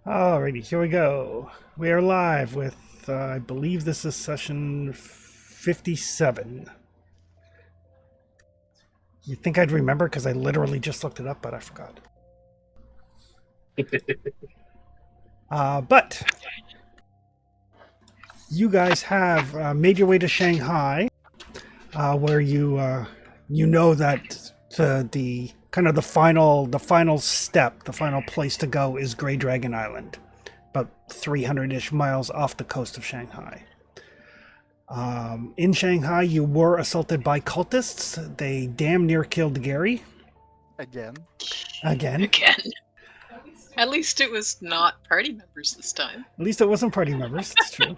Alrighty, here we go. We are live with, I believe this is session 57. You'd think I'd remember because I literally just looked it up, but I forgot. But you guys have made your way to Shanghai, where you know that the kind of the final step, the final place to go is Grey Dragon Island, about 300-ish miles off the coast of Shanghai. In Shanghai, you were assaulted by cultists. They damn near killed Gary. Again. Again. At least it was not party members this time. At least it wasn't party members. It's true.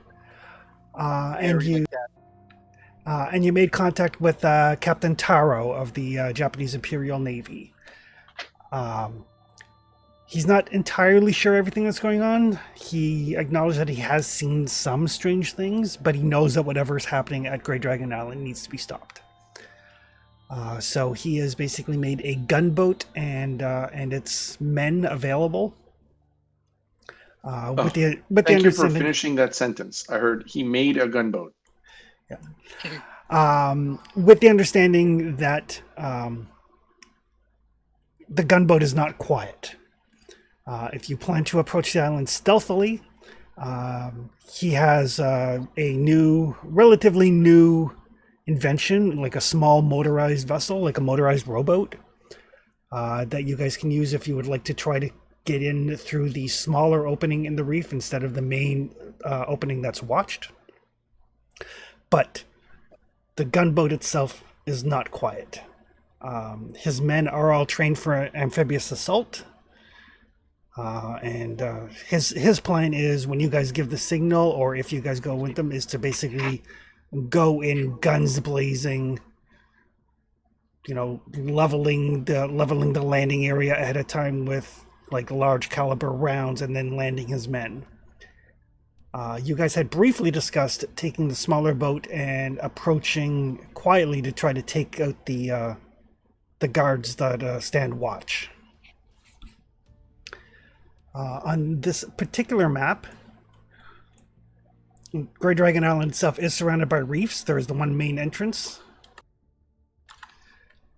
And you made contact with Captain Taro of the Japanese Imperial Navy. He's not entirely sure everything that's going on. He acknowledged that he has seen some strange things, but he knows that whatever is happening at Grey Dragon Island needs to be stopped. So he has basically made a gunboat and its men available. Thank you for finishing that sentence. I heard he made a gunboat. Yeah. With the understanding that the gunboat is not quiet. If you plan to approach the island stealthily, he has a relatively new invention, like a small motorized vessel, like a motorized rowboat, that you guys can use if you would like to try to get in through the smaller opening in the reef instead of the main opening that's watched. But the gunboat itself is not quiet. His men are all trained for amphibious assault. And his plan is, when you guys give the signal, or if you guys go with them, is to basically go in guns blazing, leveling the landing area ahead of time with like large caliber rounds, and then landing his men. You guys had briefly discussed taking the smaller boat and approaching quietly to try to take out the guards that stand watch. On this particular map, Grey Dragon Island itself is surrounded by reefs. There is the one main entrance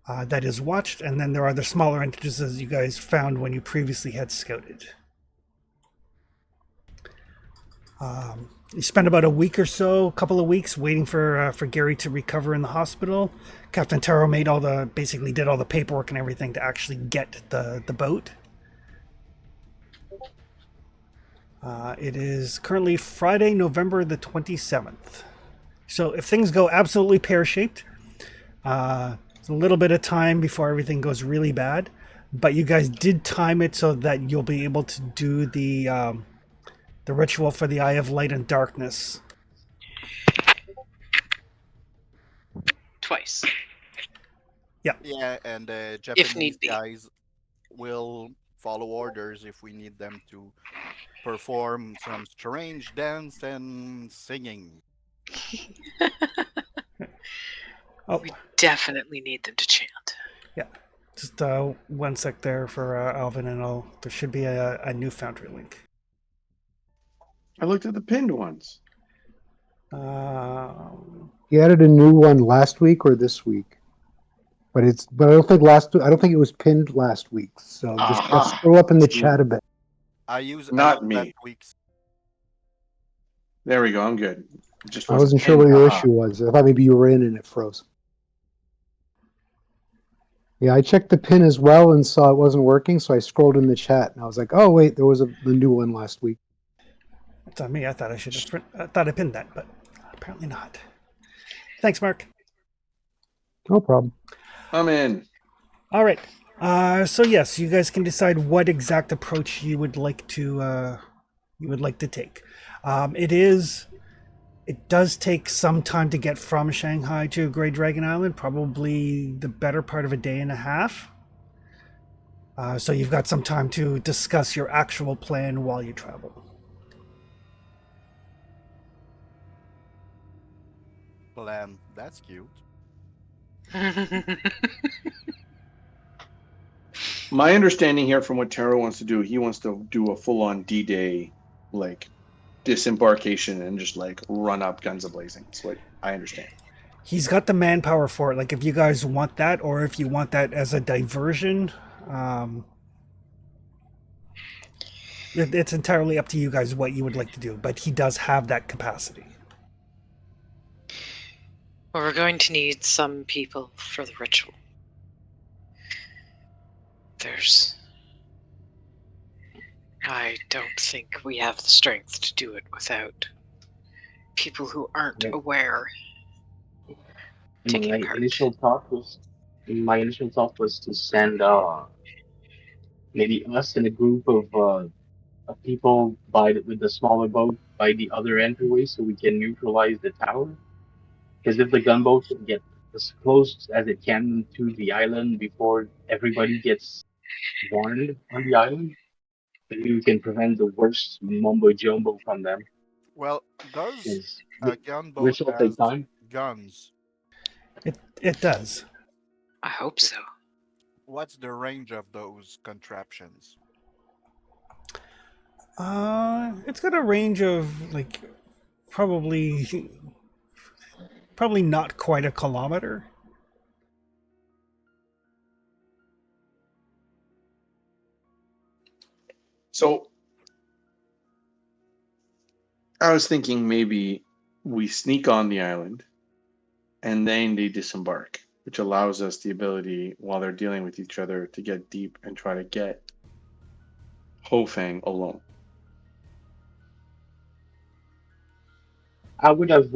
that is watched, and then there are the smaller entrances you guys found when you previously had scouted. You spent about a couple of weeks waiting for Gary to recover in the hospital. Captain Taro did all the paperwork and everything to actually get the boat. It is currently Friday, November the 27th. So if things go absolutely pear-shaped, it's a little bit of time before everything goes really bad. But you guys did time it so that you'll be able to do the ritual for the Eye of Light and Darkness. Twice. Yeah. Yeah, and the Japanese guys will follow orders if we need them to perform some strange dance and singing. We definitely need them to chant. Yeah. Just one sec there for Alvin, and there should be a new Foundry link. I looked at the pinned ones. He added a new one last week or this week, but I don't think it was pinned last week. So just scroll up in the chat a bit. I use not me. last week's. There we go. I'm good. I wasn't sure what your issue was. I thought maybe you were in and it froze. Yeah, I checked the pin as well and saw it wasn't working, so I scrolled in the chat and I was like, "Oh wait, there was the new one last week." It's on me. I thought I pinned that, but apparently not. Thanks, Mark. No problem. I'm in. All right. So yes, you guys can decide what exact approach you would like to take. It does take some time to get from Shanghai to Grey Dragon Island, probably the better part of a day and a half. So you've got some time to discuss your actual plan while you travel. Plan. That's cute. My understanding here from what Taro wants to do, he wants to do a full-on D-Day, like, disembarkation and just, like, run up guns a-blazing. That's what I understand. He's got the manpower for it. Like, if you guys want that, or if you want that as a diversion, it's entirely up to you guys what you would like to do. But he does have that capacity. Well, we're going to need some people for the ritual. I don't think we have the strength to do it without people who aren't aware taking part. My initial thought was to send maybe us and a group of people with the smaller boat by the other entryway so we can neutralize the tower. Because if the gunboat can get as close as it can to the island before everybody gets warned on the island, maybe we can prevent the worst mumbo jumbo from them. Well, does Is a gunboat which will take has time. guns? It does. I hope so. What's the range of those contraptions? It's got a range of like probably not quite a kilometer. So I was thinking maybe we sneak on the island and then they disembark, which allows us the ability, while they're dealing with each other, to get deep and try to get Hofang alone. I would have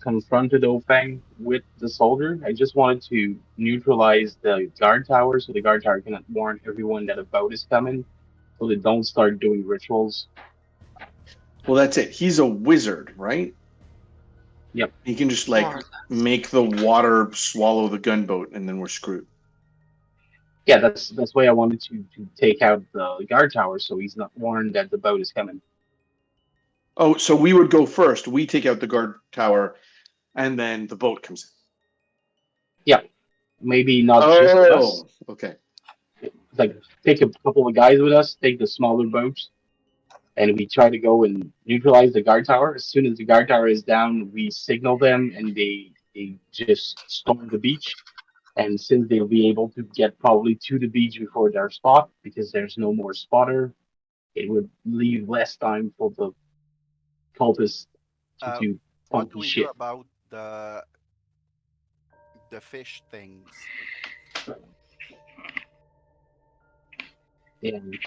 confronted Ofang with the soldier. I just wanted to neutralize the guard tower so the guard tower cannot warn everyone that a boat is coming so they don't start doing rituals. Well, that's it. He's a wizard, right? Yep. He can just like make the water swallow the gunboat and then we're screwed. Yeah, that's why I wanted to take out the guard tower so he's not warned that the boat is coming. Oh, so we would go first. We take out the guard tower and then the boat comes in. Yeah. Maybe not just us. Okay. Like take a couple of guys with us, take the smaller boats, and we try to go and neutralize the guard tower. As soon as the guard tower is down, we signal them and they just storm the beach. And since they'll be able to get probably to the beach before their spot, because there's no more spotter, it would leave less time for the cultists to do What do funky we do shit. about the fish things? And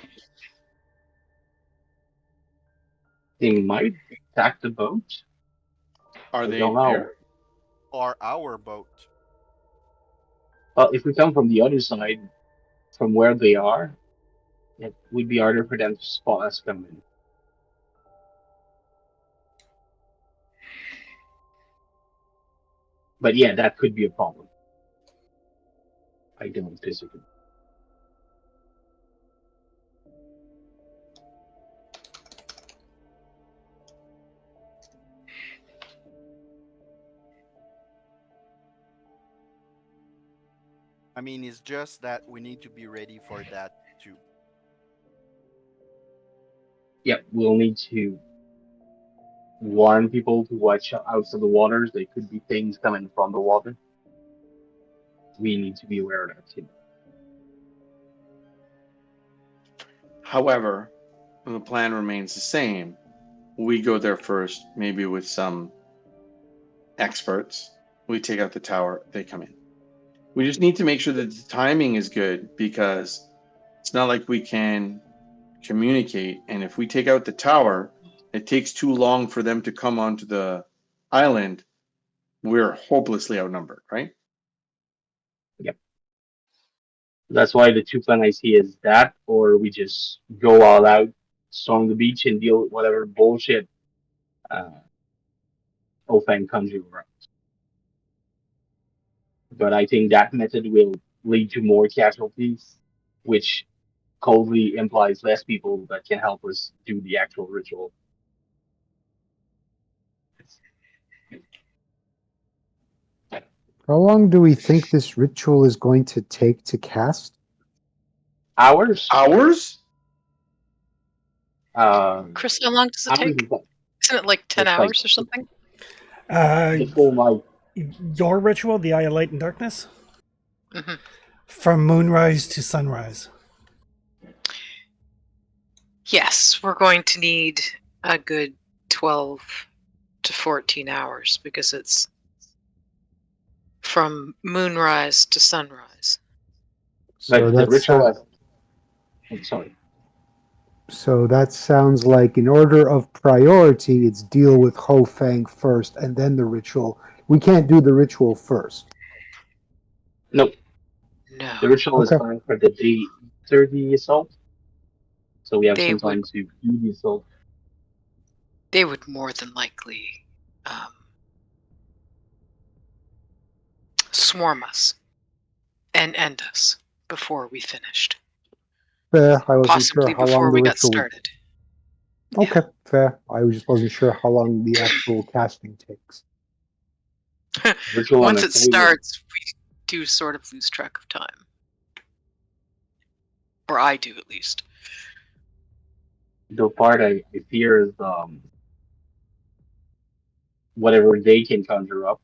they might attack the boat. Are I they don't know. there? Or our boat? If we come from the other side, from where they are, it would be harder for them to spot us coming. But yeah, that could be a problem. I don't disagree. I mean, it's just that we need to be ready for that too. Yep, we'll need to warn people to watch out for the waters. There could be things coming from the water. We need to be aware of that too. However, the plan remains the same. We go there first, maybe with some experts. We take out the tower, they come in. We just need to make sure that the timing is good because it's not like we can communicate. And if we take out the tower, it takes too long for them to come onto the island. We're hopelessly outnumbered, right? Yep. That's why the two plan I see is that, or we just go all out, storm the beach, and deal with whatever bullshit Ofang conjure around. But I think that method will lead to more casualties, which coldly implies less people that can help us do the actual ritual. How long do we think this ritual is going to take to cast? Hours? Hours? Chris, how long does it Hours take? is like, Isn't it like 10 it's like hours or something? the full night. Your ritual, the Eye of Light and Darkness, Hmm. from moonrise to sunrise. Yes, we're going to need a good 12 to 14 hours because it's from moonrise to sunrise. So Like the that's ritual has. I'm sorry. so that sounds like in order of priority, it's deal with Ho Fang first and then the ritual. We can't do the ritual first. Nope. No, The ritual is Okay. planned for the day after the assault, so we have they some would time to do the assault. they would more than likely swarm us and end us before we finished. Fair. I wasn't sure Possibly how long before the we got ritual would. started. Okay, fair. I just wasn't sure how long the actual casting takes. Ritual on Once a it day would. starts, we do sort of lose track of time. Or I do, at least. The part I fear is whatever they can conjure up.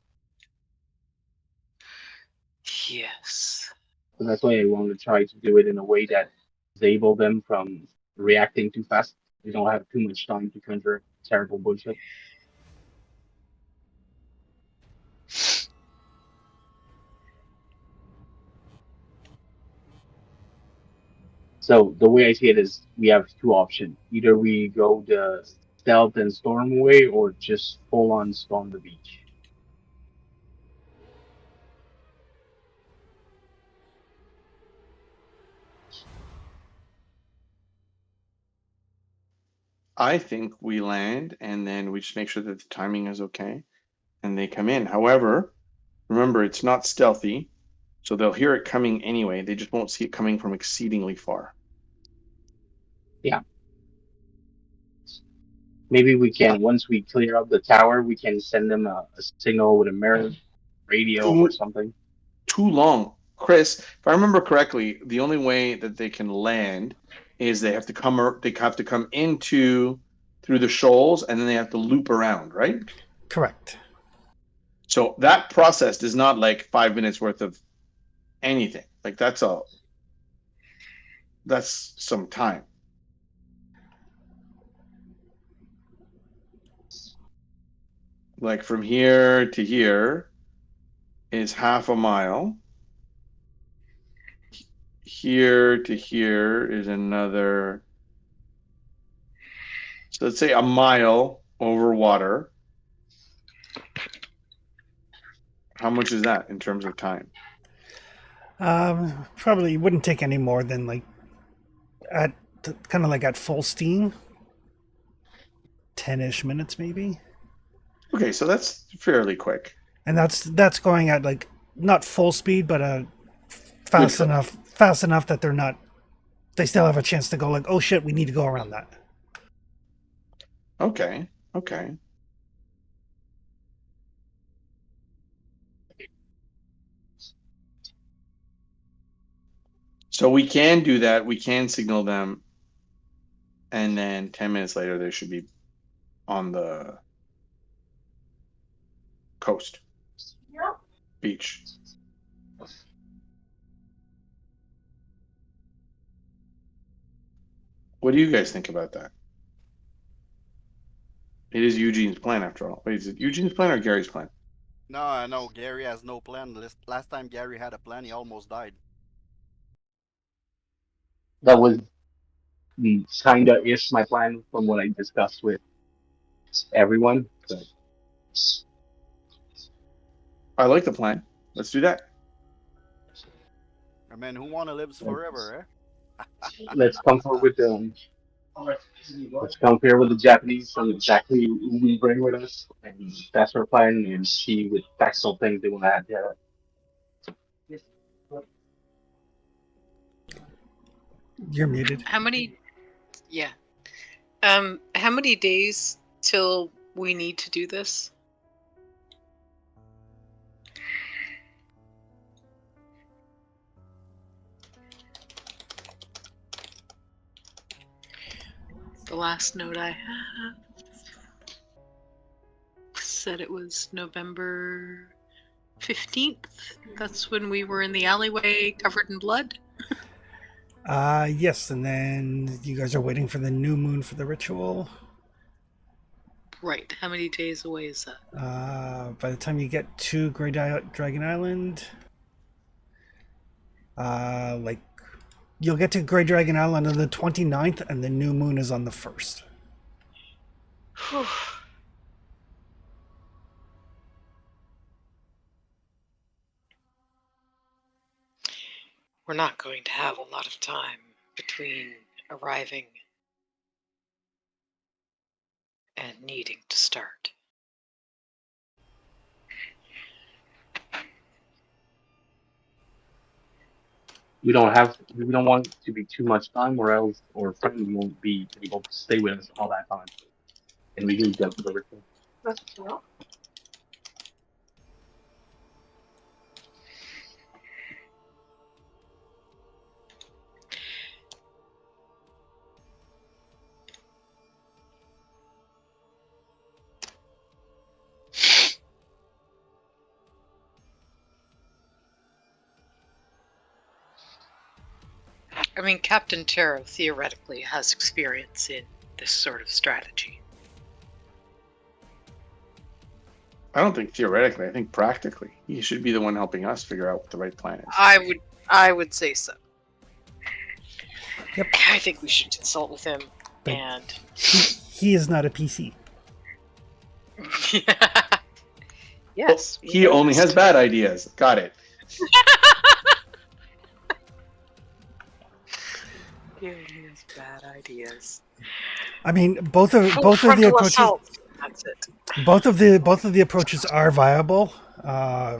Yes. So that's why I want to try to do it in a way that disable them from reacting too fast. They don't have too much time to conjure terrible bullshit. So the way I see it is we have two options. Either we go the stealth and storm way or just full on storm the beach. I think we land and then we just make sure that the timing is okay and they come in. However, remember it's not stealthy, so they'll hear it coming anyway. They just won't see it coming from exceedingly far. Yeah. Maybe we can, once we clear up the tower, we can send them a signal with a mirror radio or Too something. too long. Chris, if I remember correctly, the only way that they can land is they have to come into through the shoals and then they have to loop around, right? Correct. So that process is not like 5 minutes worth of anything. Like that's some time. Like from here to here is half a mile. Here to here is another, so let's say a mile over water. How much is that in terms of time? Probably wouldn't take any more than like at kind of like at full steam, 10-ish minutes maybe. Okay, so that's fairly quick. And that's going at like not full speed, but Good fast enough that they still have a chance to go like, oh shit, we need to go around that. Okay, okay. So we can do that. We can signal them, and then 10 minutes later, they should be on the coast, beach. What do you guys think about that? It is Eugene's plan after all. Wait, is it Eugene's plan or Gary's plan? No, I know Gary has no plan. Last time Gary had a plan, he almost died. That was kinda is my plan from what I discussed with everyone. But I like the plan. Let's do that. I mean, who wanna lives forever, let's come forward with let's compare with the Japanese on exactly who we bring with us, and that's our plan, and see what tactical things they want to add there. You're muted. How many? Yeah. How many days till we need to do this? The last note I have said it was November 15th. That's when we were in the alleyway covered in blood. Yes, and then you guys are waiting for the new moon for the ritual. Right. How many days away is that? By the time you get to Dragon Island, like you'll get to Grey Dragon Island on the 29th, and the new moon is on the 1st. We're not going to have a lot of time between arriving and needing to start. We don't want it to be too much time, or else our friend won't be able to stay with us all that time, and we lose them for the ritual. That's true. I mean, Captain Taro theoretically has experience in this sort of strategy. I don't think theoretically. I think practically. He should be the one helping us figure out what the right plan is. I would say so. Yep. I think we should consult with him. But and he is not a PC. Yes. Oh, he only has bad ideas. Got it. He only has bad ideas. I mean, both of the approaches. Assault. That's it. Both of the approaches are viable.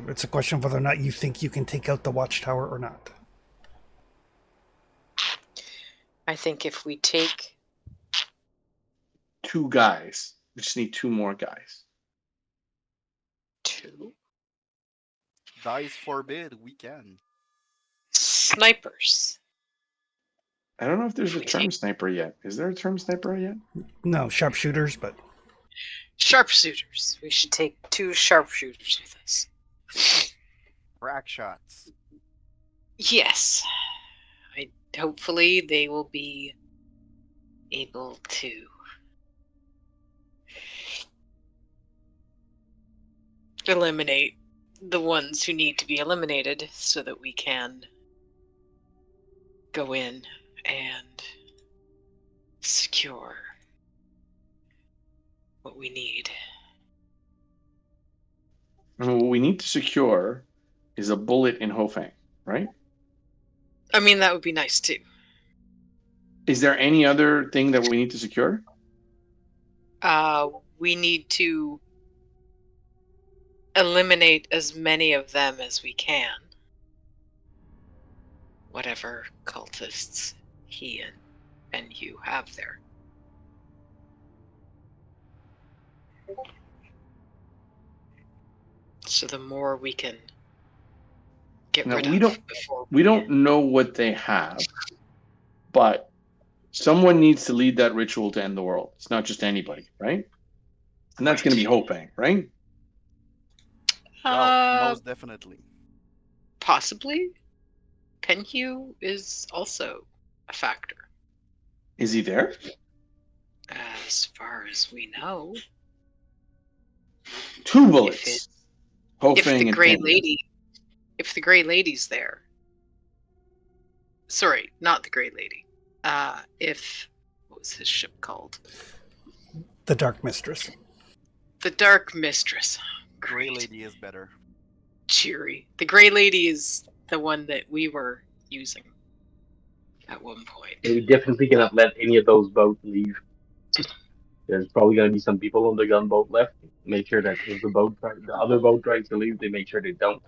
It's a question of whether or not you think you can take out the watchtower or not. I think if we take 2 guys, we just need 2 more guys. 2 Dice forbid, we can. snipers. I don't know if there's a term sniper yet. Is there a term sniper yet? No, sharpshooters, but Sharpshooters. We should take 2 sharpshooters with us. Crack shots. Yes. Hopefully they will be able to eliminate the ones who need to be eliminated so that we can go in and secure what we need. And what we need to secure is a bullet in Hofang, right? I mean, that would be nice too. Is there any other thing that we need to secure? We need to eliminate as many of them as we can. Whatever cultists he and you have there. So the more we can get rid of before we don't know what they have, but someone needs to lead that ritual to end the world. It's not just anybody, right? And that's going to be Hopang, right? Well, most definitely. Possibly. Penhue is also a factor. Is he there? As far as we know. 2 bullets. If the Grey Lady's there. Sorry, not the Grey Lady. What was his ship called? The Dark Mistress. The Dark Mistress. Grey Lady is better. Cheery. The Grey Lady is the one that we were using at one point. We definitely cannot let any of those boats leave. There's probably going to be some people on the gunboat left. Make sure that if the other boat tries to leave, they make sure they don't.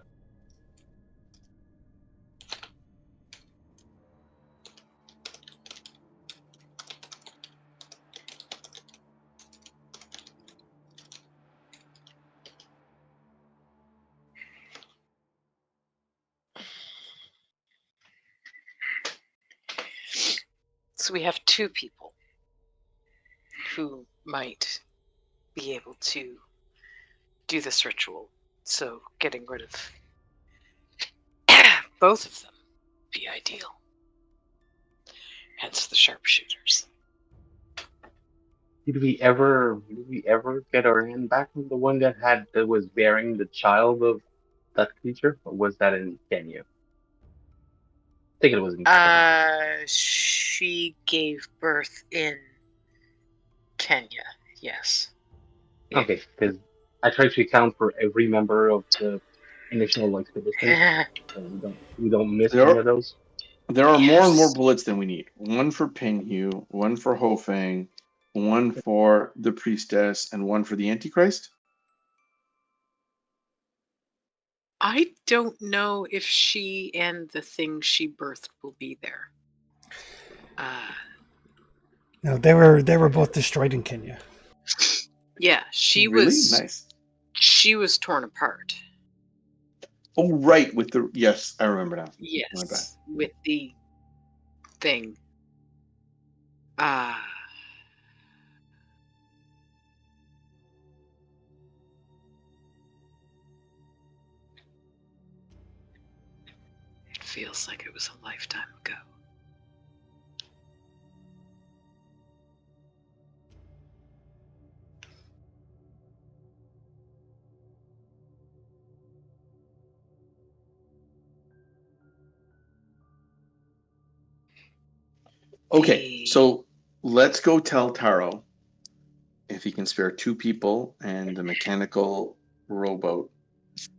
So we have 2 people. who might be able to do this ritual. So getting rid of both of them would be ideal. Hence the sharpshooters. Did we ever get our hand back on the one that was bearing the child of that creature? Or was that in Kenya? I think it was in Kenya. She gave birth in Kenya, yes. Okay, because I tried to account for every member of the initial expedition, so we don't miss There any are, of those. there are more and more Yes. bullets than we need. One for Pinhu, one for Hofang, one for the priestess, and one for the Antichrist. I don't know if she and the thing she birthed will be there. No, they were both destroyed in Kenya. Yeah, she Really was. nice. She was torn apart. Oh, right, with the yes, I remember now. My bad. Yes, with the thing. It feels like it was a lifetime ago. Okay, so let's go tell Taro if he can spare 2 people and the mechanical rowboat,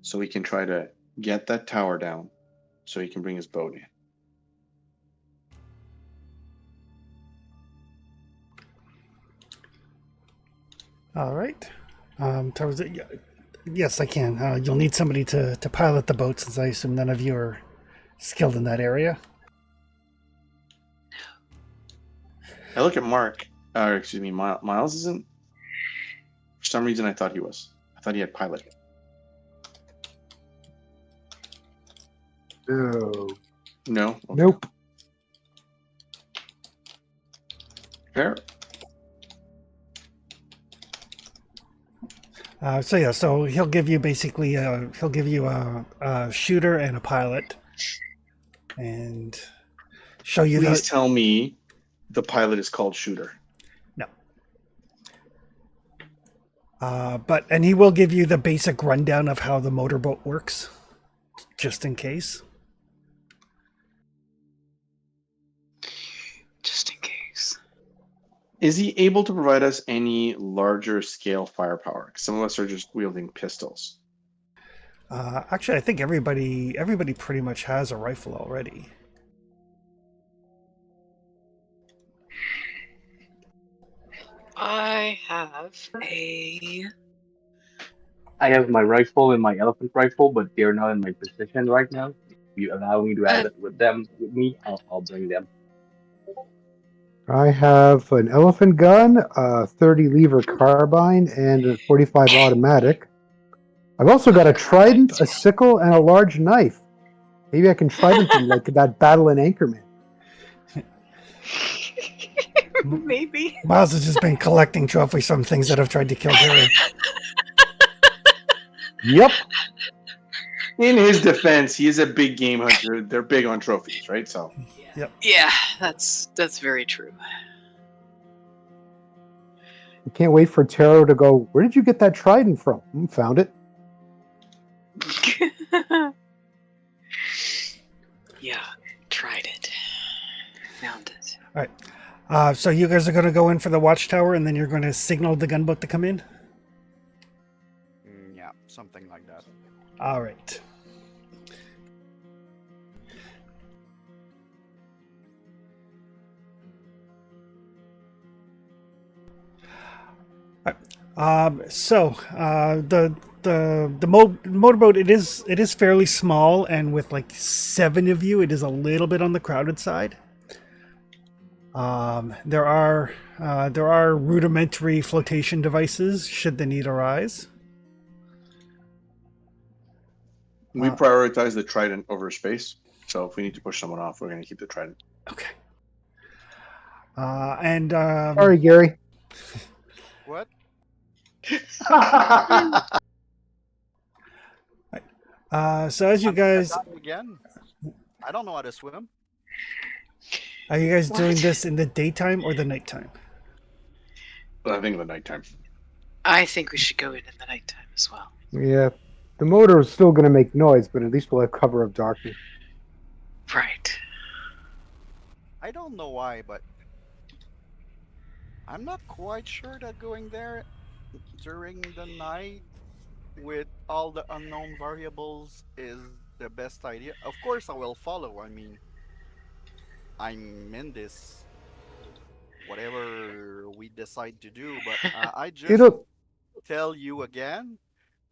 so we can try to get that tower down, so he can bring his boat in. All right. Yes, I can. You'll need somebody to pilot the boat, since I assume none of you are skilled in that area. I look at Mark, or excuse me, Miles isn't. For some reason, I thought he was. I thought he had pilot. No. No. Okay. Nope. Fair. So he'll give you basically a shooter and a pilot, and show you. Please tell me the pilot is called Shooter. No. And he will give you the basic rundown of how the motorboat works, just in case. Just in case. Is he able to provide us any larger scale firepower? Some of us are just wielding pistols. Actually, I think everybody pretty much has a rifle already. I have I have my rifle and my elephant rifle, but they're not in my position right now. If you allow me to add it with me, I'll bring them. I have an elephant gun, a 30 lever carbine, and a 45 automatic. I've also got a trident, a sickle, and a large knife. Maybe I can trident them like that battle in Anchorman. maybe. Miles has just been collecting trophies from things that have tried to kill Gary. Yep. In his defense, he is a big game hunter. They're big on trophies, right? So. Yep. Yeah, that's very true. I can't wait for Taro to go, where did you get that trident from? Found it. Yeah, tried it. Found it. All right. So you guys are going to go in for the watchtower, and then you're going to signal the gunboat to come in? Yeah, something like that. All right. The motorboat, it is fairly small, and with like 7 of you, it is a little bit on the crowded side. There are rudimentary flotation devices should the need arise. We prioritize the trident over space, so if we need to push someone off, we're going to keep the trident. Okay. Sorry, Gary. What? So as you I'm gonna guys, die again. I don't know how to swim. are you guys doing What? this in the daytime or the nighttime? I think in the nighttime. I think we should go in the nighttime as well. Yeah, the motor is still going to make noise, but at least we'll have cover of darkness. Right. I don't know why, but I'm not quite sure that going there during the night with all the unknown variables is the best idea. Of course, I will follow. I mean, I'm in this whatever we decide to do, but I just It'll. tell you again.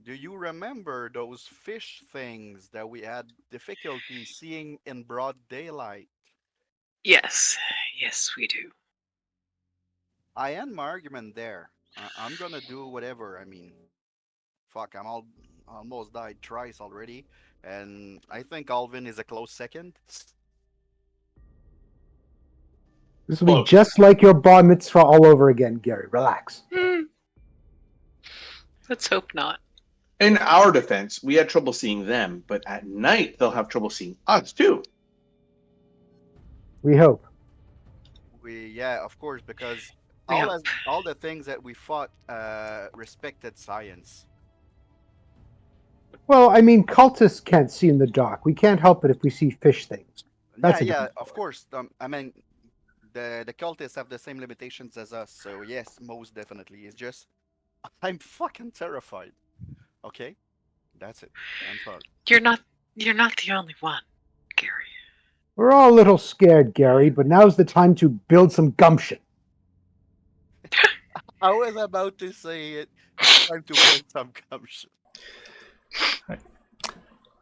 Do you remember those fish things that we had difficulty seeing in broad daylight? Yes. Yes, we do. I end my argument there. I'm gonna do whatever. I mean, fuck, almost died thrice already, and I think Alvin is a close second. This will be Close. just like your bar mitzvah all over again, Gary. Relax. Let's hope not. In our defense, we had trouble seeing them, but at night they'll have trouble seeing us too. We hope. Yeah, of course, because We hope. all the things that we fought respected science. Well, I mean, cultists can't see in the dark. We can't help it if we see fish things. That's a Yeah, different of course. I mean, the cultists have the same limitations as us, so yes, most definitely. It's just I'm fucking terrified. Okay, that's it. I'm sorry. You're not the only one, Gary. We're all a little scared, Gary, but now's the time to build some gumption. I was about to say it. It's time to build some gumption.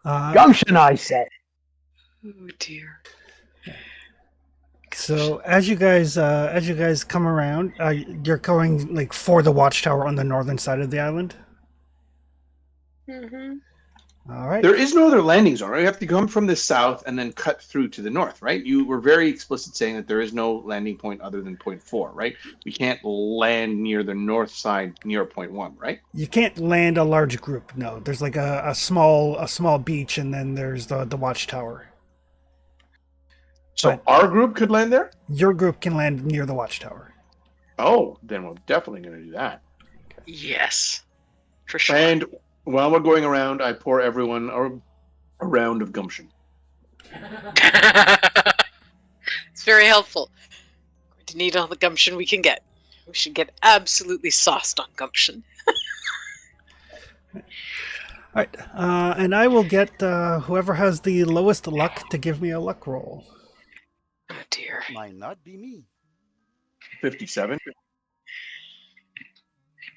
Gumption, I say. Oh dear. So as you guys come around, you're going like for the watchtower on the northern side of the island. Mm-hmm. All right. There is no other landing zone. Right? You have to come from the south and then cut through to the north, right? You were very explicit saying that there is no landing point other than point 4, right? We can't land near the north side near point 1, right? You can't land a large group. No, there's like a small beach, and then there's the watchtower. So But our group could land there? your group can land near the watchtower. Oh, then we're definitely going to do that. Yes. For sure. And while we're going around, I pour everyone a round of gumption. It's very helpful. We're going to need all the gumption we can get. We should get absolutely sauced on gumption. All right, and I will get whoever has the lowest luck to give me a luck roll. Oh dear. Might not be me. 57.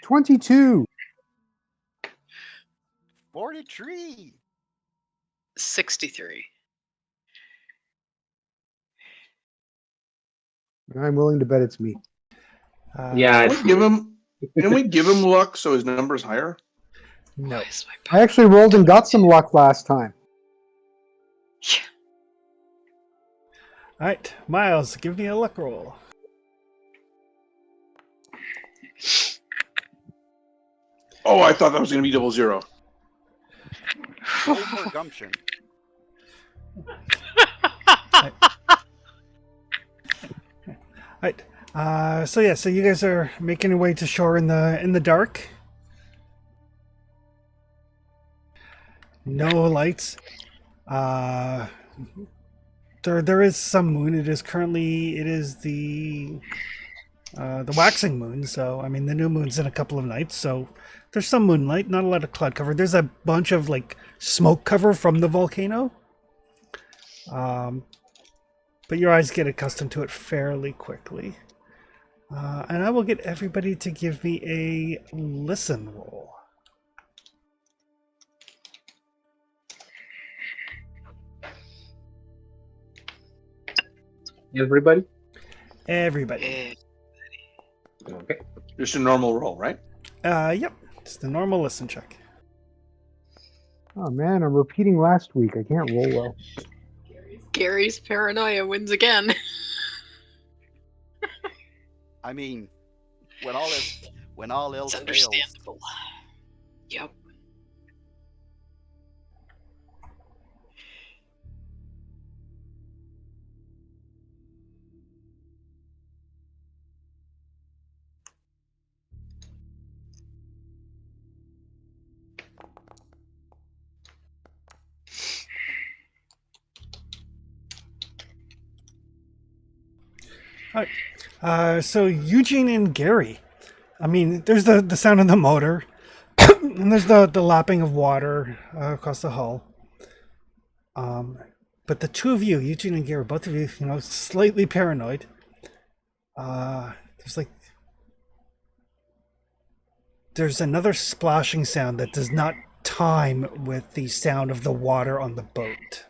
22. 43. 63. I'm willing to bet it's me. Yeah, Can we give him luck so his number's higher? No. Why is my I actually rolled and got some luck last time. Yeah. All right, Miles, give me a luck roll. Oh, I thought that was going to be 00. Roll for gumption. Right. So yeah, so you guys are making your way to shore in the dark. No lights. There is some moon. It is the waxing moon. So I mean the new moon's in a couple of nights. So there's some moonlight. Not a lot of cloud cover. There's a bunch of like smoke cover from the volcano. But your eyes get accustomed to it fairly quickly. And I will get everybody to give me a listen roll. Everybody? Everybody. Okay. Just a normal roll, right? Yep. Just a normal listen check. Oh man, I'm repeating last week. I can't roll well. Gary's paranoia wins again. I mean, when all It's else fails. understandable. Yep. All right. So Eugene and Gary. I mean, there's the sound of the motor, and there's the lapping of water across the hull. But the two of you, Eugene and Gary, both of you, slightly paranoid. There's like there's another splashing sound that does not time with the sound of the water on the boat.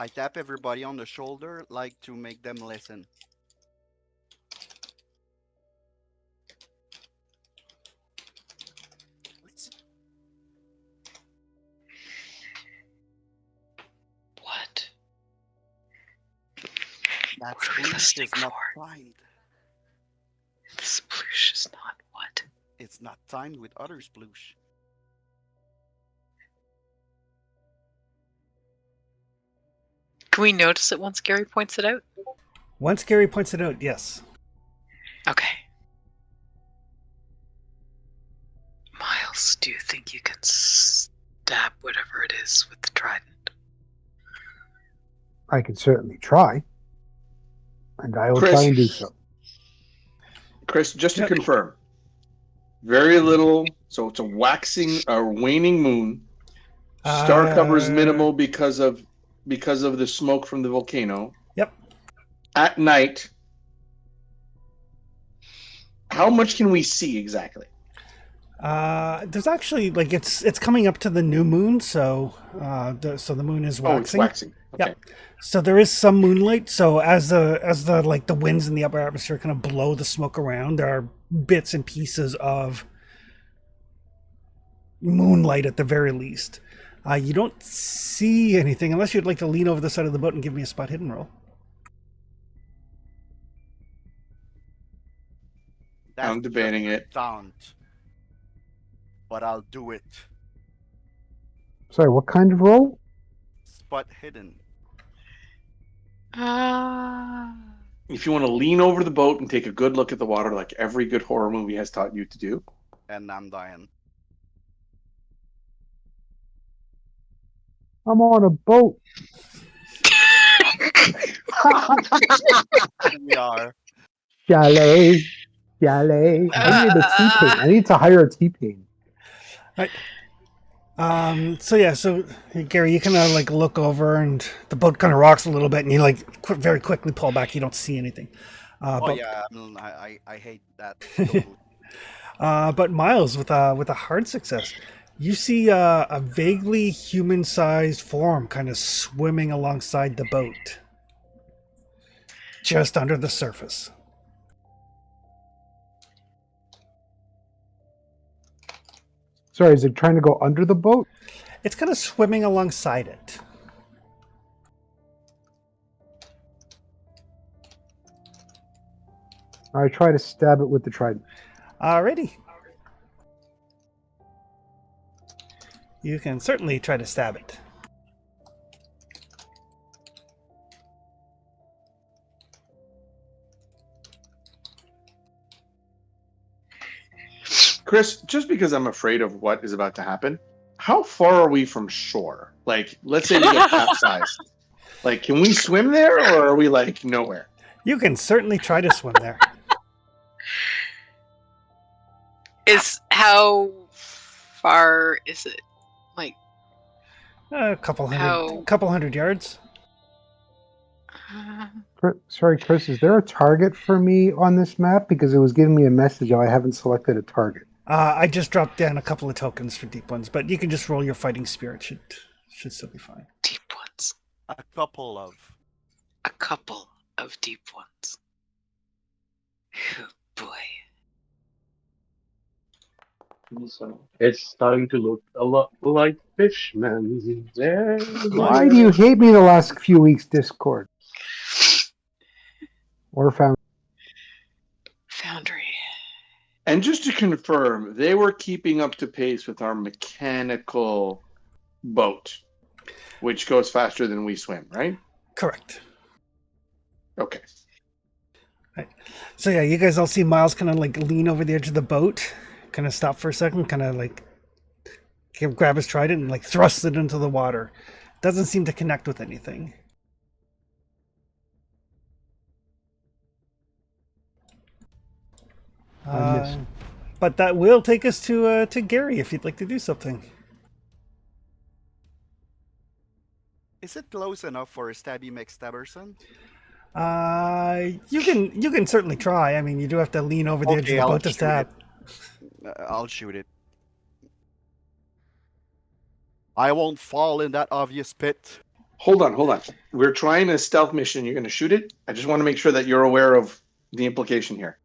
I tap everybody on the shoulder, like to make them listen. What? That What are we sploosh listening is not for? timed. The sploosh is not what? It's not timed with other sploosh. Can we notice it once Gary points it out? Once Gary points it out, yes. Okay. Miles, do you think you can stab whatever it is with the trident? I can certainly try. And I will Chris. try and do so. Chris, just to Yep. confirm, very little. So it's a waxing or waning moon. Star cover is minimal because of the smoke from the volcano. Yep. At night, how much can we see exactly? There's actually it's coming up to the new moon, so the moon is waxing. Oh, it's waxing. Okay. Yep. So there is some moonlight. So as the winds in the upper atmosphere kind of blow the smoke around, there are bits and pieces of moonlight at the very least. You don't see anything unless you'd like to lean over the side of the boat and give me a spot hidden roll. That's I'm debating just it. Sound. But I'll do it. Sorry, what kind of roll? Spot hidden. If you want to lean over the boat and take a good look at the water, like every good horror movie has taught you to do. And I'm dying. I'm on a boat. We are. Chalet. Chalet. I need a T-Pain. I need to hire a T-Pain. Right. So Gary, you kind of like look over and the boat kind of rocks a little bit, and you like very quickly pull back. You don't see anything. Oh yeah, I hate that. Totally. But Miles, with a hard success, you see a vaguely human-sized form kind of swimming alongside the boat, just under the surface. Sorry, is it trying to go under the boat? It's kind of swimming alongside it. I try to stab it with the trident. Alrighty. You can certainly try to stab it. Chris, just because I'm afraid of what is about to happen, how far are we from shore? Like, let's say we get capsized. Like, can we swim there, or are we like nowhere? You can certainly try to swim there. How far is it? Like A couple hundred yards. Sorry, Chris, is there a target for me on this map? Because it was giving me a message I haven't selected a target. I just dropped down a couple of tokens for deep ones, but you can just roll your fighting spirit. Should still be fine. Deep ones. A couple of. A couple of deep ones. Oh, boy. So it's starting to look a lot like Fishman. There. Why do you hate me the last few weeks, Discord? Or found. Foundry. And just to confirm, they were keeping up to pace with our mechanical boat, which goes faster than we swim, right? Correct. Okay. So yeah, you guys all see Miles kind of like lean over the edge of the boat, kind of stop for a second, kind of like grab his trident and like thrust it into the water. Doesn't seem to connect with anything. I missed. But that will take us to Gary if you'd like to do something. Is it close enough for a Stabby McStabberson? You can certainly try. I mean, you do have to lean over the edge of Okay, the I'll boat to shoot stab. I'll shoot it. I won't fall in that obvious pit. Hold on. We're trying a stealth mission. You're going to shoot it? I just want to make sure that you're aware of the implication here.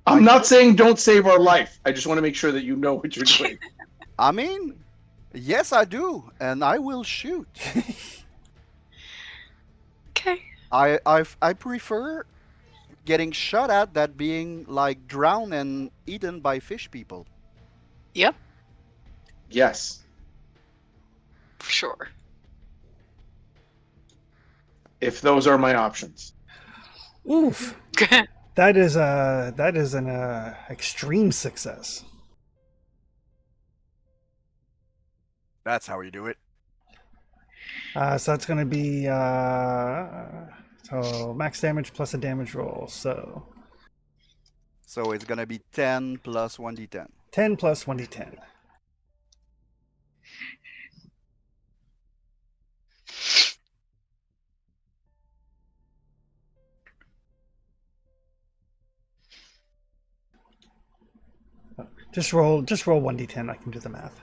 I'm not saying don't save our life. I just want to make sure that you know what you're doing. I mean, yes, I do, and I will shoot. Okay. I prefer getting shot at than being like drowned and eaten by fish people. Yep. Yes. For sure. If those are my options. Oof. That is an extreme success. That's how you do it. So that's going to be so max damage plus a damage roll. So So it's gonna be 10 plus 1d10. 10 plus 1d10. Just roll 1d10. I can do the math.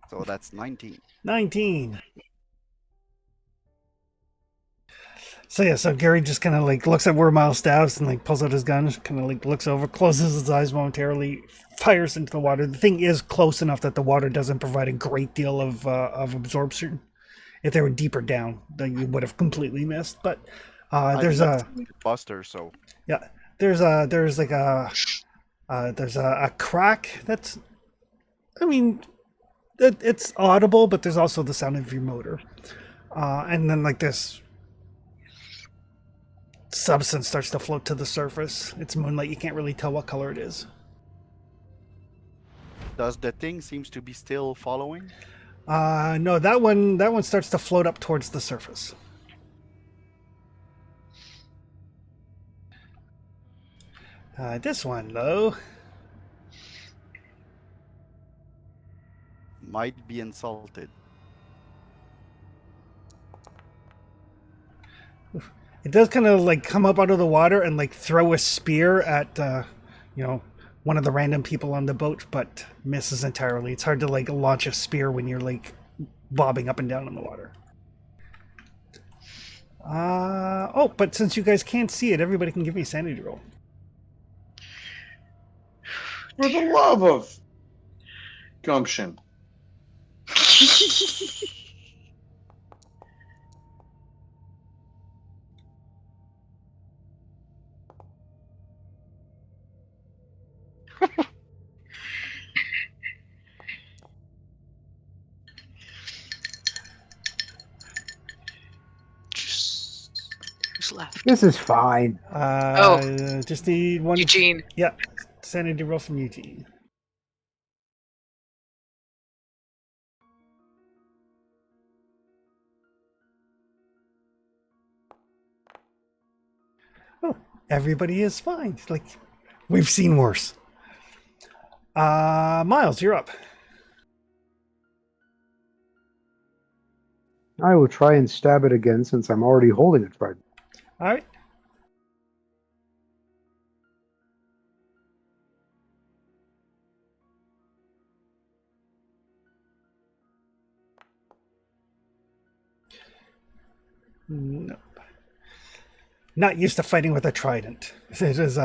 So that's 19. 19. So yeah, so Gary just kind of like looks at where Miles stabs and like pulls out his gun, kind of like looks over, closes his eyes momentarily, fires into the water. The thing is close enough that the water doesn't provide a great deal of absorption. If they were deeper down, then you would have completely missed. But there's I'm not a seeing it, Buster, so yeah, there's like a crack that's, I mean, it's audible, but there's also the sound of your motor, and then like this substance starts to float to the surface. It's moonlight. You can't really tell what color it is. does the thing seems to be still following? No, that one starts to float up towards the surface. This one, though, Might be insulted. it does kind of like come up out of the water and like throw a spear at, one of the random people on the boat, but misses entirely. It's hard to like launch a spear when you're like bobbing up and down in the water. But since you guys can't see it, everybody can give me a sanity roll. For the love of gumption. Who's left? This is fine. Just need one. Eugene. Yeah, sanity roll from Eugene. Oh, everybody is fine. Like, we've seen worse. Miles, you're up. I will try and stab it again since I'm already holding it right. All right. Nope. Not used to fighting with a trident. It is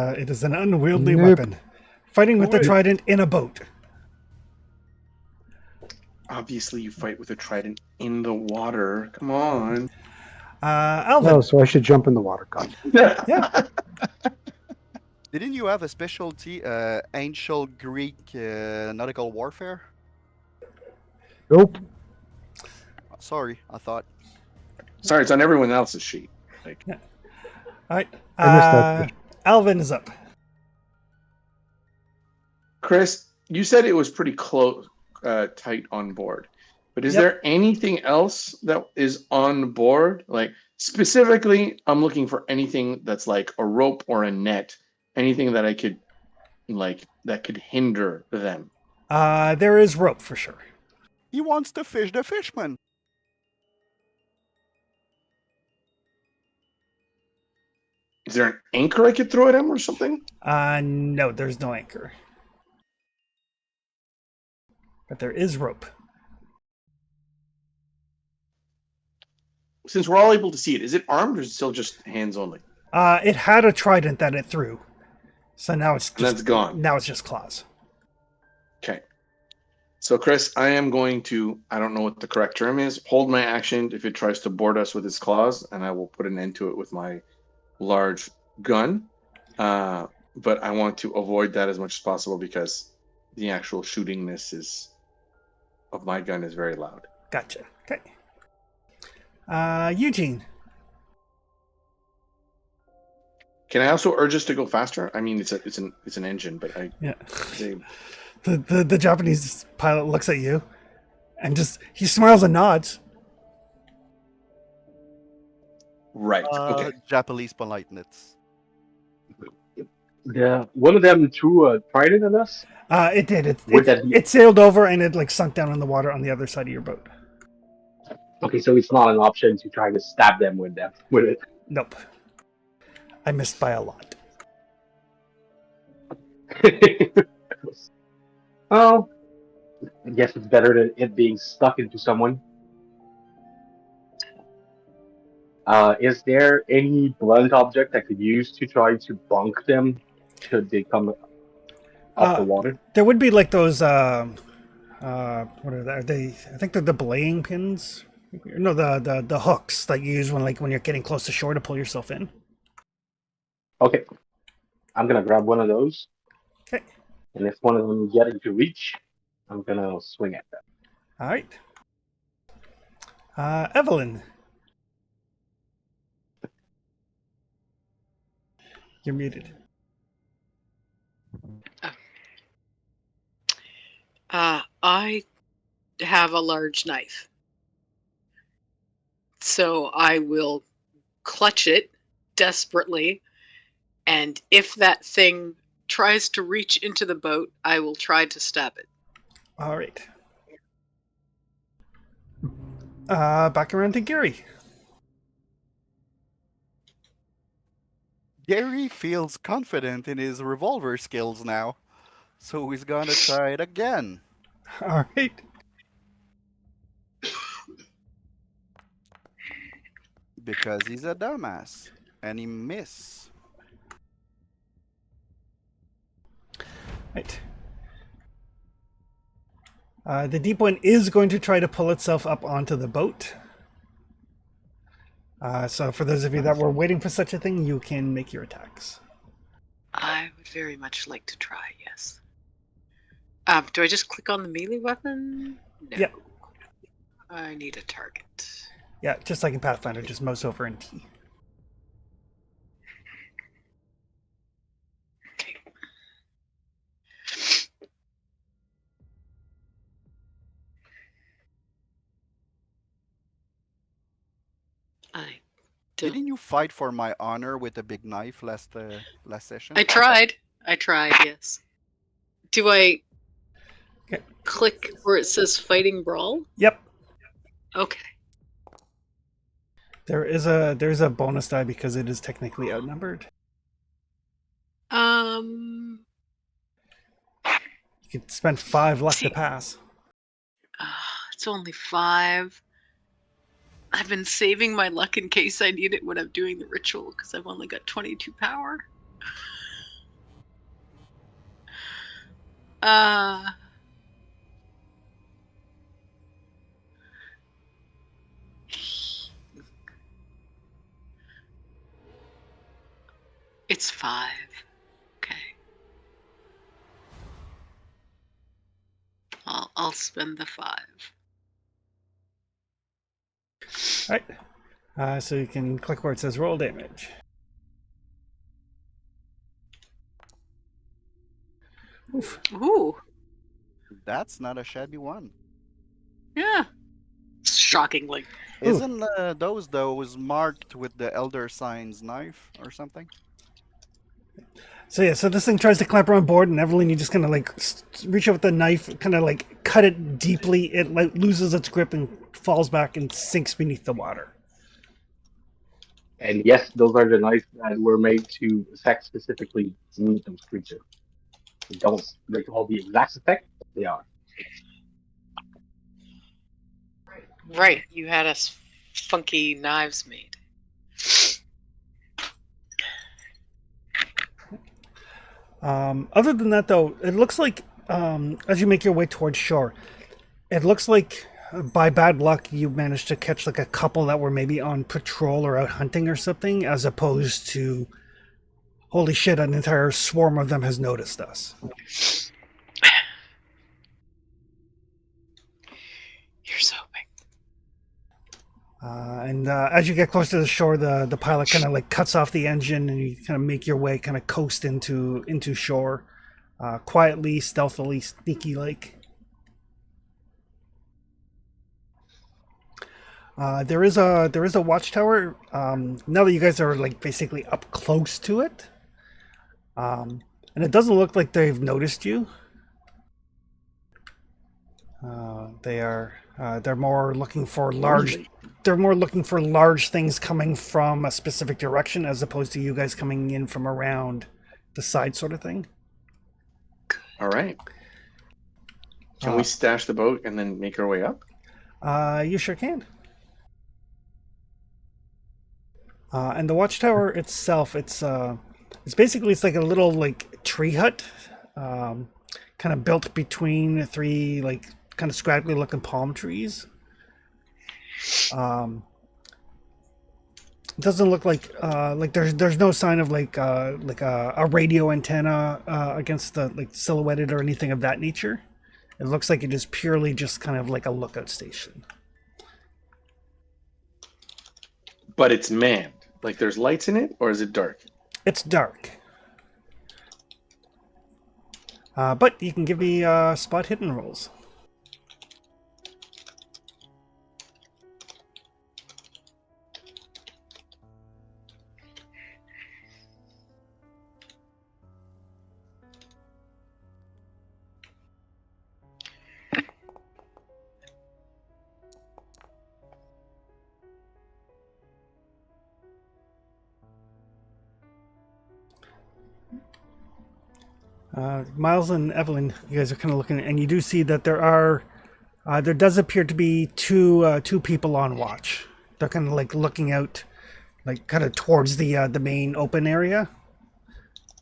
an unwieldy Nope. weapon. Fighting with a trident in a boat. Obviously, you fight with a trident in the water. Come on. Alvin. Oh, so I should jump in the water. Got it. Yeah. Didn't you have a specialty, ancient Greek nautical warfare? Nope. Sorry, I thought. Sorry, it's on everyone else's sheet. Like, All right. I missed that. Alvin is up. Chris, you said it was pretty close, tight on board. But is Yep. there anything else that is on board? Like specifically, I'm looking for anything that's like a rope or a net, anything that I could like that could hinder them. There is rope for sure. He wants to fish the fishman. Is there an anchor I could throw at him or something? No, there's no anchor. But there is rope. Since we're all able to see it, is it armed or is it still just hands only? It had a trident that it threw. So now it's just, That's gone. Now it's just claws. Okay. So, Chris, I am going to, I don't know what the correct term is, hold my action if it tries to board us with its claws, and I will put an end to it with my large gun. But I want to avoid that as much as possible because the actual shootingness of my gun is very loud. Gotcha. Okay. Eugene. Can I also urge us to go faster? I mean, it's an engine, but Yeah. they, The Japanese pilot looks at you and just he smiles and nods. right. Okay. Japanese politeness. Yeah, one of them threw a trident at us. It did. Would that be- It sailed over and it like sunk down in the water on the other side of your boat. Okay, so it's not an option to try to stab them with it. Nope. I missed by a lot. Well, I guess it's better than it being stuck into someone. Is there any blunt object I could use to try to bunk them should they come off the water? There would be like those what are they? Are they? I think they're the belaying pins. No, the hooks that you use when you're getting close to shore to pull yourself in. Okay, I'm gonna grab one of those, Okay. and if one of them get into reach, I'm gonna swing at them. All right. Evelyn. You're muted. I have a large knife. So I will clutch it desperately, and if that thing tries to reach into the boat, I will try to stab it. All right. Back around to Gary. Gary feels confident in his revolver skills now, so he's gonna try it again. All right. Because he's a dumbass. And he miss. Right. The deep one is going to try to pull itself up onto the boat. So for those of you that were waiting for such a thing, you can make your attacks. I would very much like to try, yes. Do I just click on the melee weapon? No. Yep. I need a target. Yeah, just like in Pathfinder, just mouse over and T. Okay. I don't. Didn't you fight for my honor with a big knife last session? I tried, yes. Do I Okay. click where it says fighting brawl? Yep. Okay. There's a bonus die because it is technically outnumbered. Um, You can spend 5 luck to pass. it's only 5. I've been saving my luck in case I need it when I'm doing the ritual because I've only got 22 power. 5. Okay. I'll spend the 5. All right. So you can click where it says roll damage. Oof. Ooh. That's not a shabby one. Yeah. Shockingly. Ooh. Isn't those marked with the Elder Sign's knife or something? So yeah, so this thing tries to clamp around board, and Evelyn, you just kind of like reach out with the knife, kind of like cut it deeply. It like loses its grip and falls back and sinks beneath the water. And yes, those are the knives that were made to affect specifically those creatures. They don't recall the exact effect, but they are. Right. You had us funky knives made. Other than that, though, it looks like as you make your way towards shore, it looks like by bad luck you managed to catch like a couple that were maybe on patrol or out hunting or something, as opposed to holy shit, an entire swarm of them has noticed us. Here's hoping. And as you get close to the shore, the pilot kind of like cuts off the engine, and you kind of make your way, kind of coast into shore, quietly, stealthily, sneaky like. There is a watchtower. Now that you guys are like basically up close to it, and it doesn't look like they've noticed you. They're more looking for large. Really? They're more looking for large things coming from a specific direction, as opposed to you guys coming in from around the side, sort of thing. All right. Can we stash the boat and then make our way up? You sure can. And the watchtower itself, it's basically it's like a little like tree hut, kind of built between 3 like kind of scraggly looking palm trees. It doesn't look like there's no sign of like a radio antenna against the like silhouetted or anything of that nature. It looks like it is purely just kind of like a lookout station. But it's manned. Like there's lights in it, or is it dark? It's dark. But you can give me spot hidden rolls. Miles and Evelyn, you guys are kind of looking, and you do see that there does appear to be two people on watch. They're kind of like looking out, like kind of towards the main open area,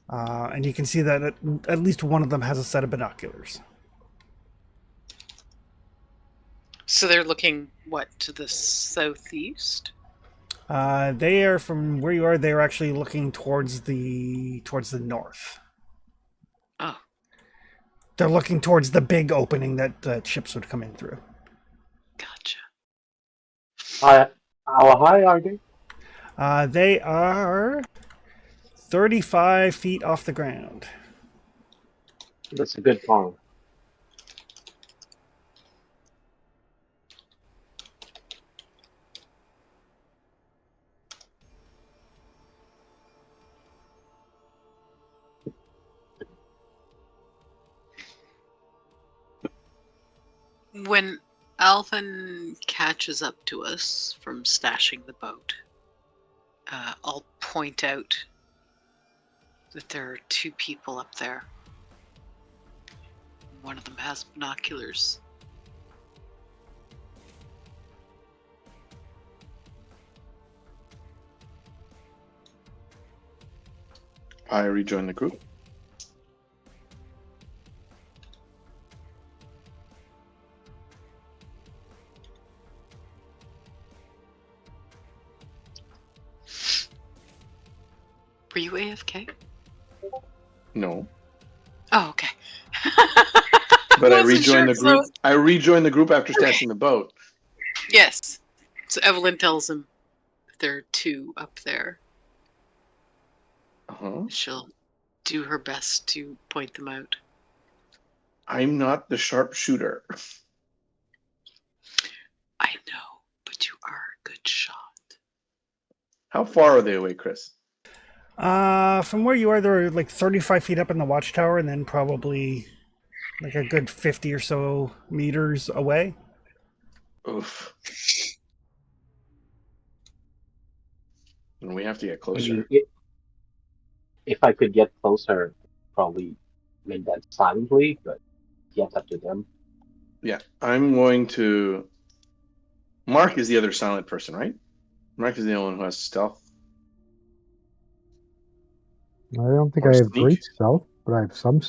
and you can see that at least one of them has a set of binoculars. So they're looking, what, to the southeast? They are from where you are. They are actually looking towards the north. Oh. They're looking towards the big opening that ships would come in through. Gotcha. How high are they? They are 35 feet off the ground. That's a good farm. When Alvin catches up to us from stashing the boat, I'll point out that there are 2 people up there. One of them has binoculars. I rejoin the group. Were you AFK? No. Oh, okay. But I Wasn't rejoined sure, the so- group. I rejoined the group after stashing the boat. Yes. So Evelyn tells him there are two up there. Uh-huh. She'll do her best to point them out. I'm not the sharpshooter. I know, but you are a good shot. How far are they away, Chris? From where you are, they're like 35 feet up in the watchtower, and then probably like a good 50 or so meters away. Oof. And we have to get I closer. mean, if I could get closer, probably make that silently, but yeah, it's up to them. Yeah, I'm going to. Mark is the other silent person, right? Mark is the only one who has stealth I don't think or I have sneak. great stealth, but I have some.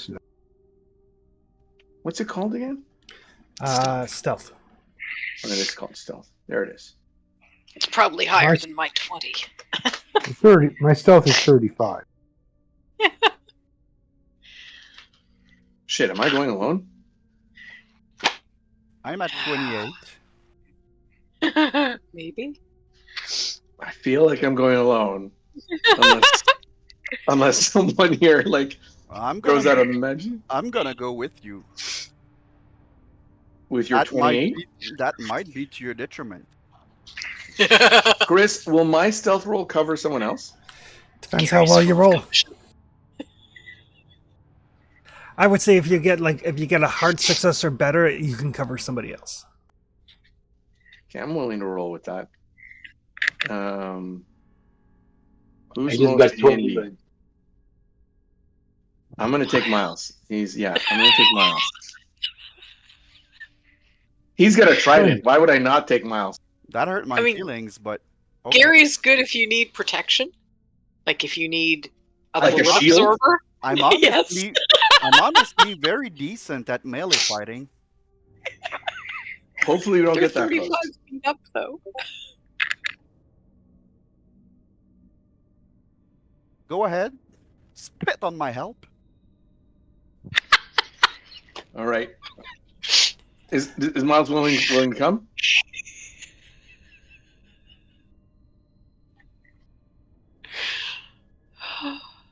What's it called again? Stealth. Oh, it is called stealth. There it is. It's probably higher My- than my 20. 30. My stealth is 35. Shit, am I going alone? I'm at 28. Maybe. I feel like I'm going alone, unless someone here like I'm throws gonna out a magic I'm gonna go with you. with your 28. That might be to your detriment. Chris, will my stealth roll cover someone else? Depends how well you roll. I would say if you get a hard success or better, you can cover somebody else. Okay, I'm willing to roll with that. I Who's just most got 20, handy? but I'm gonna take Miles. I'm gonna take Miles. He's got a trident. Why would I not take Miles? That hurt my I mean, feelings, but okay. Gary's good if you need protection. Like if you need a Like a bullet shield? absorber. I'm Yes. honestly very decent at melee fighting. Hopefully, we don't They're get that 35 close. feet up, though. Go ahead. Spit on my help. All right. Is Miles willing to come?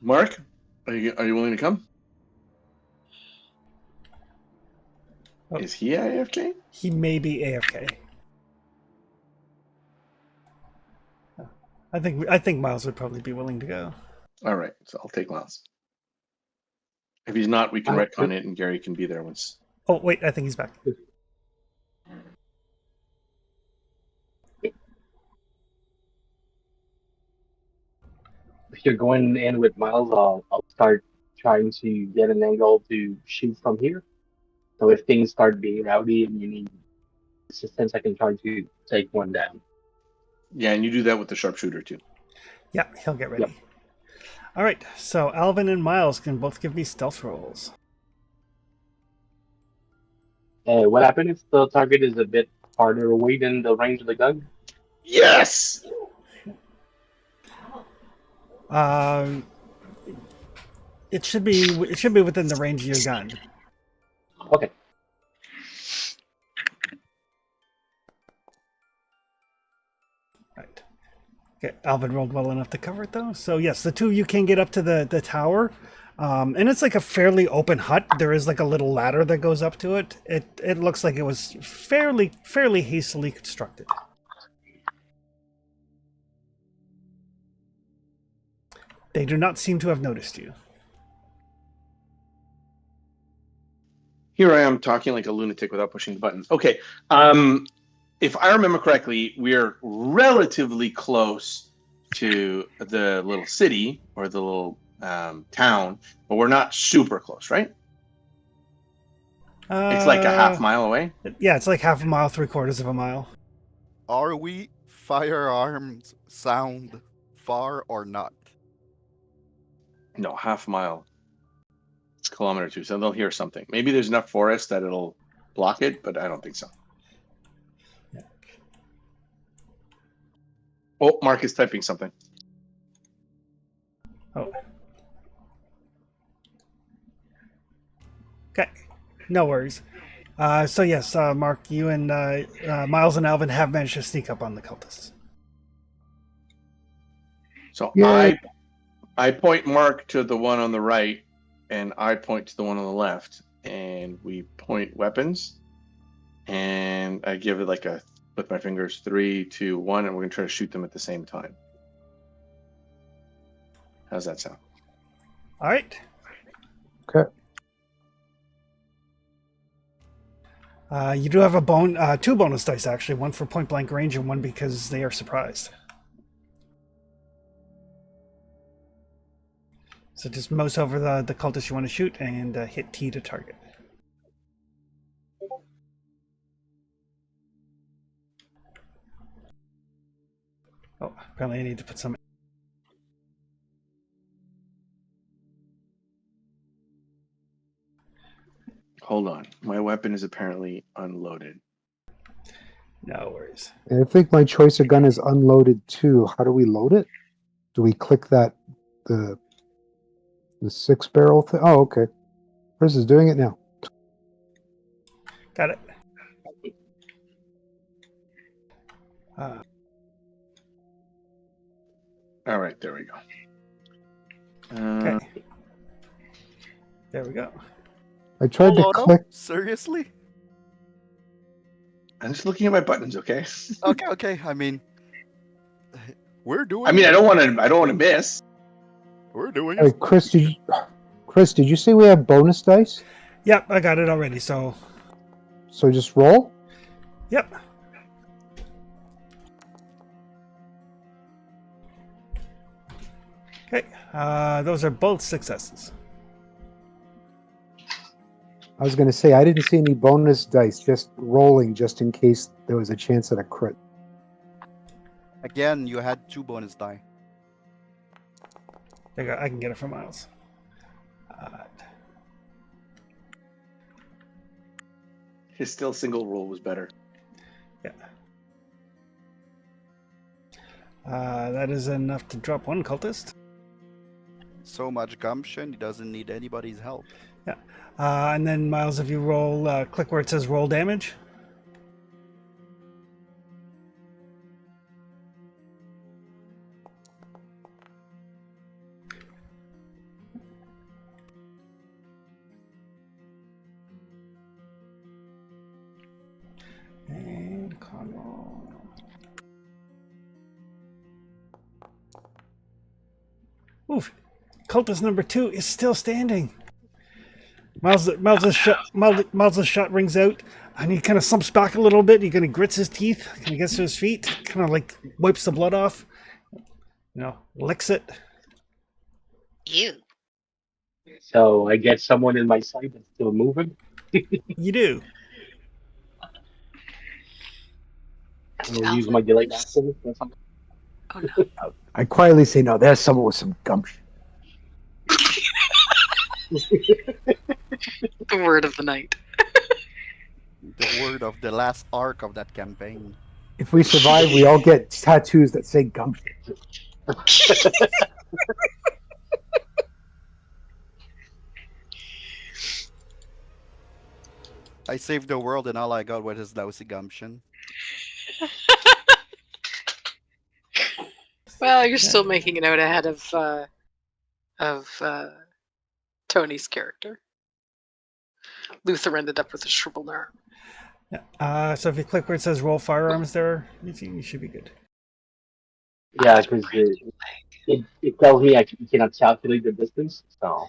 Mark, are you willing to come? Oh. Is he AFK? He may be AFK. I think Miles would probably be willing to go. All right, so I'll take Miles. If he's not, we can Oh, retcon it, and Gary can be there once. Oh wait, I think he's back. if you're going in with Miles, I'll start trying to get an angle to shoot from here. So if things start being rowdy and you need assistance, I can try to take one down. Yeah, and you do that with the sharpshooter too. Yeah, he'll get ready. Yep. All right, so Alvin and Miles can both give me stealth rolls. What happens if the target is a bit farther away than the range of the gun? Yes. It should be within the range of your gun. Okay. Right. Okay, Alvin rolled well enough to cover it though. So yes, the two of you can get up to the tower. And it's like a fairly open hut. There is like a little ladder that goes up to it. It looks like it was fairly hastily constructed. They do not seem to have noticed you. Here I am talking like a lunatic without pushing the buttons. Okay. If I remember correctly, we're relatively close to the little city or the little town, but we're not super close, right? It's like a half mile away. Yeah, it's like half a mile, 3/4 of a mile. Are we firearms sound far or not? No, half mile. It's a kilometer or two, so they'll hear something. Maybe there's enough forest that it'll block it, but I don't think so. Yeah. Oh, Mark is typing something. Oh. Okay, no worries. So yes, Mark, you and Miles and Alvin have managed to sneak up on the cultists. So Yay. I point Mark to the one on the right, and I point to the one on the left, and we point weapons, and I give it like a with my fingers 3, 2, 1, and we're gonna try to shoot them at the same time. How's that sound? All right. Okay. You do have two bonus dice actually, one for point blank range and one because they are surprised. So just mouse over the cultist you want to shoot and hit T to target. Oh, apparently I need to put some. Hold on. My weapon is apparently unloaded. No worries. And I think my choice of gun is unloaded too. How do we load it? Do we click that the 6-barrel thing? Oh, okay. Chris is doing it now. Got it. Uh, All right, there we go. okay. There we go. I tried to Full auto? click. Seriously? I'm just looking at my buttons, okay? Okay. I mean, we're doing. I mean, I don't want to miss. We're doing Hey, it. Chris, did you say we have bonus dice? Yep, I got it already. So, So just roll? yep. Okay. Those are both successes. I was going to say, I didn't see any bonus dice, just rolling just in case there was a chance at a crit. Again, you had 2 bonus die. There you go. I can get it from Miles. His still single roll was better. Yeah. That is enough to drop one cultist. So much gumption, he doesn't need anybody's help. Yeah. And then Miles, if you roll, click where it says roll damage. And con roll. Oof. Cultist number 2 is still standing. Miles' shot rings out, and he kind of slumps back a little bit. He kind of grits his teeth, kind of gets to his feet, kind of like wipes the blood off, licks it. You. So I get someone in my sight that's still moving. You do. I'll use my delayed action. Oh no. I quietly say, no, there's someone with some gumption. The word of the night. The word of the last arc of that campaign. If we survive, we all get tattoos that say gumption. I saved the world and all I got was his lousy gumption. Well, you're still making it out ahead of Tony's character. Luther ended up with a shriveled arm. Yeah. So if you click where it says roll firearms there, you should be good. Yeah, because it tells me I cannot calculate the distance, so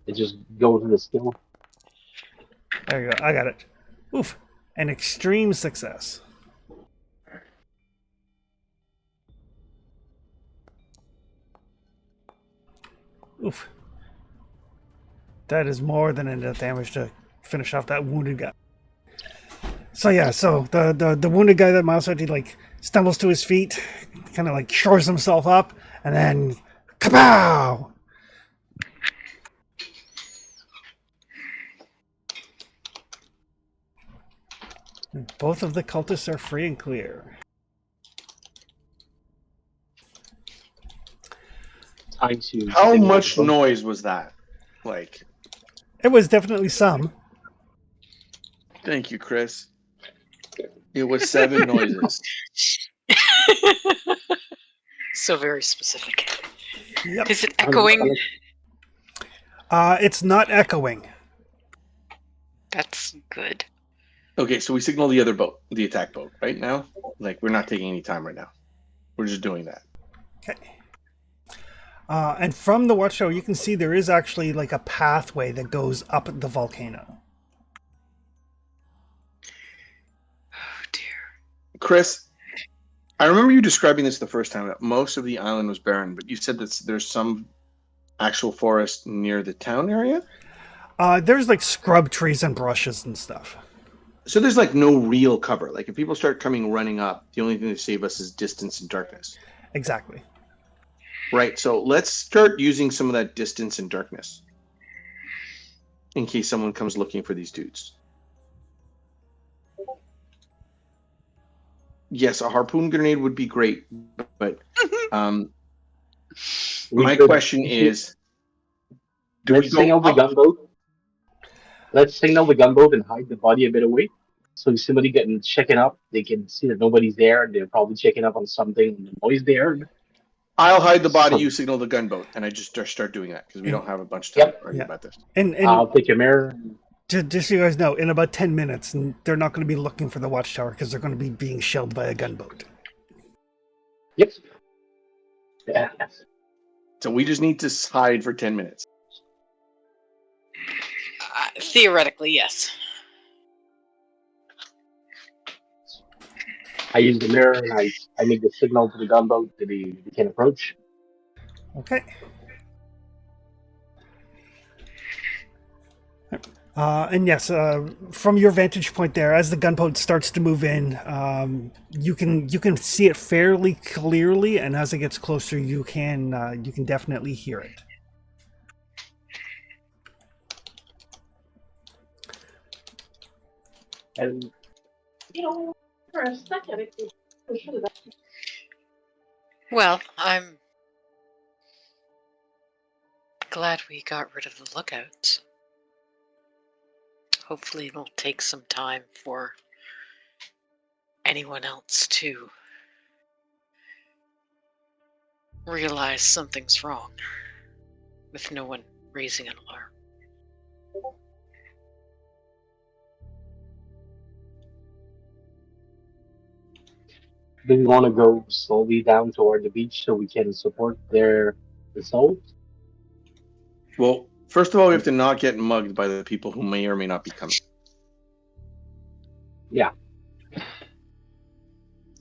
it just goes to the skill. There you go. I got it. Oof. An extreme success. Oof. That is more than enough damage to finish off that wounded guy. So yeah, so the wounded guy that Miles had, he like stumbles to his feet, kind of like shores himself up, and then kapow! Both of the cultists are free and clear. Time to. How much noise was that? Like, It was definitely some. thank you, Chris. It was 7 noises. So very specific. Yep. Is it echoing? It's not echoing. That's good. Okay, so we signal the other boat, the attack boat, right now? Like, we're not taking any time right now. We're just doing that. Okay. And from the watchtower, you can see there is actually like a pathway that goes up the volcano. Oh dear. Chris, I remember you describing this the first time, that most of the island was barren, but you said that there's some actual forest near the town area? There's like scrub trees and brushes and stuff. So there's like no real cover. Like, if people start coming running up, the only thing to save us is distance and darkness. Exactly. Right, so let's start using some of that distance and darkness in case someone comes looking for these dudes. Yes, a harpoon grenade would be great, but my question is, do we Let's signal go the up? gunboat. Let's signal the gunboat and hide the body a bit away. So if somebody getting checking up, they can see that nobody's there. They're probably checking up on something. And the noise there. I'll hide the body, So, you signal the gunboat, and I just start doing that because we don't have a bunch of time Yep. to argue Yeah. about this. And I'll take your mirror. just so you guys know, in about 10 minutes, they're not going to be looking for the watchtower because they're going to be being shelled by a gunboat. Yep. Yeah. So we just need to hide for 10 minutes. Theoretically, yes. I use the mirror and I make the signal to the gunboat that they can approach. Okay. And yes, from your vantage point there, as the gunboat starts to move in, you can see it fairly clearly, and as it gets closer, you can definitely hear it. And For a second, it was really bad. Well, I'm glad we got rid of the lookouts. Hopefully it'll take some time for anyone else to realize something's wrong with no one raising an alarm. do we want to go slowly down toward the beach so we can support their assault? Well, first of all, we have to not get mugged by the people who may or may not be coming. Yeah.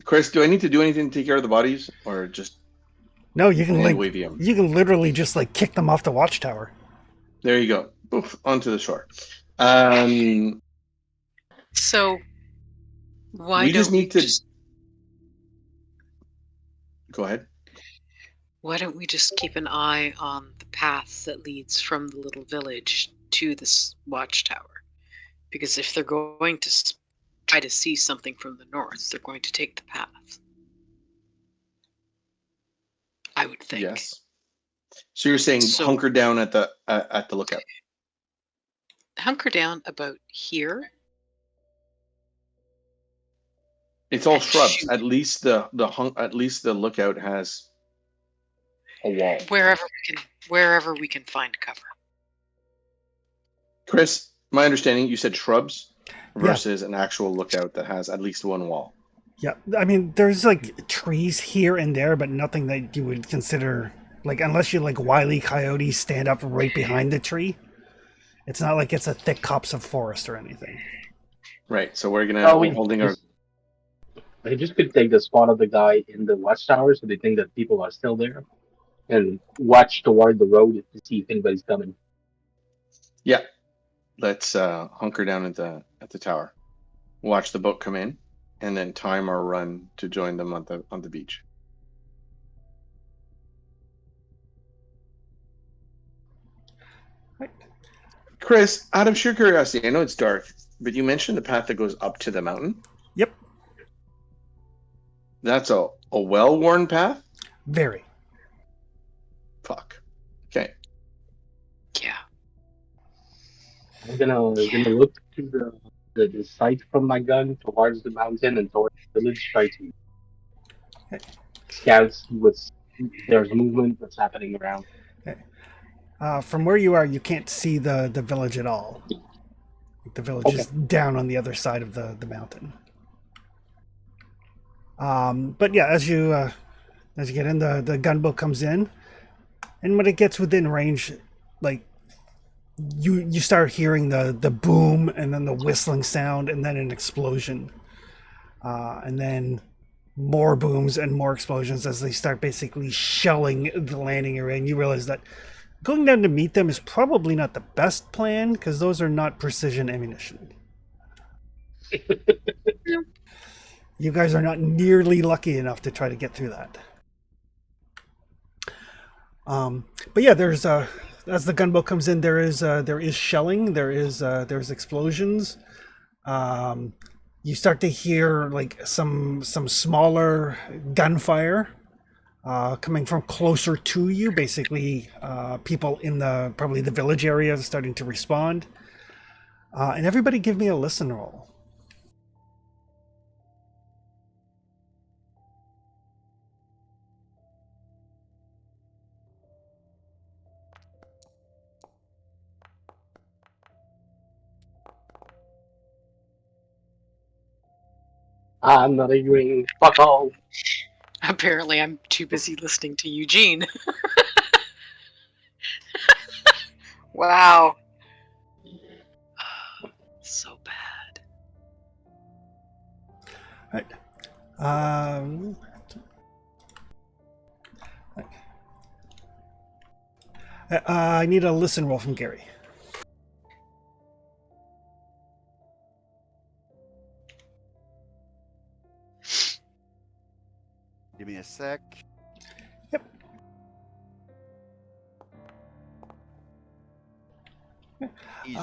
Chris, do I need to do anything to take care of the bodies, or just No, you can hand wavy them? you can literally just like kick them off the watchtower. There you go. Poof, onto the shore. So why We don't just we need to just go ahead. why don't we just keep an eye on the path that leads from the little village to this watchtower? Because if they're going to try to see something from the north, they're going to take the path. I would think. Yes. So you're saying So- hunker down at the lookout. Hunker down about here. It's all And shrubs. shoot. At least the lookout has a wall. Wherever we can find cover. Chris, my understanding, you said shrubs versus an actual lookout that has at least one wall. Yeah, I mean, there's like trees here and there, but nothing that you would consider like, unless you like Wile E. Coyote stand up right behind the tree. It's not like it's a thick copse of forest or anything. Right. So we're gonna Oh, we holding our. They just could take the spot of the guy in the watchtower so they think that people are still there and watch toward the road to see if anybody's coming. Yeah. Let's hunker down at the tower, watch the boat come in, and then time our run to join them on the beach. Right. Chris, out of sheer curiosity, I know it's dark, but you mentioned the path that goes up to the mountain. Yep, That's a well-worn path? very. Fuck. Okay. Yeah. I'm gonna look to the sight from my gun towards the mountain and towards the village, try to scout, see what's if there's movement, what's happening around. From where you are, you can't see the village at all. The village Okay. is down on the other side of the mountain. But yeah, as you get in, the gunboat comes in, and when it gets within range, like you start hearing the boom and then the whistling sound and then an explosion, and then more booms and more explosions as they start basically shelling the landing area. And you realize that going down to meet them is probably not the best plan because those are not precision ammunition. You guys are not nearly lucky enough to try to get through that. But yeah, there's as the gunboat comes in, there is shelling, there's explosions. You start to hear like some smaller gunfire coming from closer to you. Basically, people in probably the village area are starting to respond. And everybody, give me a listen roll. I'm not agreeing. Fuck all. Apparently, I'm too busy listening to Eugene. Wow. So bad. Right. I need a listen roll from Gary. Give me a sec. Yep. Easy.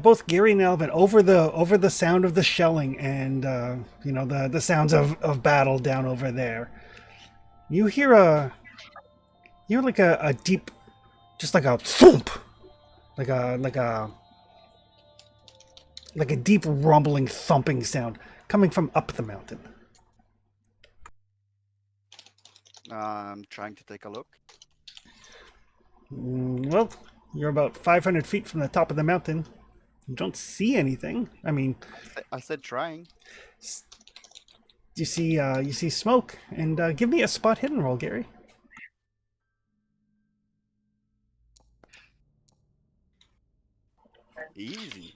Both Gary and Alvin, over the sound of the shelling and the sounds of battle down over there, you hear like a deep, just like a thump, like a deep rumbling thumping sound coming from up the mountain. I'm trying to take a look. Well, you're about 500 feet from the top of the mountain. You don't see anything. I mean, I said trying. you see smoke, and give me a spot hidden roll, Gary. Easy.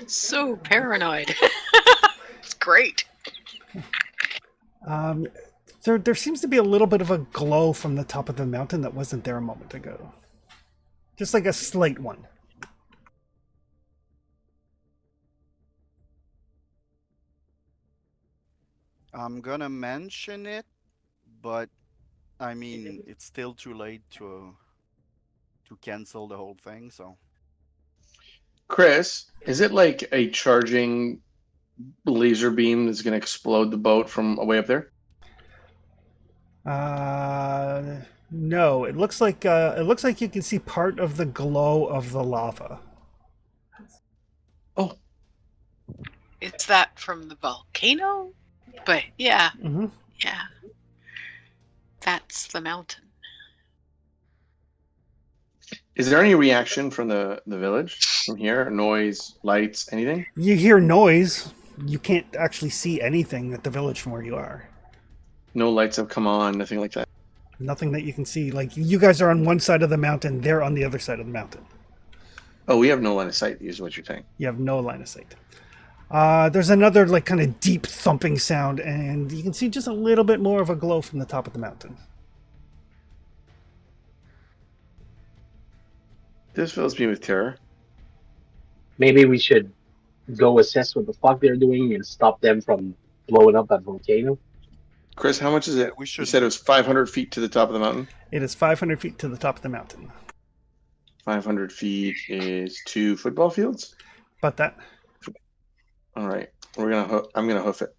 So paranoid. It's great. There seems to be a little bit of a glow from the top of the mountain that wasn't there a moment ago. Just like a slight one. I'm gonna mention it, but I mean it's still too late to cancel the whole thing. So Chris, is it like a charging laser beam that's going to explode the boat from way up there? No. It looks like you can see part of the glow of the lava. Oh, It's that from the volcano? But yeah, Mm-hmm. yeah. That's the mountain. is there any reaction from the village from here? Noise, lights, anything? You hear noise. You can't actually see anything at the village from where you are. No lights have come on, nothing like that. Nothing that you can see. Like, you guys are on one side of the mountain, they're on the other side of the mountain. Oh, we have no line of sight, is what you're saying. You have no line of sight. There's another like kind of deep thumping sound, and you can see just a little bit more of a glow from the top of the mountain. This fills me with terror. Maybe we should go assess what the fuck they're doing and stop them from blowing up that volcano. Chris, how much is it? we You should. said it was 500 feet to the top of the mountain? It is 500 feet to the top of the mountain. 500 feet is 2 football fields? About that. All right. I'm gonna hoof it.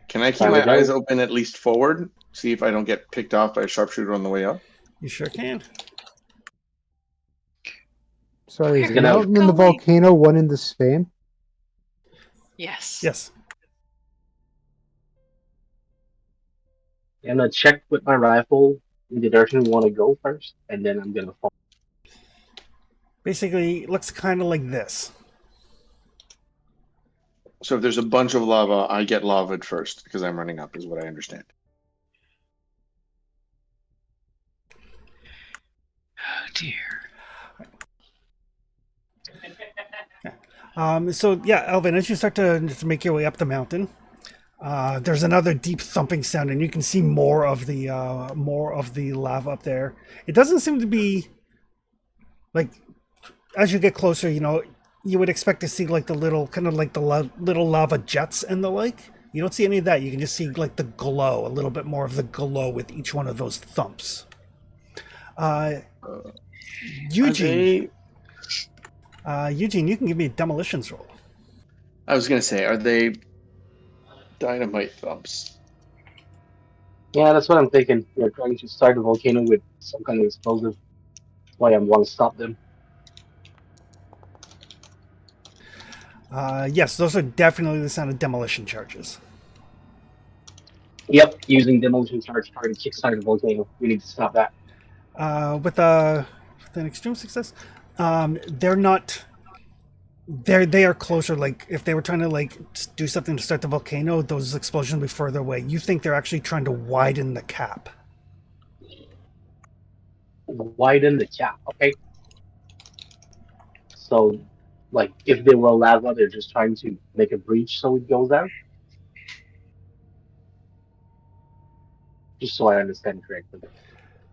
Can I keep Time to my go. eyes open at least forward? See if I don't get picked off by a sharpshooter on the way up? You sure can. Sorry, is Where the are you mountain and the going? volcano one and the same? Yes. Yes. I'm gonna check with my rifle in the direction we want to go first, and then I'm gonna follow. Basically, it looks kind of like this. So if there's a bunch of lava, I get lavaed first because I'm running up, is what I understand. Oh dear. So yeah, Alvin, as you start to make your way up the mountain, there's another deep thumping sound, and you can see more of the lava up there. It doesn't seem to be like, as you get closer, you would expect to see like the little kind of like the little lava jets and the like. You don't see any of that. You can just see like the glow, a little bit more of the glow with each one of those thumps. Eugene, Eugene, you can give me a demolitions roll. I was gonna say, are they dynamite thumps? Yeah, that's what I'm thinking. They're trying to start the volcano with some kind of explosive. Why I want to stop them. Yes, those are definitely the sound of demolition charges. Yep, using demolition charge trying to kickstart the volcano. We need to stop that. With an extreme success, they're not. They are closer. Like if they were trying to like do something to start the volcano, those explosions would be further away. You think they're actually trying to widen the cap? Widen the gap, okay? So, like, if they were lava, they're just trying to make a breach so it goes out? Just so I understand correctly.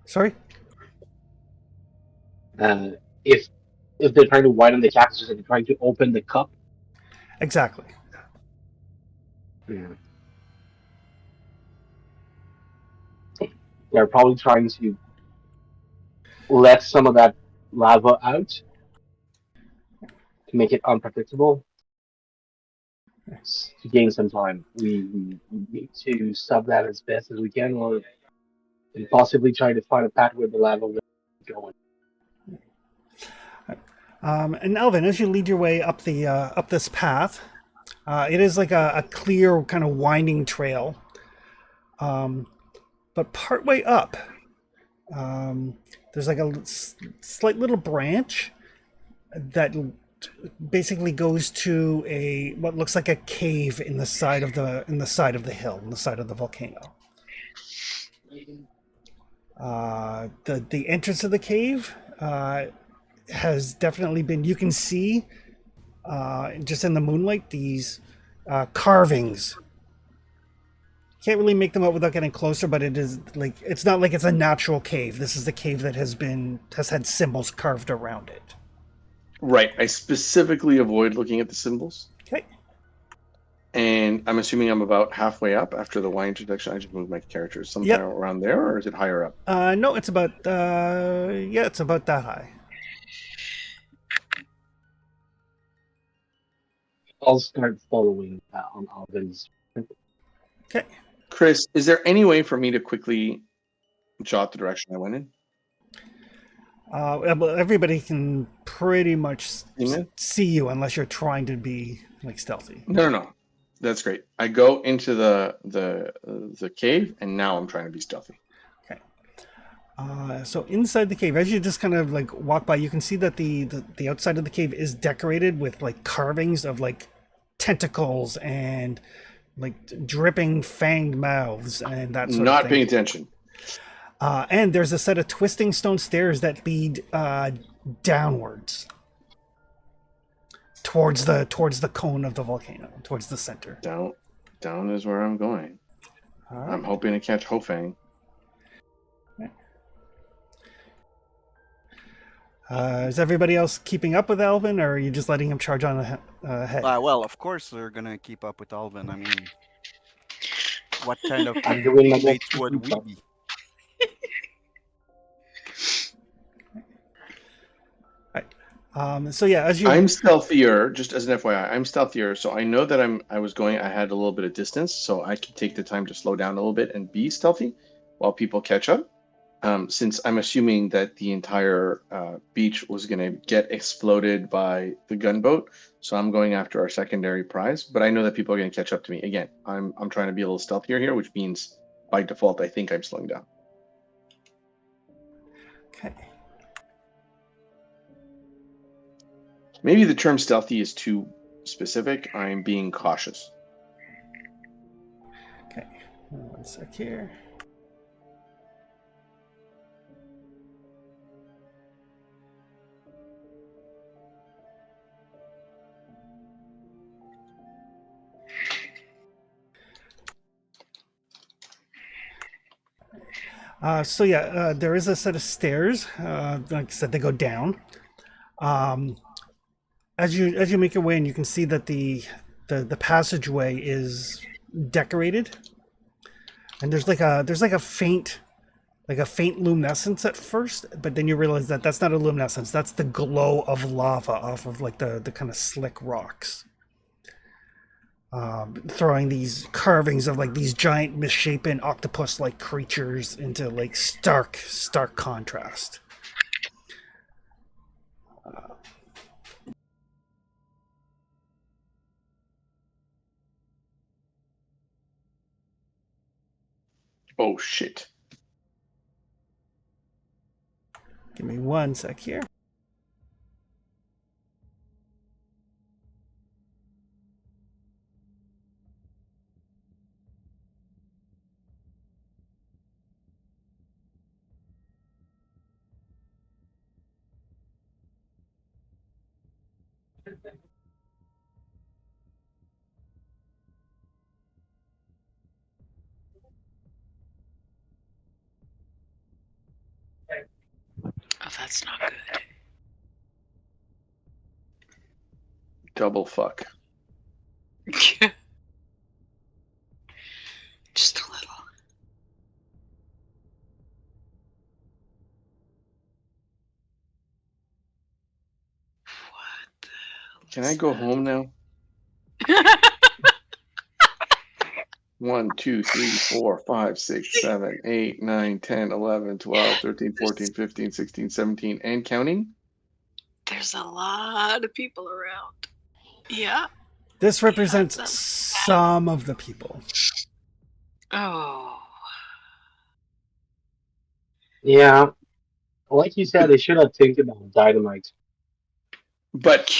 Sorry. Uh, if they're trying to widen the gap, it's just that they're trying to open the cup. Exactly. Yeah. They're probably trying to let some of that lava out to make it unpredictable to gain some time. We need to stop that as best as we can, or possibly try to find a path where the lava will go. And Elvin, as you lead your way up the up this path, it is like a clear kind of winding trail. But partway up, there's like a slight little branch that basically goes to a what looks like a cave in the side of the hill, in the side of the volcano. The entrance of the cave has definitely been. You can see just in the moonlight these carvings. Can't really make them out without getting closer, but it is like it's not like it's a natural cave. This is the cave that has had symbols carved around it. Right. I specifically avoid looking at the symbols. Okay. And I'm assuming I'm about halfway up after the Y introduction. I just moved my characters sometime around there, or is it higher up? No, it's about it's about that high. I'll start following on Alvin's. Okay. Chris, is there any way for me to quickly jot the direction I went in? Everybody can pretty much Amen. see you unless you're trying to be like stealthy. No. That's great. I go into the cave, and now I'm trying to be stealthy. Okay. So inside the cave, as you just kind of like walk by, you can see that the outside of the cave is decorated with like carvings of like tentacles and like dripping fanged mouths and that sort of Not thing. paying attention. And there's a set of twisting stone stairs that lead downwards towards the cone of the volcano, towards the center. Down is where I'm going. All right. I'm hoping to catch Hofang. Is everybody else keeping up with Alvin, or are you just letting him charge on ahead? Well, of course they're gonna keep up with Alvin. I mean, what kind of I'm doing my best teammates to would keep we up. be? So yeah, as you I'm stealthier, just as an FYI. I'm stealthier, so I know that I had a little bit of distance, so I can take the time to slow down a little bit and be stealthy while people catch up. since I'm assuming that the entire beach was going to get exploded by the gunboat, so I'm going after our secondary prize. But I know that people are going to catch up to me. Again, I'm trying to be a little stealthier here, which means by default I think I'm slowing down. Okay. Maybe the term stealthy is too specific. I'm being cautious. Okay. 1 sec here. So yeah, there is a set of stairs. Like I said, they go down. As you make your way in, you can see that the passageway is decorated, and there's like a faint luminescence at first, but then you realize that that's not a luminescence. That's the glow of lava off of like the kind of slick rocks. Throwing these carvings of like these giant misshapen octopus-like creatures into like stark contrast. Oh shit. Give me 1 sec here. Oh, that's not good. Double fuck. Just a little. What the hell Can is I go that? home now? 1, 2, 3, 4, 5, 6, 7, 8, 9, 10, 11, 12, 13, 14, 15, 16, 17, and counting? There's a lot of people around. Yeah. This represents Yeah, some of the people. Oh. Yeah, like you said, they should have think about dynamite. But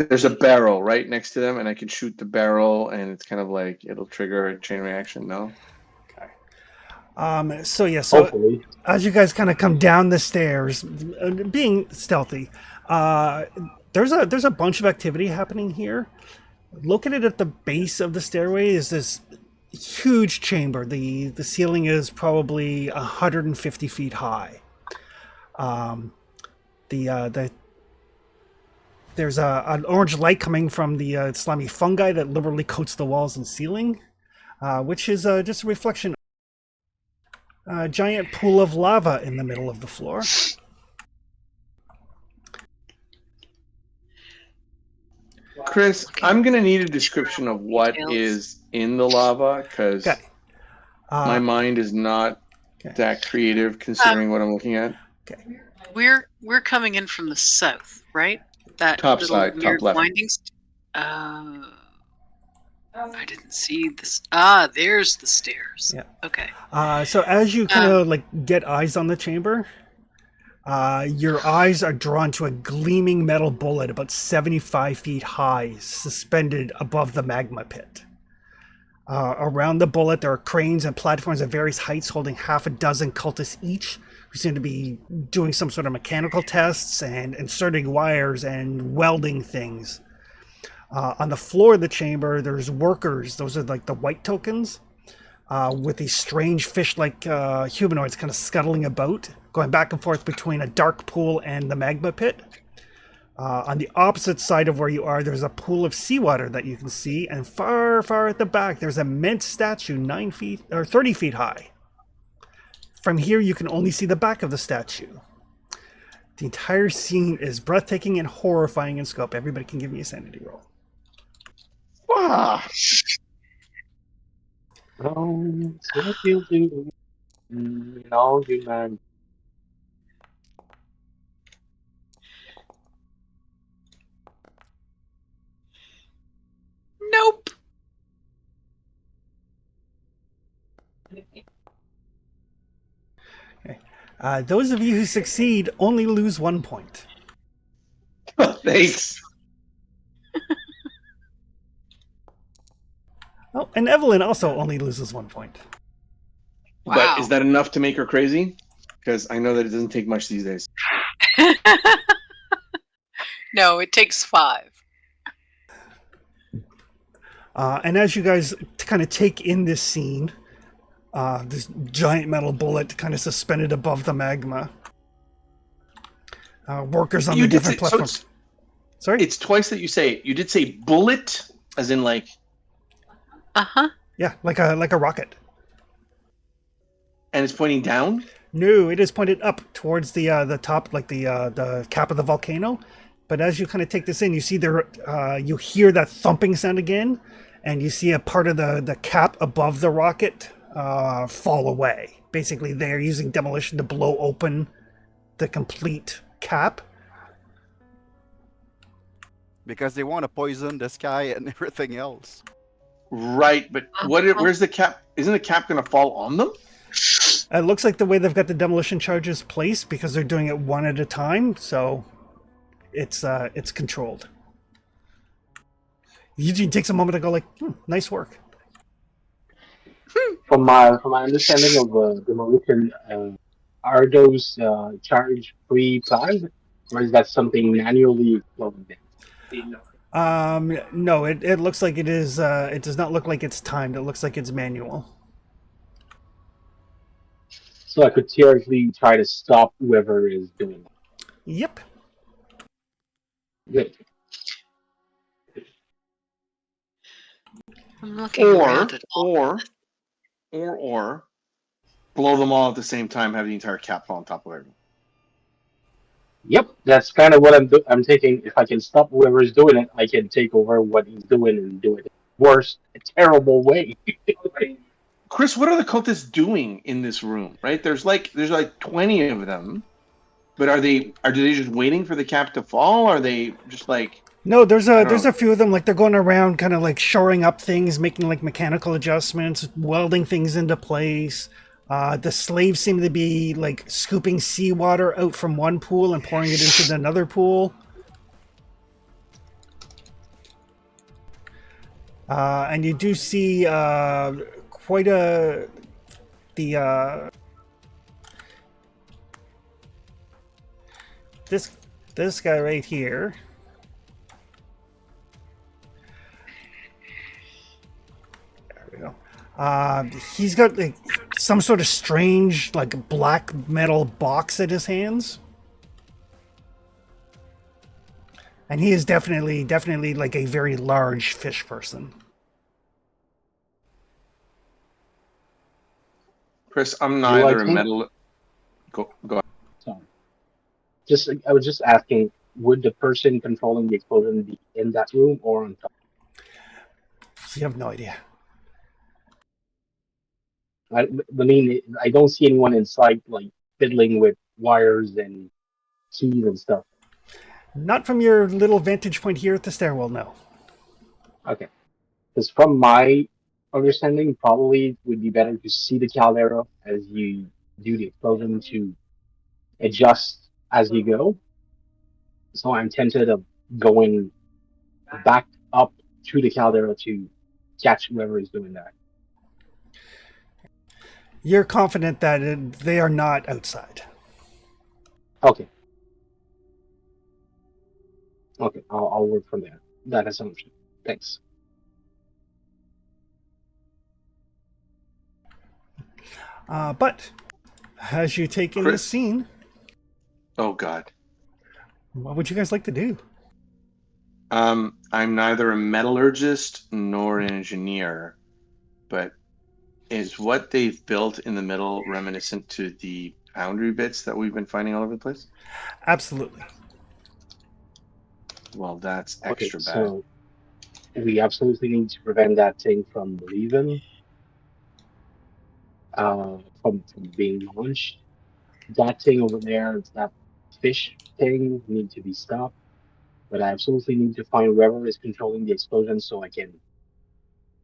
there's a barrel right next to them, and I can shoot the barrel, and it's kind of like it'll trigger a chain reaction. No. So Hopefully. as you guys kind of come down the stairs, being stealthy, there's a bunch of activity happening here. Located at the base of the stairway is this huge chamber. The ceiling is probably 150 feet high. There's an orange light coming from the slimy fungi that liberally coats the walls and ceiling, which is just a reflection. A giant pool of lava in the middle of the floor. Chris, Okay. I'm gonna need a description of what Details. is in the lava because Okay. my mind is not that creative considering what I'm looking at. Okay. We're coming in from the south, right? That Top little side, weird top left. windings. I didn't see this. There's the stairs. Yeah. Okay. So as you kind of like get eyes on the chamber, your eyes are drawn to a gleaming metal bullet about 75 feet high, suspended above the magma pit. Around the bullet, there are cranes and platforms at various heights holding half a dozen cultists each, who seem to be doing some sort of mechanical tests and inserting wires and welding things. On the floor of the chamber, there's workers. Those are like the white tokens, with these strange fish-like humanoids kind of scuttling about, going back and forth between a dark pool and the magma pit. On the opposite side of where you are, there's a pool of seawater that you can see, and far, far at the back, there's a immense statue 9 feet or 30 feet high. From here, you can only see the back of the statue. The entire scene is breathtaking and horrifying in scope. Everybody can give me a sanity roll. Ah, It's what you do. No, you man. Those of you who succeed only lose 1 point. Thanks. Oh, and Evelyn also only loses 1 point. But Wow. is that enough to make her crazy? Because I know that it doesn't take much these days. No, it takes 5. And as you guys kind of take in this scene, this giant metal bullet kind of suspended above the magma. Workers on You the did different say- so platforms. Sorry? It's twice that you say it. You did say bullet, as in like, Uh-huh. Yeah, like a rocket. and it's pointing down. No, it is pointed up towards the top, like the cap of the volcano. But as you kind of take this in, you see you hear that thumping sound again, and you see a part of the cap above the rocket fall away. Basically, they're using demolition to blow open the complete cap. Because they want to poison the sky and everything else. Right, but where's the cap? Isn't the cap going to fall on them? It looks like the way they've got the demolition charges placed, because they're doing it one at a time, so it's controlled. Eugene takes a moment to go like, nice work. From my understanding of demolition, are those charge-free plans, or is that something manually exploded? No, it looks like it is. It does not look like it's timed. It looks like it's manual. So I could theoretically try to stop whoever is doing it. Yep. Good. I'm looking Or around at all. or blow them all at the same time, have the entire cap fall on top of everyone. Yep, that's kind of what I'm taking. If I can stop whoever is doing it, I can take over what he's doing and do it worse, a terrible way. Chris, what are the cultists doing in this room? Right, there's like 20 of them, but are they just waiting for the cap to fall? Are they just like, No, there's don't a know. few of them. Like they're going around, kind of like shoring up things, making like mechanical adjustments, welding things into place. The slaves seem to be like scooping seawater out from one pool and pouring it into another pool. And you do see quite this guy right here. There we go. He's got like some sort of strange like black metal box at his hands. And he is definitely like a very large fish person. Chris, I'm You neither like a me? metal. Go. Sorry. I was just asking, would the person controlling the explosion be in that room or on top? So you have no idea. I mean, I don't see anyone inside, like, fiddling with wires and keys and stuff. Not from your little vantage point here at the stairwell, no. Okay. Because from my understanding, probably it would be better to see the caldera as you do the explosion to adjust as you go. So I'm tempted of going back up to the caldera to catch whoever is doing that. You're confident that they are not outside. Okay. Okay, I'll work from there. That assumption. Thanks. But as you take in Chris? this scene, Oh God. what would you guys like to do? I'm neither a metallurgist nor an engineer, but is what they've built in the middle reminiscent to the foundry bits that we've been finding all over the place? Absolutely. Well, that's Okay, extra bad. so we absolutely need to prevent that thing from leaving, from being launched. That thing over there, that fish thing, need to be stopped. But I absolutely need to find whoever is controlling the explosion so I can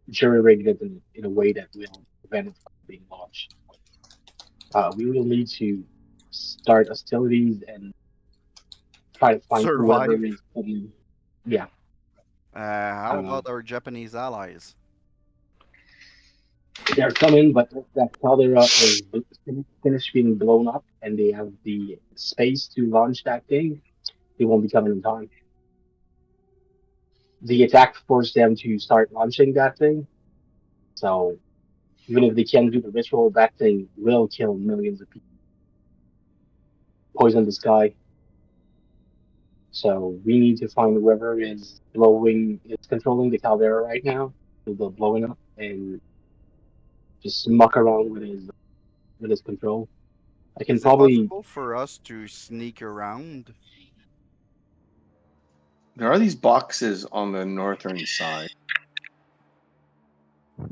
jury-rig it in a way that will prevent it from being launched. We will need to start hostilities and try to find whoever Survive. is putting. Yeah. How Uh, about our Japanese allies? they're coming, but if that caldera is finished being blown up and they have the space to launch that thing, they won't be coming in time. The attack forced them to start launching that thing, so even if they can do the ritual, that thing will kill millions of people, poison the sky. So we need to find whoever is controlling the caldera right now, the blowing up, and just muck around with his control. I can Is it probably possible for us to sneak around? There are these boxes on the northern side. I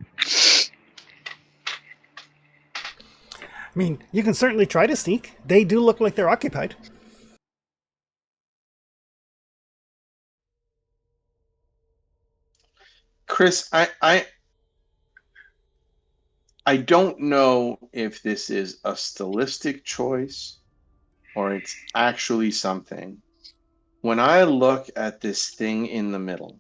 mean, you can certainly try to sneak. They do look like they're occupied. Chris, I don't know if this is a stylistic choice or it's actually something. When I look at this thing in the middle,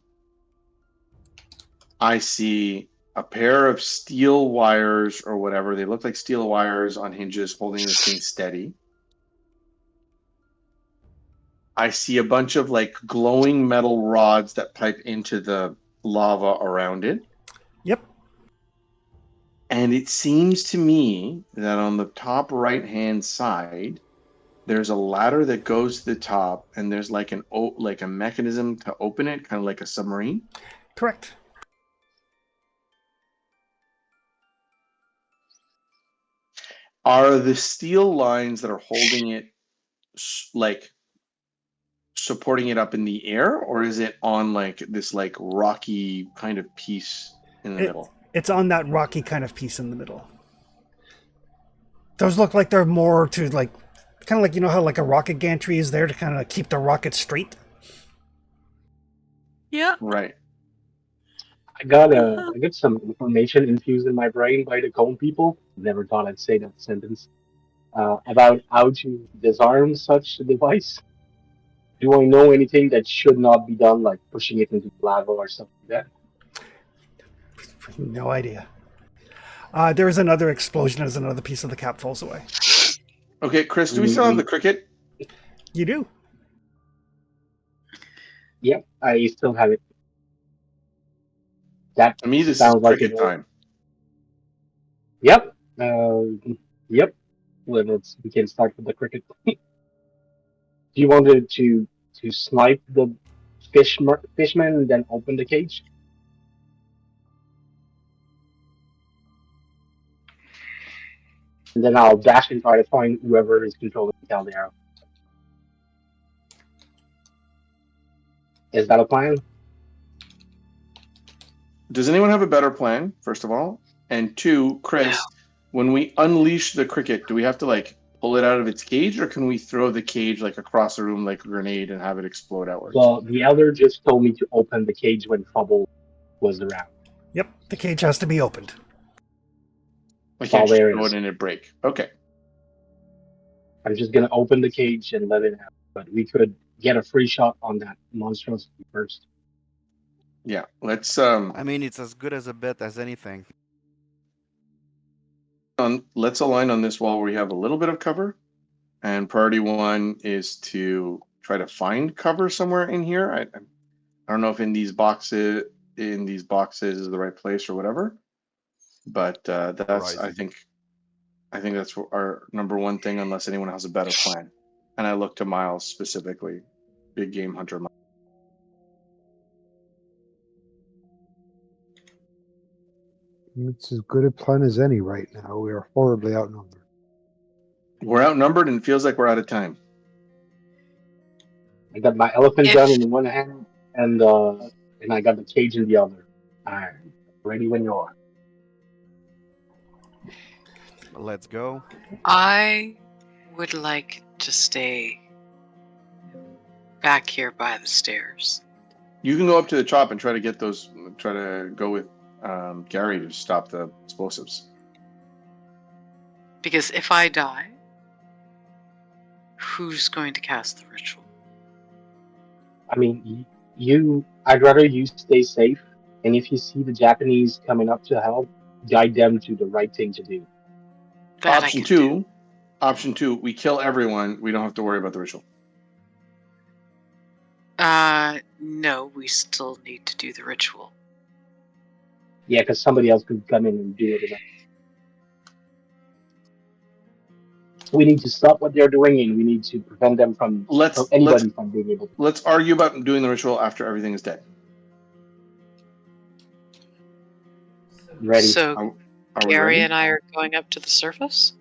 I see a pair of steel wires or whatever. They look like steel wires on hinges holding this thing steady. I see a bunch of like glowing metal rods that pipe into the lava around it. Yep. And it seems to me that on the top right hand side, there's a ladder that goes to the top, and there's like like a mechanism to open it, kind of like a submarine. Correct. Are the steel lines that are holding it like supporting it up in the air, or is it on like this like rocky kind of piece in the It, middle? it's on that rocky kind of piece in the middle. Those look like they're more to like, kind of like, you know how like a rocket gantry is there to kind of keep the rocket straight? Yeah. Right. I got some information infused in my brain by the cone people. Never thought I'd say that sentence. About how to disarm such a device. Do I know anything that should not be done, like pushing it into lava or something like No idea. There is another explosion as another piece of the cap falls away. Okay, Chris, that? do we still have the cricket? You do. Yep, I still have it. That To me, this is sounds like it. cricket time. Yep. Yep. We can start with the cricket. Do you want to snipe the fishman and then open the cage? And then I'll dash and try to find whoever is controlling the caldera. Is that a plan? Does anyone have a better plan, first of all? And two, Chris, when we unleash the cricket, do we have to like pull it out of its cage, or can we throw the cage like across the room like a grenade and have it explode outwards? The elder just told me to open the cage when trouble was around. Yep. The cage has to be opened. I That's all can't just there throw it is. in and break. Okay. I'm just gonna open the cage and let it out. But we could get a free shot on that monstrosity first. Yeah. Let's I mean, it's as good as a bet as anything. let's align on this while we have a little bit of cover. And priority one is to try to find cover somewhere in here. I don't know if in these boxes is the right place or whatever. But that's Horizon. I think that's our number one thing, unless anyone has a better plan. And I look to Miles specifically, big game hunter. It's as good a plan as any right now. We are horribly outnumbered. We're outnumbered, and it feels like we're out of time. I got my elephant If gun in one hand and I got the cage in the other. I'm ready when you are. Let's go. I would like to stay back here by the stairs. You can go up to the top and try to get those. Try to go with Gary to stop the explosives. Because if I die, Who's going to cast the ritual? I mean, I'd rather you stay safe, and if you see the Japanese coming up to help, guide them to the right thing to do. That I can do. Option two, we kill everyone. We don't have to worry about the ritual. No, we still need to do the ritual. Yeah, because somebody else could come in and do it. We need to stop what they're doing, and we need to prevent them from Let's anybody from being able to. let's argue about doing the ritual after everything is dead. Ready. So Are we Gary ready? and I are going up to the surface?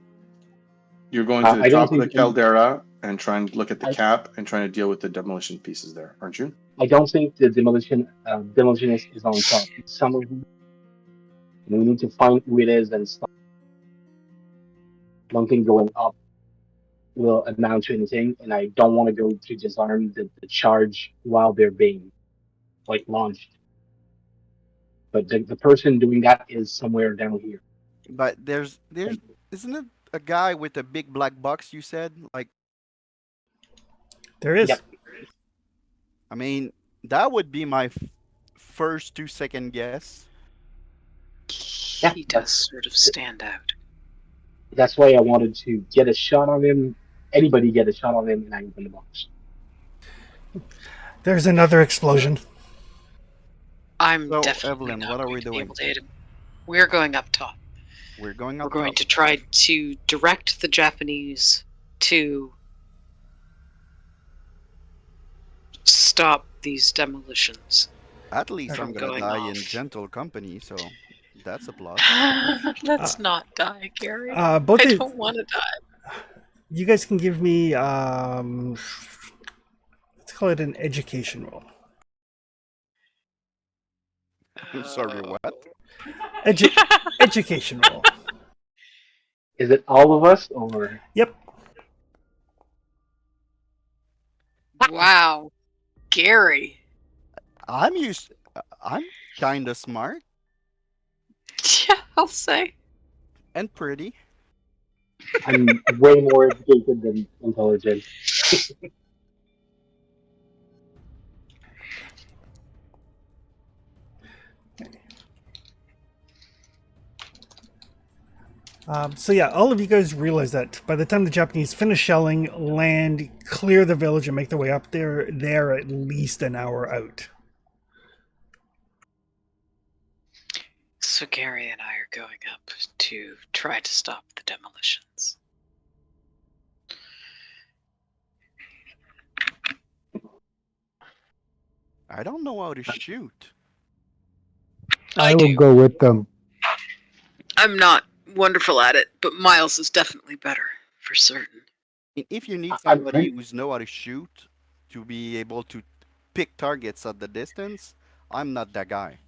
You're going to the I don't top of the think caldera and trying to look at the I, cap and trying to deal with the demolition pieces there, aren't you? I don't think the demolitionist is on top. It's somewhere here. And we need to find who it is and stop. I don't think going up will amount to anything, and I don't want to go to disarm the charge while they're being launched. But the person doing that is somewhere down here. But there's isn't it a guy with a big black box? You said like There is. Yep. I mean that would be my first 2 second guess. Yeah, He does sort of stand out. that's why I wanted to get a shot on him. Anybody get a shot on him, and I open the box. There's another explosion. I'm So definitely Evelyn, not what are going we to be doing? able to hit him. We're going up top. We're going We're up going top. to try to direct the Japanese to stop these demolitions. At least from I'm gonna going die off. in gentle company, so that's a plus. Let's not die, Gary. Both I of don't want to die. you guys can give me let's call it an education roll. Sorry, what? Education roll. Is it all of us or? Yep. Wow, Gary. I'm kind of smart Yeah, I'll say. and pretty. I'm way more educated than intelligent. So yeah, all of you guys realize that by the time the Japanese finish shelling, land, clear the village, and make their way up there, they're at least an hour out. So Gary and I are going up to try to stop the demolitions. I don't know how to shoot. I will do. go with them. I'm not wonderful at it, but Miles is definitely better, for certain. If you need I'm somebody pretty, who's know how to shoot to be able to pick targets at the distance, I'm not that guy.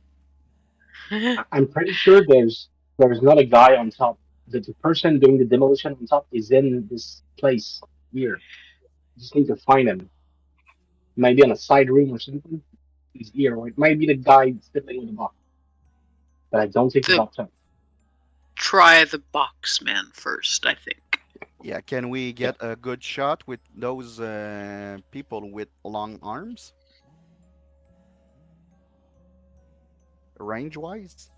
I'm pretty sure there's not a guy on top. The person doing the demolition on top is in this place here. Just need to find him. Maybe on a side room or something. He's here, or it might be the guy sitting in the box. But I don't think he's The up top. try the box man first, I think. Yeah, can we get a good shot with those people with long arms? Range wise?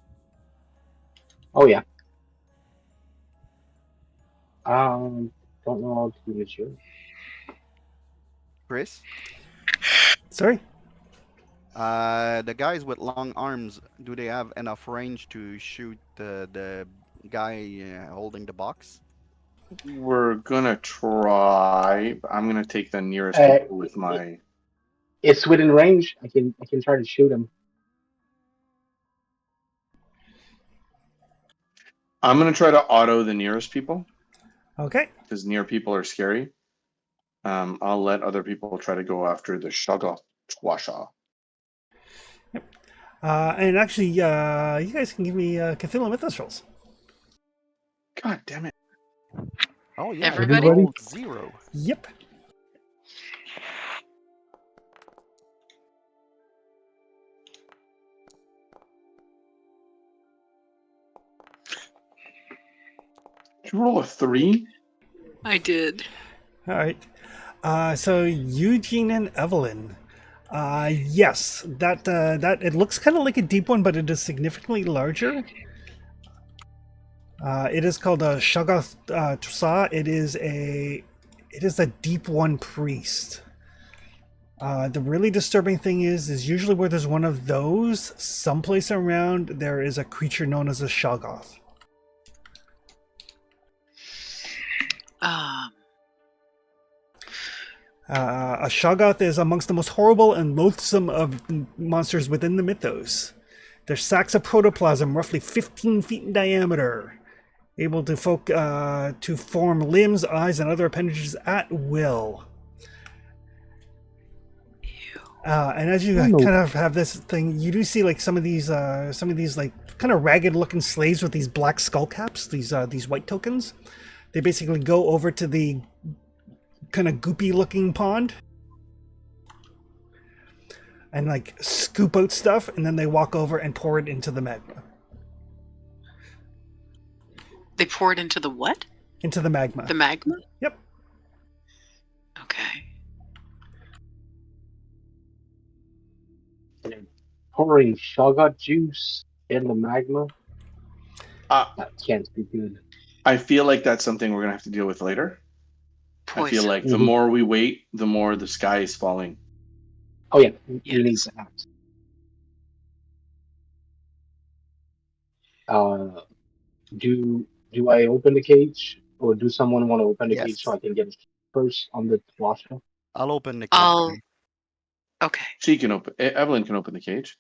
Oh yeah. Don't know how to do it sure. Chris? Sorry? The guys with long arms, do they have enough range to shoot the guy holding the box? We're gonna try. I'm gonna take the nearest Uh, people with my. it's within range. I can try to shoot him. I'm gonna try to auto the nearest people Okay. because near people are scary. I'll let other people try to go after the Shaga Twasha. And actually, you guys can give me Cthulhu Mythos rolls. God damn it! Oh yeah, Everybody? I rolled 0. Yep. Did you roll a 3? I did. All right. So Eugene and Evelyn. Yes, that it looks kind of like a deep one, but it is significantly larger. It is called a Shoggoth Trusa. It is a deep one priest. The really disturbing thing is usually where there's one of those, someplace around there is a creature known as a Shoggoth. Um, A Shoggoth is amongst the most horrible and loathsome of monsters within the mythos. They're sacks of protoplasm roughly 15 feet in diameter, able to form limbs, eyes, and other appendages at will. And as you kind of have this thing, you do see like some of these like kind of ragged-looking slaves with these black skull caps, these white tokens. They basically go over to the kind of goopy-looking pond and like scoop out stuff, and then they walk over and pour it into the magma. they pour it into the what? Into the magma. The magma? Yep. Okay. Pouring Shoggoth juice in the magma? Uh, That can't be good. I feel like that's something we're gonna have to deal with later. I feel Poison. like the more we wait, the more the sky is falling. Oh yeah, we need Yes. to act. Do I open the cage, or do someone want to open the Yes. cage so I can get it first on the washer? I'll open the cage. I'll. Okay. She can open. Evelyn can open the cage.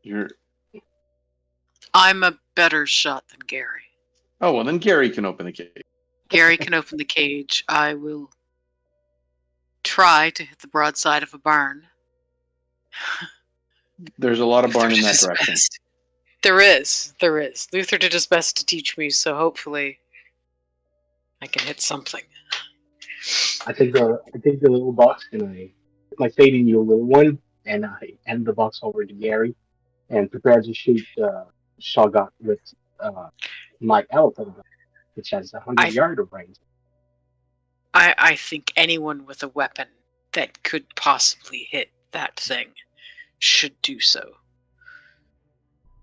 You're. I'm a better shot than Gary. Oh well, then Gary can open the cage. Gary can open the cage. I will try to hit the broadside of a barn. There's a lot of barn in Luther did that his direction. best. There is. There is. Luther did his best to teach me, so hopefully I can hit something. I take the little box and I put my fate in your little one, and I hand the box over to Gary, and prepare to shoot Shoggoth with my elephant gun, which has 100 yard of range. I think anyone with a weapon that could possibly hit that thing should do so.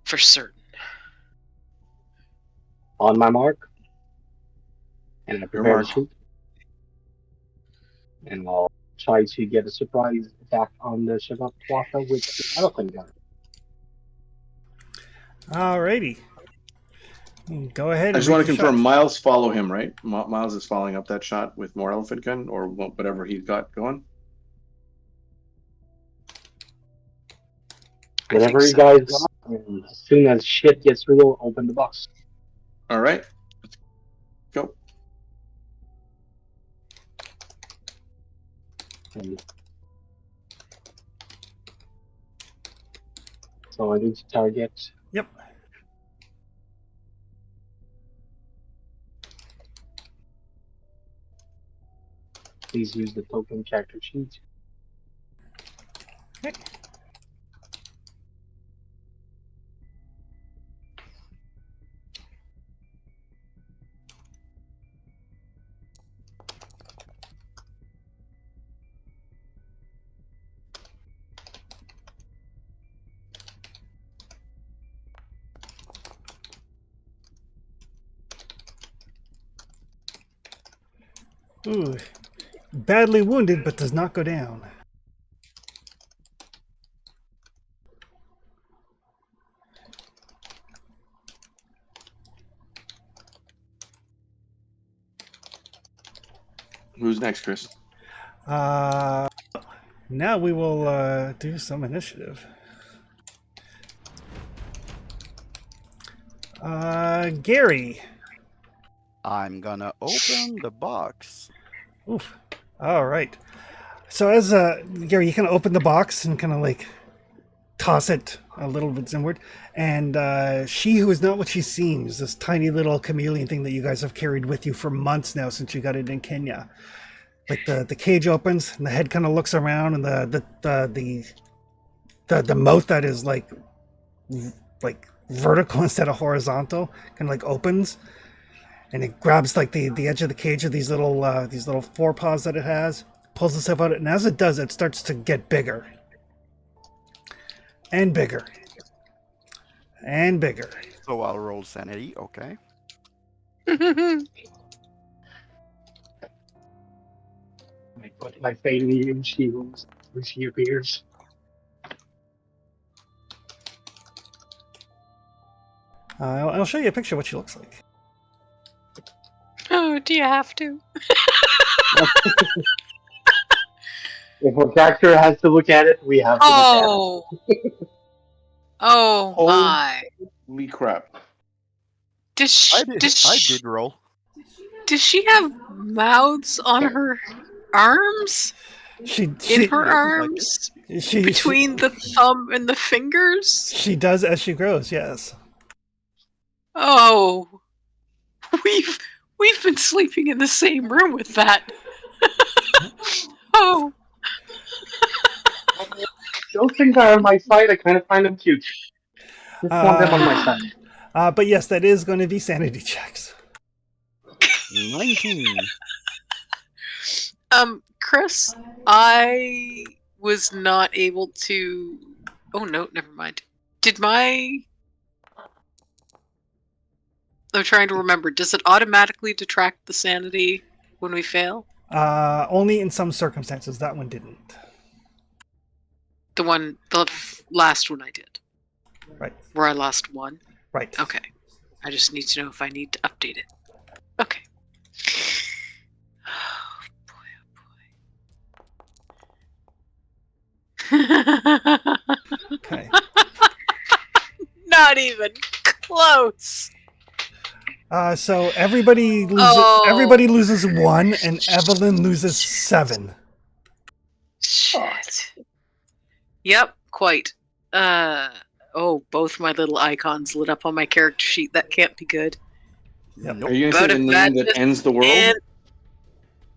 For certain. On my mark, and I prepare to mark. shoot. And I'll try to get a surprise attack on the Shoggoth Tuatha with the elephant gun. Alrighty. Go ahead. I and just want make to your confirm. shot. Miles follow him, right? Miles is following up that shot with more elephant gun or whatever he's got going. I Whatever think you so, guys yes. got, and as soon as shit gets real, open the box. All right, let's go. And so I need to target. Yep. Please use the token character sheet. Okay. Ooh. Badly wounded, but does not go down. Who's next, Chris? Now we will do some initiative. Gary. I'm gonna open the box. Oof. All right. So as Gary, you kind of open the box and kind of like toss it a little bit inward, and she who is not what she seems, this tiny little chameleon thing that you guys have carried with you for months now since you got it in Kenya. Like the cage opens and the head kind of looks around, and the mouth that is like vertical instead of horizontal kind of like opens, and it grabs like the edge of the cage of these little forepaws that it has, pulls itself out, and as it does, it starts to get bigger and bigger and bigger. So I'll roll sanity. Okay. I put my fate in the when she appears. I'll show you a picture of what she looks like. Oh, do you have to? If our character has to look at it, we have to look at it. Oh. Oh my. Holy crap. Does I did roll. she have mouths on her arms? In her arms? Between the thumb and the fingers? She does as she grows, yes. Oh. We've been sleeping in the same room with that. Oh. Those things are on my side. I kind of find them cute. Just want them on my side. But yes, that is going to be sanity checks. 19. Chris, I was not able to. Oh no, never mind. I'm trying to remember. Does it automatically detract the sanity when we fail? Only in some circumstances. That one didn't. The last one I did. Right. Where I lost one? Right. Okay. I just need to know if I need to update it. Okay. Oh, boy, Okay. Not even close. So everybody loses 1, and Evelyn loses 7. Shit. Yep, quite. Both my little icons lit up on my character sheet. That can't be good. Yep. Nope. Are you going to say the name that ends the world? And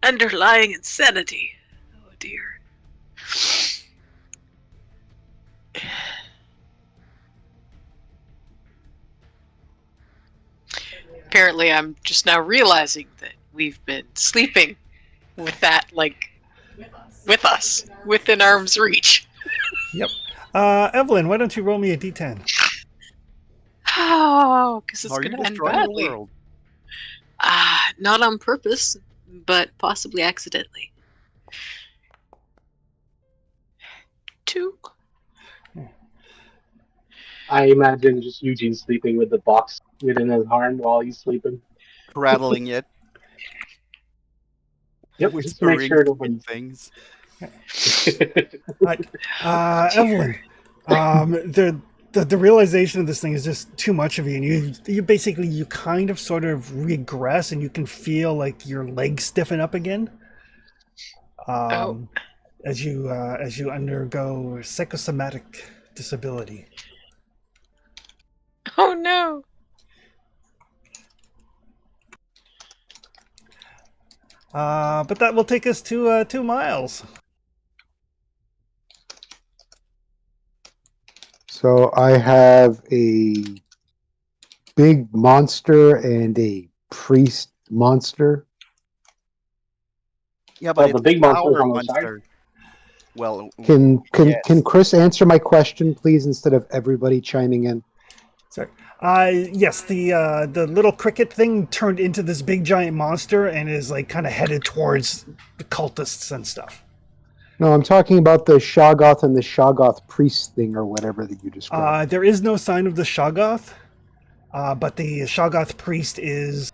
underlying insanity. Oh dear. Apparently, I'm just now realizing that we've been sleeping with that, like, with us, within arm's reach. Yep. Evelyn, why don't you roll me a d10? Oh, because it's Are you going to end destroying the badly. world? Not on purpose, but possibly accidentally. 2. I imagine just Eugene sleeping with the box within his arm while he's sleeping. Rattling it. Yep, just to make Whispering sure sweet nobody. things. Right. Evelyn, the realization of this thing is just too much of you, and you basically you kind of sort of regress, and you can feel like your legs stiffen up again. As you undergo psychosomatic disability. Oh no. But that will take us to 2 miles. So I have a big monster and a priest monster. Yeah, but Well, the it's big monster is our on the side. monster. Well, Can yes. Chris answer my question, please, instead of everybody chiming in? Sorry. Yes, the little cricket thing turned into this big giant monster and is like kind of headed towards the cultists and stuff. No, I'm talking about the Shoggoth and the Shoggoth priest thing or whatever that you described. There is no sign of the Shoggoth, but the Shoggoth priest is.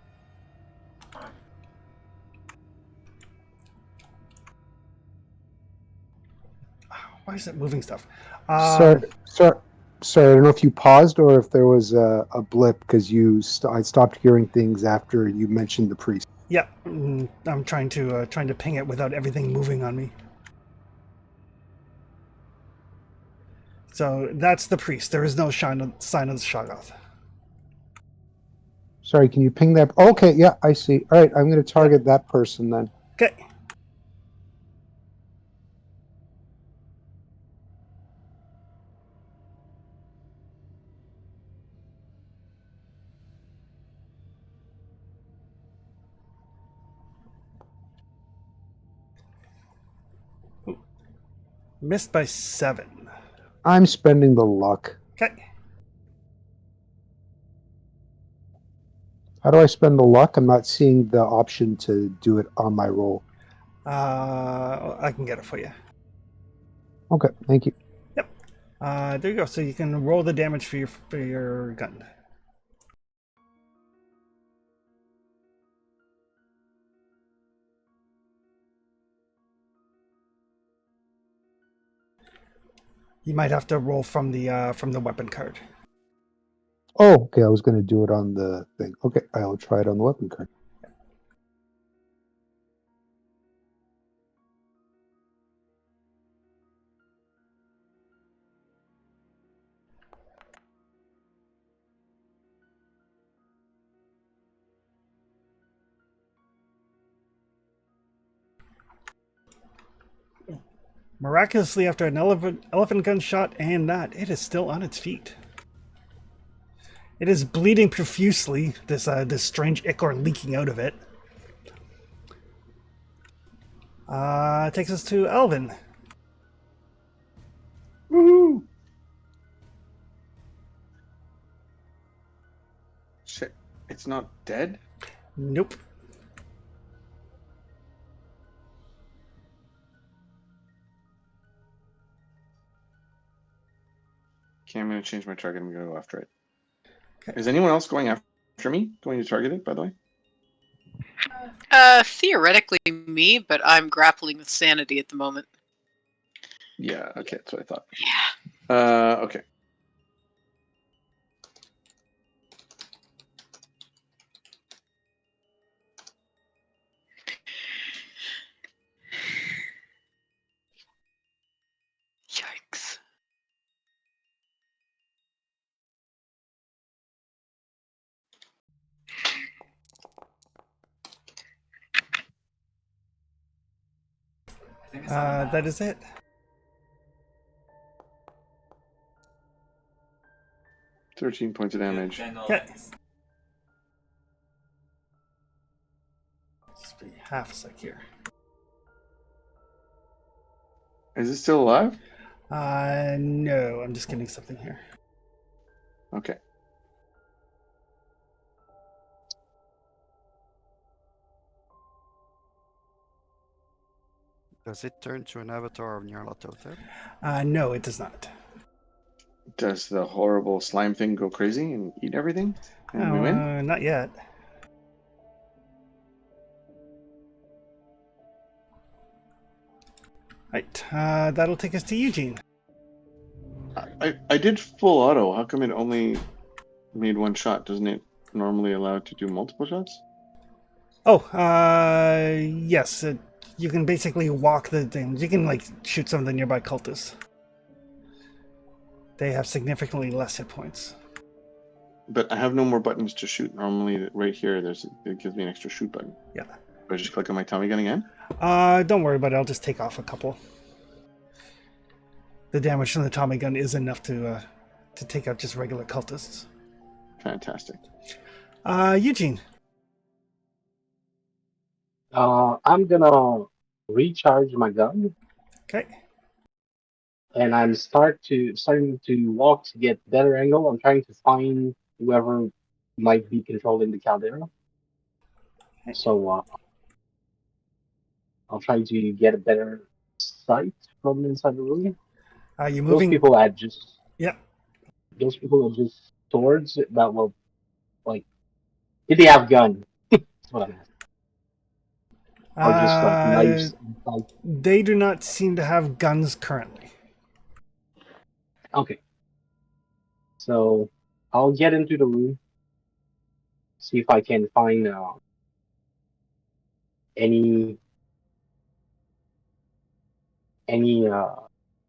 Why is it moving stuff? Sorry, I don't know if you paused or if there was a blip because I stopped hearing things after you mentioned the priest. Yeah, I'm trying to ping it without everything moving on me. So that's the priest. There is no sign of the Shoggoth. Sorry, can you ping that? Okay, yeah, I see. All right, I'm going to target that person then. Okay. Missed by 7. I'm spending the luck. Okay. How do I spend the luck? I'm not seeing the option to do it on my roll. I can get it for you. Okay, thank you. Yep. There you go. So you can roll the damage for your gun. You might have to roll from the weapon card. Oh, okay. I was going to do it on the thing. Okay, I'll try it on the weapon card. Miraculously, after an elephant gun shot and that, it is still on its feet. It is bleeding profusely. This strange ichor leaking out of it. Takes us to Alvin. Woohoo! Shit, it's not dead? Nope. Okay, I'm going to change my target. I'm going to go after it. Okay. Is anyone else going after me? Going to target it, by the way? Theoretically me, but I'm grappling with sanity at the moment. Yeah, okay, that's what I thought. Yeah. Okay. Yikes. That is it. 13 points of damage. Okay. Just be half a sec here. Is it still alive? No, I'm just getting something here. Okay. Does it turn to an avatar of Nyarlathotep? No, it does not. Does the horrible slime thing go crazy and eat everything? And we win? Not yet. Right. That'll take us to Eugene. I did full auto. How come it only made one shot? Doesn't it normally allow it to do multiple shots? Oh, yes. You can basically walk the things. You can like shoot some of the nearby cultists. They have significantly less hit points. But I have no more buttons to shoot. Normally, right here, it gives me an extra shoot button. Yeah. Do I just click on my Tommy gun again? Don't worry about it. I'll just take off a couple. The damage from the Tommy gun is enough to take out just regular cultists. Fantastic. Eugene. I'm gonna recharge my gun, Okay. and I'm starting to walk to get better angle. I'm trying to find whoever might be controlling the caldera. So I'll try to get a better sight from inside the room. You're Those moving. people are just Yeah. those people are just swords that will like. Did they have gun? That's what I'm asking. Or just like knives. Like, They do not seem to have guns currently. okay. So I'll get into the room, see if I can find any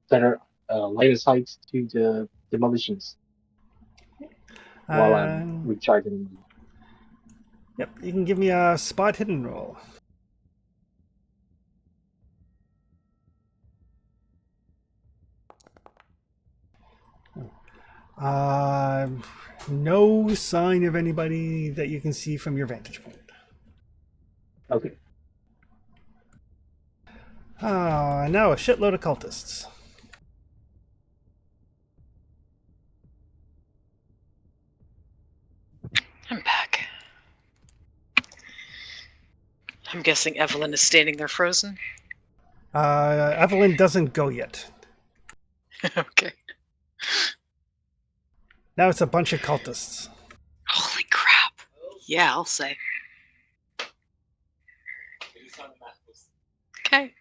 better line of sight to the demolitions while I'm recharging. Yep. You can give me a spot hidden roll. No sign of anybody that you can see from your vantage point. Okay. Now a shitload of cultists. I'm guessing Evelyn is standing there frozen. Evelyn doesn't go yet. Okay. Now it's a bunch of cultists. Holy crap. Yeah, I'll say. Okay.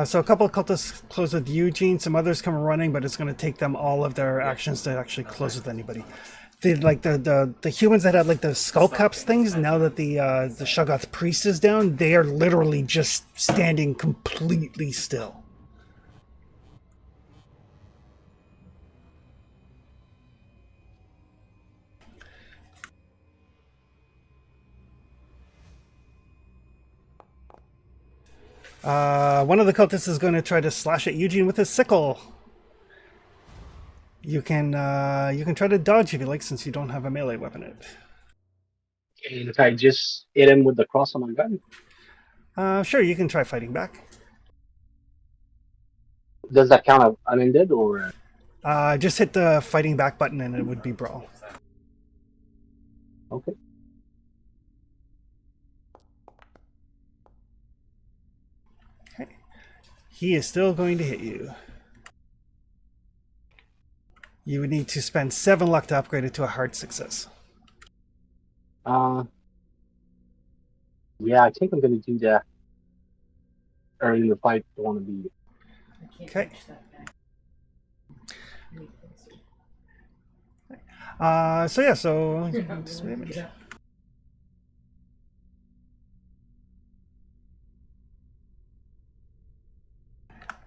So a couple of cultists close with Eugene. Some others come running, but it's going to take them all of their actions to actually close with anybody. The humans that had like the skull caps things. Now that the Shoggoth priest is down, they are literally just standing completely still. One of the cultists is going to try to slash at Eugene with his sickle. You can try to dodge if you like, since you don't have a melee weapon. And if I just hit him with the cross on my gun, Sure, you can try fighting back. does that count as unended or? Just hit the fighting back button and it would be brawl. Okay. Okay. He is still going to hit you. You would need to spend 7 luck to upgrade it to a hard success. Yeah, I think I'm gonna do that early in the fight. Don't want to be. Okay. So just wait a minute.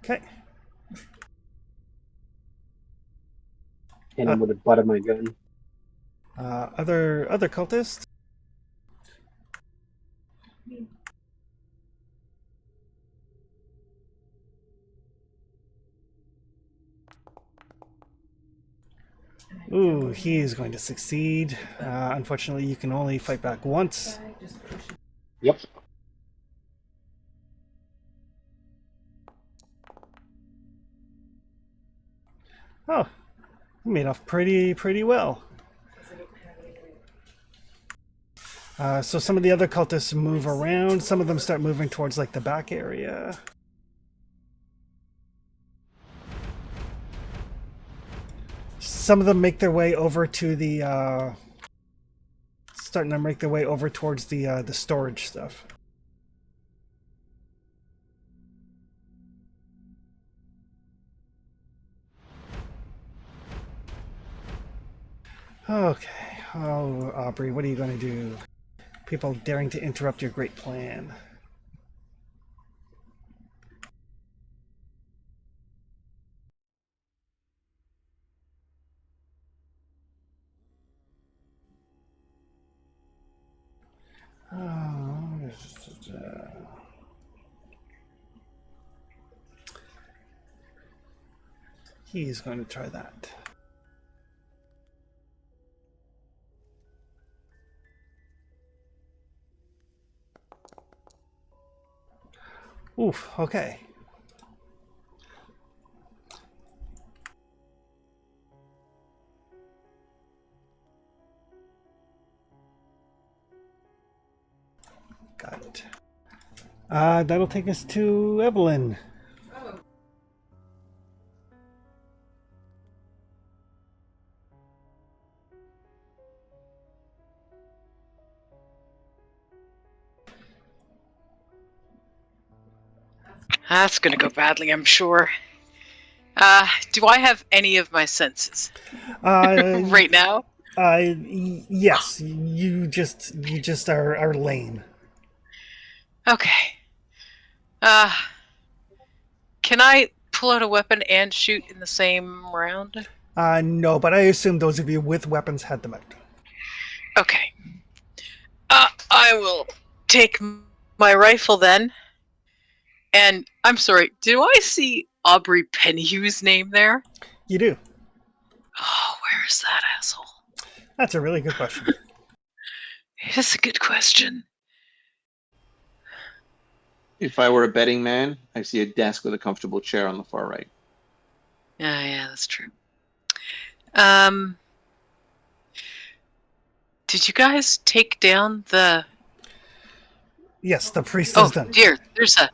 Okay. Hit him with the butt of my gun. Other cultists. Ooh, he is going to succeed. Unfortunately, you can only fight back once. Yep. Oh, you made off pretty well. So some of the other cultists move around. Some of them start moving towards like the back area. Some of them make their way over to the starting to make their way over towards the storage stuff. Okay. Oh, Aubrey, what are you going to do? People daring to interrupt your great plan. He's going to try that. Oof, okay. Got it. That'll take us to Evelyn. That's gonna go badly, I'm sure. Do I have any of my senses right now? Yes. You just are lame. Okay. Can I pull out a weapon and shoot in the same round? No, but I assume those of you with weapons had them out. Okay. I will take my rifle then. And I'm sorry, do I see Aubrey Penhue's name there? You do. Oh, where's that asshole? That's a really good question. It's a good question. If I were a betting man, I see a desk with a comfortable chair on the far right. Yeah, that's true. Did you guys take down the? Yes, the priest Oh is done. dear, there's a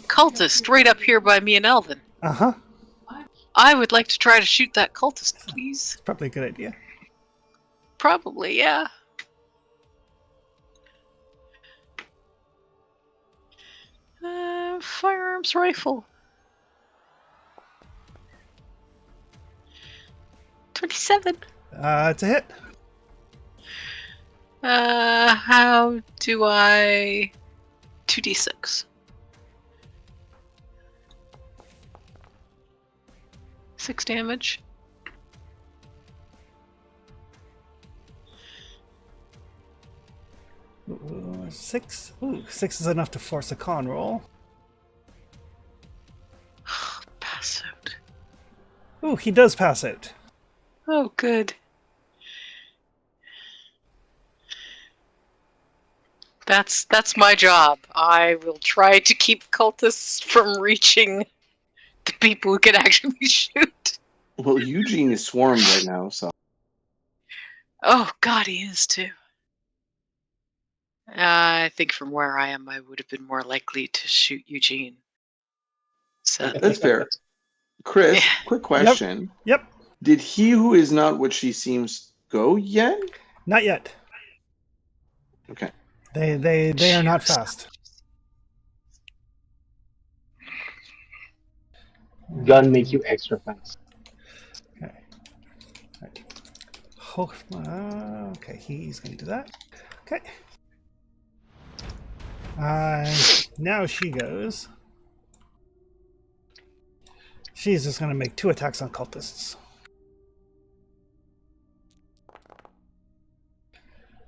cultist right up here by me and Alvin. Uh-huh. I would like to try to shoot that cultist, please. It's probably a good idea. Probably, yeah. Firearms rifle. 27. It's a hit. How do I 2d6? 6 damage. Ooh, 6. Ooh, 6 is enough to force a con roll. Pass out. Ooh, he does pass out. Oh, good. That's my job. I will try to keep cultists from reaching the people who can actually shoot. Well, Eugene is swarmed right now, so. Oh, God, he is too. I think from where I am, I would have been more likely to shoot Eugene. So, That's fair. Chris, yeah. quick question. Yep. Did he who is not what she seems go yet? Not yet. Okay. They are not fast. Gun makes you extra fast. Okay. Right. Okay, he's going to do that. Okay. Now she goes. She's just going to make 2 attacks on cultists.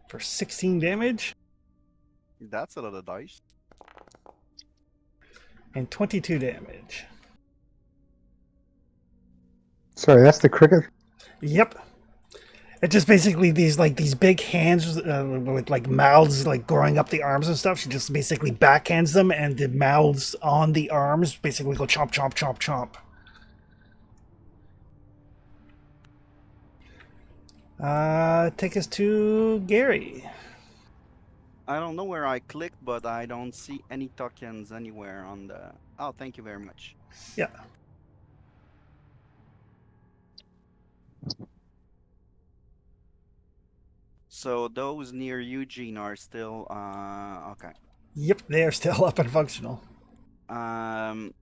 For 16 damage That's a lot of dice. and 22 damage. Sorry, that's the cricket. Yep. It's just basically these big hands with like mouths like growing up the arms and stuff. She just basically backhands them, and the mouths on the arms basically go chomp, chomp, chomp, chomp. Take us to Gary. I don't know where I clicked, but I don't see any tokens anywhere on the. Oh, thank you very much. Yeah. So those near Eugene are still okay. Yep, they are still up and functional. Um,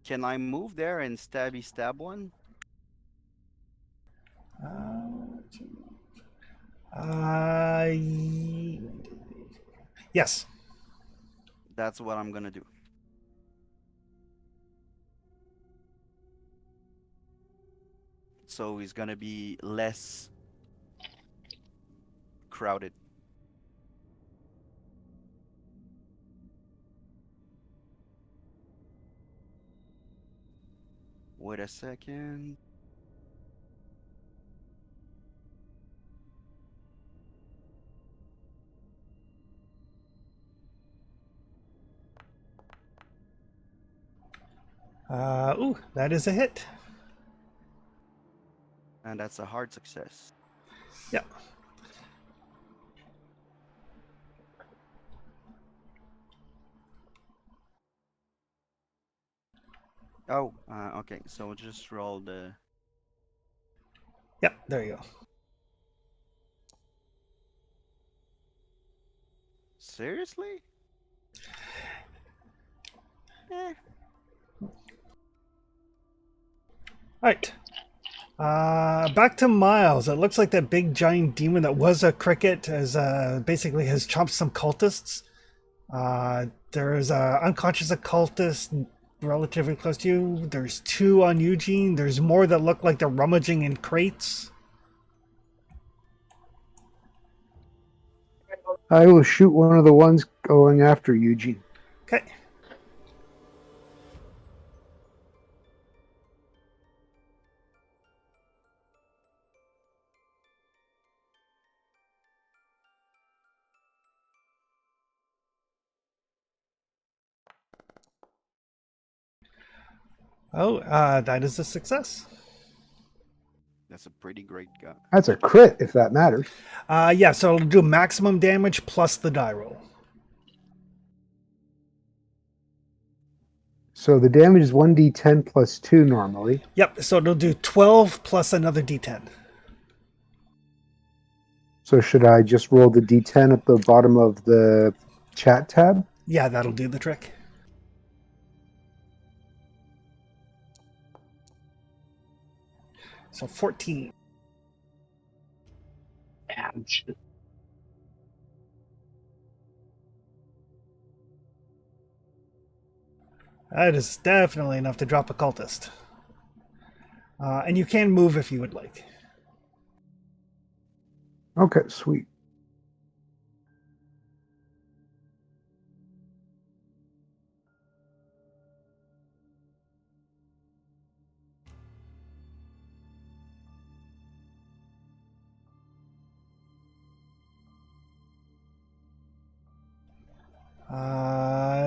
can I move there and stab one? Uh, yes. That's what I'm gonna do. So he's gonna be less crowded. Wait a second. Ooh, that is a hit. And that's a hard success. Yeah. Oh, okay. So just roll the. Yep, there you go. Seriously? Eh. Alright. Back to Miles. It looks like that big giant demon that was a cricket basically has chomped some cultists. There's a unconscious occultist relatively close to you. There's 2 on Eugene. There's more that look like they're rummaging in crates. I will shoot one of the ones going after Eugene. Okay. Oh, that is a success. That's a pretty great gun. That's a crit, if that matters. Yeah, so it'll do maximum damage plus the die roll. So the damage is 1d10 plus 2 normally. Yep, so it'll do 12 plus another d10. So should I just roll the d10 at the bottom of the chat tab? Yeah, that'll do the trick. So 14. Ouch. That is definitely enough to drop a cultist. And you can move if you would like. Okay, sweet.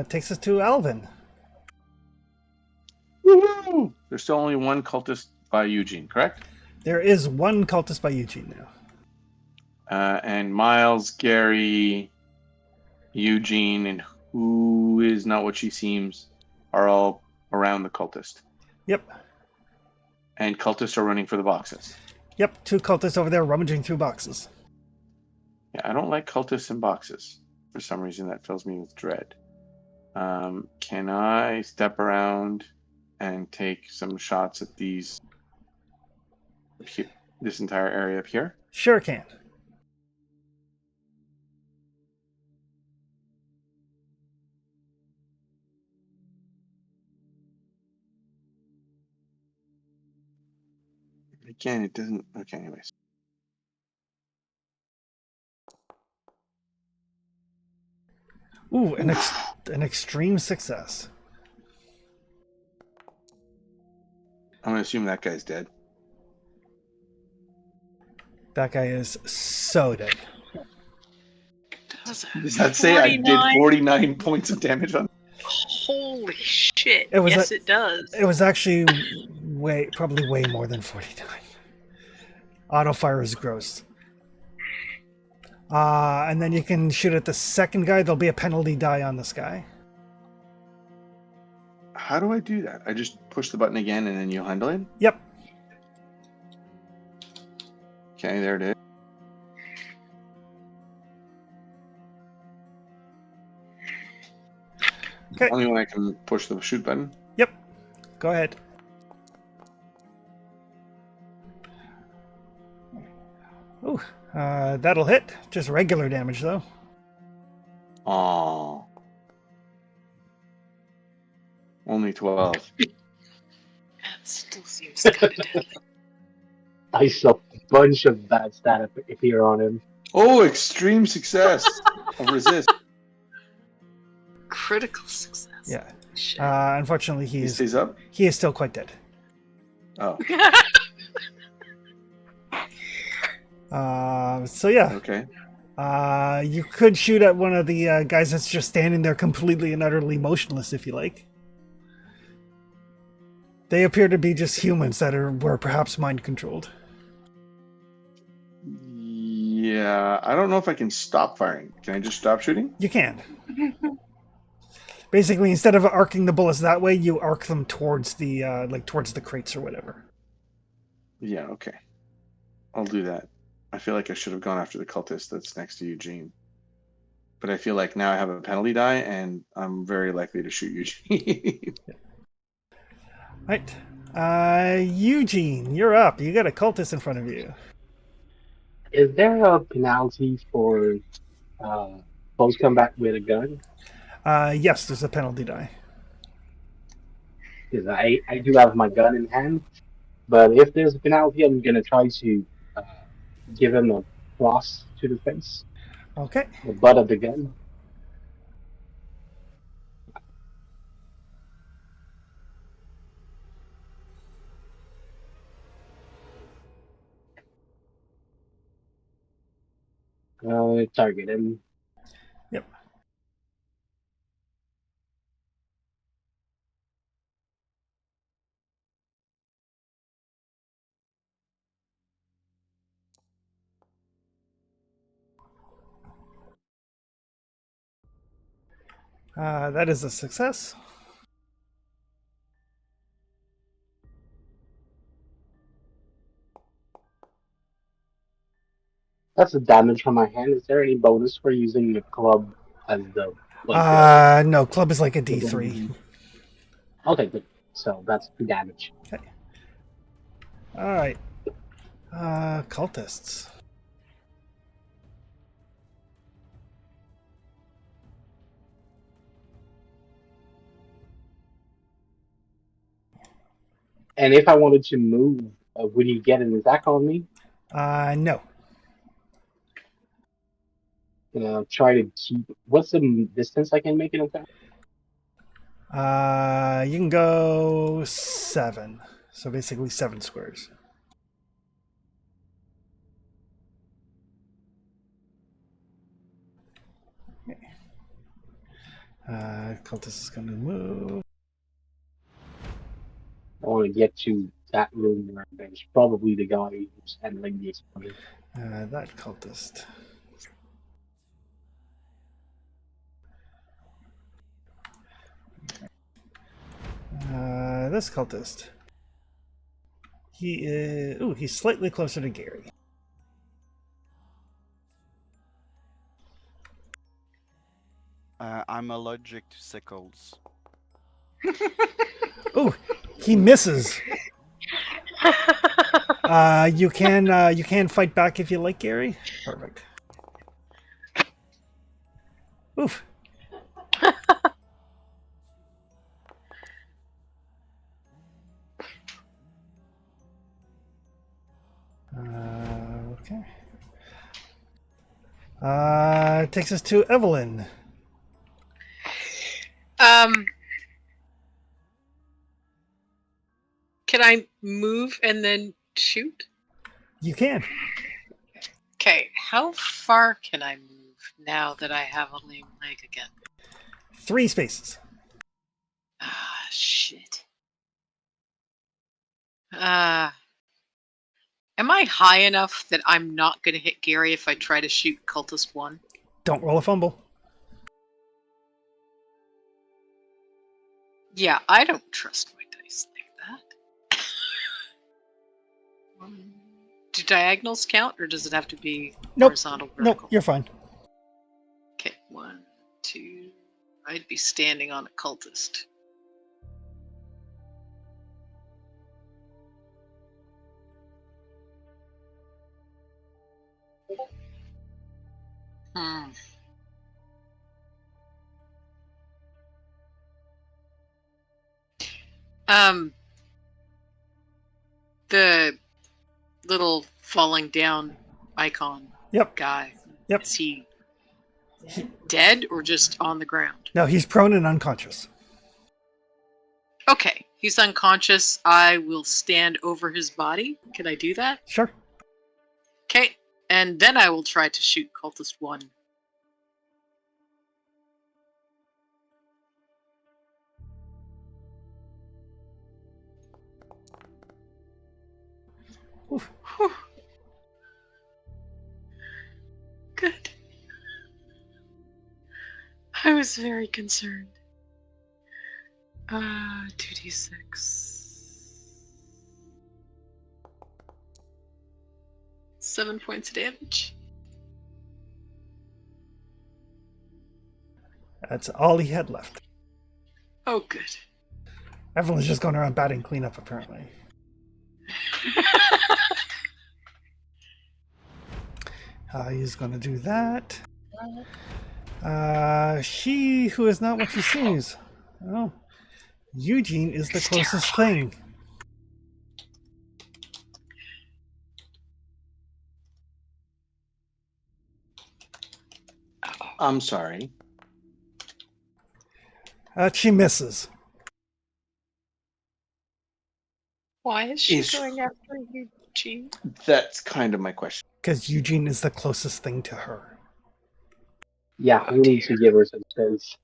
Takes us to Alvin. Woohoo! There's still only one cultist by Eugene, correct? There is one cultist by Eugene now. And Miles, Gary, Eugene, and who is not what she seems are all around the cultist. Yep. And cultists are running for the boxes. Yep, 2 cultists over there rummaging through boxes. Yeah, I don't like cultists in boxes. For some reason, that fills me with dread. Can I step around and take some shots at these? This entire area up here? Sure can. Again, it doesn't. Okay, anyways. Ooh, an extreme success. I'm gonna assume that guy's dead. That guy is so dead. Does that say I did 49 points of damage on? Holy shit! It was Yes, it does. It was actually probably way more than 49. Auto fire is gross. And then you can shoot at the second guy. There'll be a penalty die on this guy. How do I do that? I just push the button again and then you handle him? Yep. Okay, there it is. Okay. Only when I can push the shoot button. Yep. Go ahead. Ooh, that'll hit. Just regular damage though. Aww. Only 12. That still seems kind of deadly. I saw a bunch of bad stat appear on him. Oh, extreme success of resist. Critical success. Yeah. Shit. Unfortunately, He stays up? he is still quite dead. Oh, So yeah. okay. You could shoot at one of the guys that's just standing there completely and utterly motionless if you like. They appear to be just humans that were perhaps mind controlled. Yeah, I don't know if I can stop firing. Can I just stop shooting? You can. Basically, instead of arcing the bullets that way, you arc them towards the towards the crates or whatever. Yeah, okay. I'll do that. I feel like I should have gone after the cultist that's next to Eugene. But I feel like now I have a penalty die and I'm very likely to shoot Eugene. Right. Eugene, you're up. You got a cultist in front of you. Is there a penalty for close combat with a gun? Yes, there's a penalty die. Because I do have my gun in hand, but if there's a penalty, I'm gonna try to give him a cross to the face, Okay. the butt of the gun. Target him. Yep. That is a success. That's the damage from my hand. Is there any bonus for using the club as the No, club is like a the D3. Okay, good. So that's the damage. Okay. All right. Cultists. And if I wanted to move, would you get an attack on me? No. Try to keep. What's the distance I can make an attack? You can go 7. So basically 7 squares. Okay. Cultist is going to move. I want to get to that room where there's probably the guy who's handling the explosion. That cultist. This cultist. He is. Ooh, he's slightly closer to Gary. I'm allergic to sickles. Ooh, he misses. You can fight back if you like, Gary. Perfect. Oof. Okay. Takes us to Evelyn. Can I move and then shoot? You can. Okay, how far can I move now that I have a lame leg again? 3 spaces. Ah, shit. Am I high enough that I'm not going to hit Gary if I try to shoot Cultist 1? Don't roll a fumble. Yeah, I don't trust my dice like that. Do diagonals count, or does it have to be Nope. horizontal, Nope, vertical? you're fine. Okay, 1, 2. I'd be standing on a cultist. Hmm. The little falling down icon Yep. guy. Yep. Is he dead or just on the ground? No, he's prone and unconscious. Okay, he's unconscious. I will stand over his body. Can I do that? Sure. Okay, and then I will try to shoot Cultist 1. Oof. Whew. Good. I was very concerned. 2d6. 7 points of damage. That's all he had left. Oh, good. Evelyn's just going around batting cleanup, apparently. He's going to do that. She who is not what she seems. Oh, Eugene is the closest thing. I'm sorry. She misses. Why is she Is- going after Eugene? That's kind of my question. Because Eugene is the closest thing to her. Yeah, Oh, we need dear. to give her some space.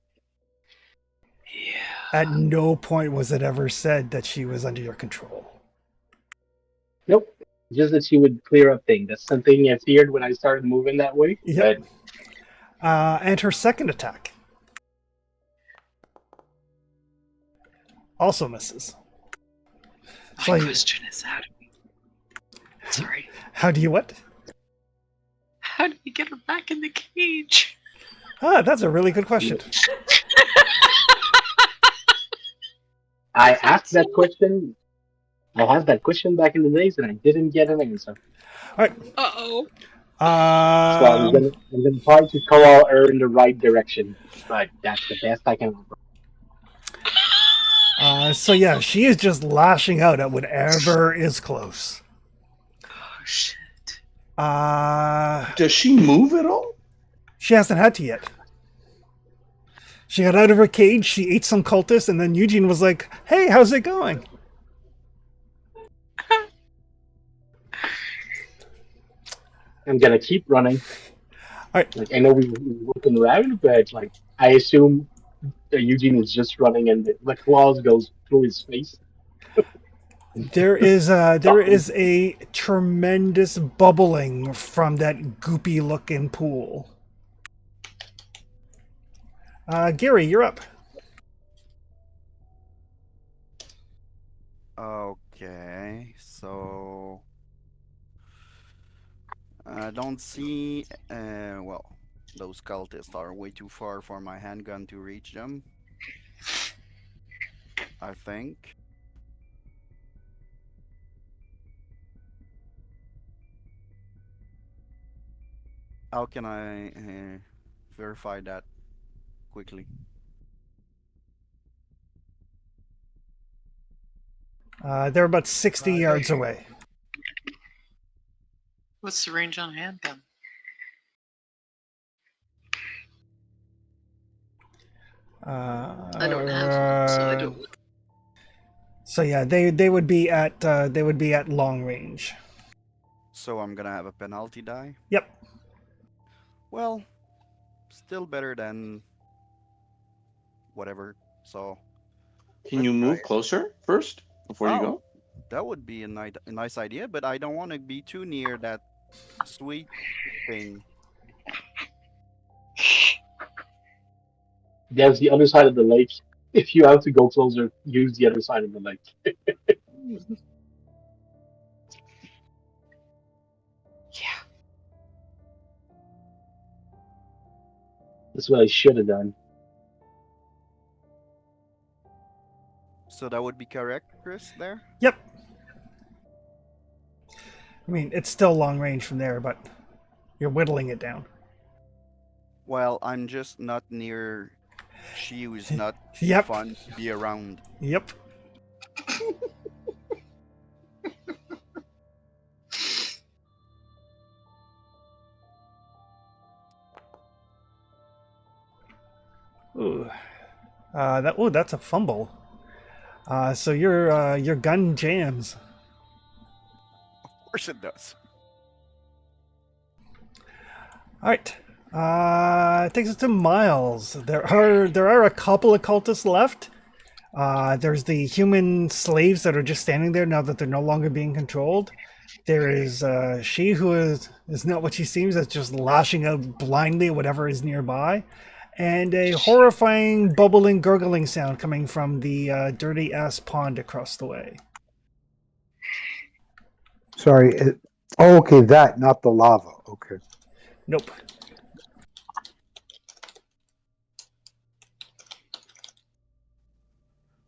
Yeah. At no point was it ever said that she was under your control. Nope. Just that she would clear up things. That's something I feared when I started moving that way. Yep. And her second attack. Also misses. My So question is sorry. how do you what? How do you get her back in the cage? Ah, that's a really good question. I asked that question. I asked that question back in the days, and I didn't get an answer. All right. Uh-oh. So I'm gonna try to call her in the right direction, but that's the best I can offer. So yeah, she is just lashing out at whatever is close. Oh, shit. Does she move at all? She hasn't had to yet. She got out of her cage, she ate some cultists, and then Eugene was like, "Hey, how's it going?" I'm gonna keep running. Alright. Like I know we're looking around, but like I assume that Eugene is just running, and the claws goes through his face. There is a tremendous bubbling from that goopy looking pool. Gary, you're up. Okay, so I don't see. Well, those cultists are way too far for my handgun to reach them. I think. How can I verify that quickly? They're about 60 yards away. What's the range on a handgun? I don't have one, so I don't. So yeah, they would be at long range. So I'm gonna have a penalty die. Yep. Well, still better than whatever. So Can let's you try move it. closer first before you Oh, go? that would be a nice idea, but I don't want to be too near that sweet thing. There's the other side of the lake. If you have to go closer, use the other side of the lake. Yeah. That's what I should have done. So that would be correct, Chris, there? Yep. I mean, it's still long range from there, but you're whittling it down. Well, I'm just not near. She was not Yep. fun to be around. Yep. Ooh. That's a fumble. So your gun jams. Of course it does. All right. It takes us to Miles. There are a couple of cultists left. There's the human slaves that are just standing there now that they're no longer being controlled. There is she who is not what she seems, that's just lashing out blindly at whatever is nearby, and a horrifying bubbling gurgling sound coming from the dirty ass pond across the way. Sorry. Okay, that, not the lava. Okay. Nope.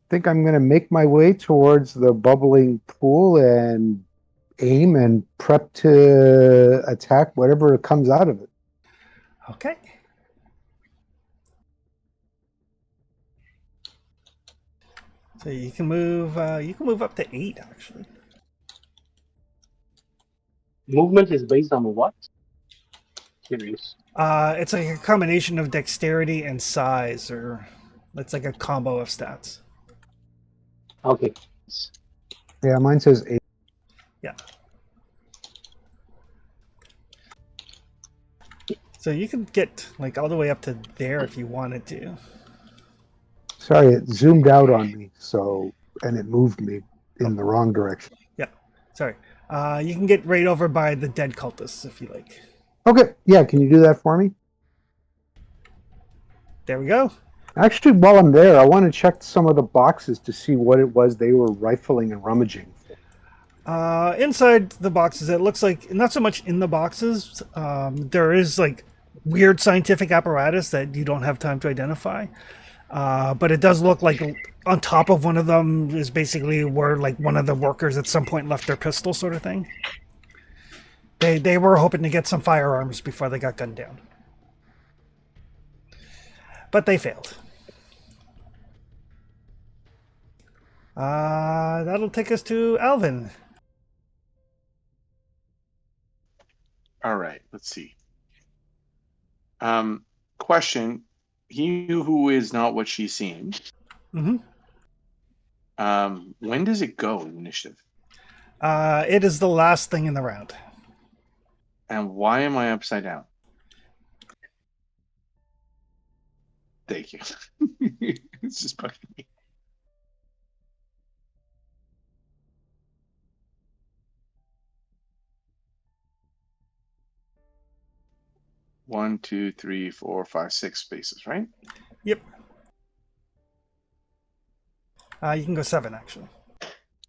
I think I'm going to make my way towards the bubbling pool and aim and prep to attack whatever comes out of it. Okay. So you can move up to 8 actually. Movement is based on what? Curious. It's like a combination of dexterity and size, or it's like a combo of stats. Okay. Yeah, mine says 8. Yeah. So you can get like all the way up to there if you wanted to. Sorry, it zoomed out on me, and it moved me in the wrong direction. Yeah. Sorry. You can get right over by the dead cultists if you like. Okay, yeah, can you do that for me? There we go. Actually, while I'm there, I want to check some of the boxes to see what it was they were rifling and rummaging for. Inside the boxes, it looks like not so much in the boxes. There is like weird scientific apparatus that you don't have time to identify. But it does look like on top of one of them is basically where like one of the workers at some point left their pistol, sort of thing. They were hoping to get some firearms before they got gunned down, but they failed. That'll take us to Alvin. All right, let's see. Question: He who is not what she seems. Mm-hmm. When does it go? Initiative. It is the last thing in the round. And why am I upside down? Thank you. It's just bugging me. One, two, three, four, five, six spaces, right? Yep. You can go 7 actually.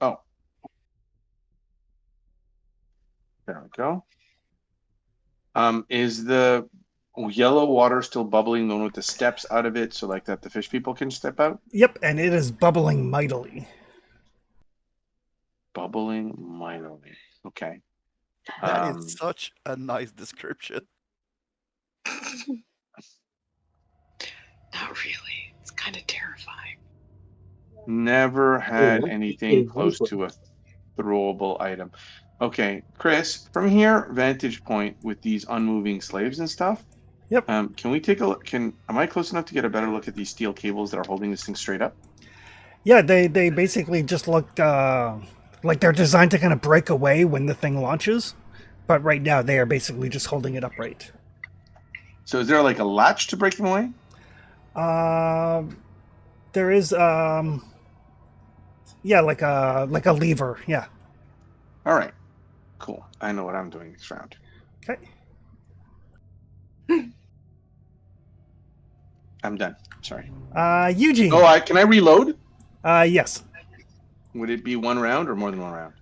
Oh, there we go. Is the yellow water still bubbling, the one with the steps out of it, so like that the fish people can step out? Yep, and it is bubbling mightily. Bubbling mightily. Okay. That is such a nice description. Not really. It's kind of terrifying. Never had Yeah, anything it close was. to a throwable item. Okay, Chris, from here, vantage point with these unmoving slaves and stuff. Yep. Can we take a look? Am I close enough to get a better look at these steel cables that are holding this thing straight up? Yeah, they basically just look like they're designed to kind of break away when the thing launches, but right now they are basically just holding it upright. So is there like a latch to break them away? There is yeah, like a lever. Yeah. All right, cool. I know what I'm doing this round. Okay. I'm done. Sorry. Eugene. Oh, can I reload? Yes. Would it be one round or more than one round?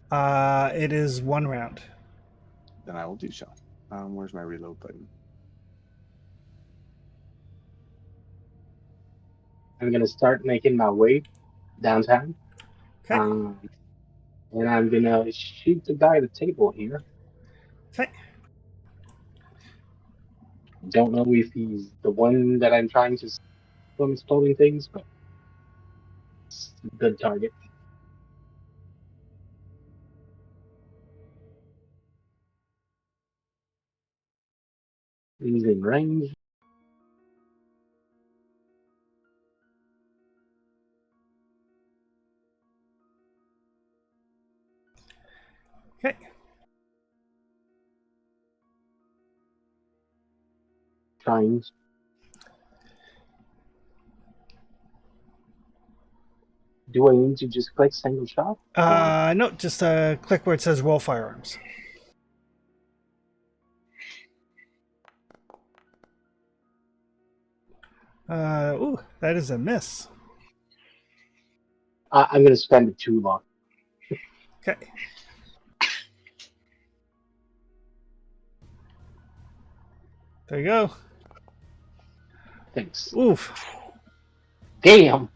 It is 1 round. Then I will do so. Where's my reload button? I'm gonna start making my way downtown. Okay. And I'm gonna shoot the guy at the table here. Okay. Don't know if he's the one that I'm trying to from exploding things, but it's a good target. He's in range. Okay. Trying. Do I need to just click single shot? Or No, just click where it says roll firearms. Ooh, that is a miss. I'm gonna spend it too long. Okay. There you go. Thanks. Oof. Damn,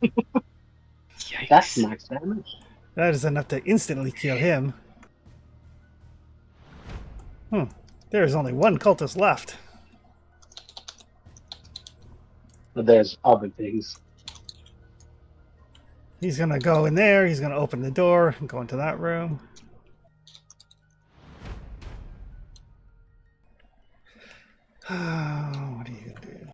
that's Yikes. max damage. That is enough to instantly kill him. There is only 1 cultist left. But there's other things. He's gonna go in there, he's gonna open the door and go into that room. What are you gonna do?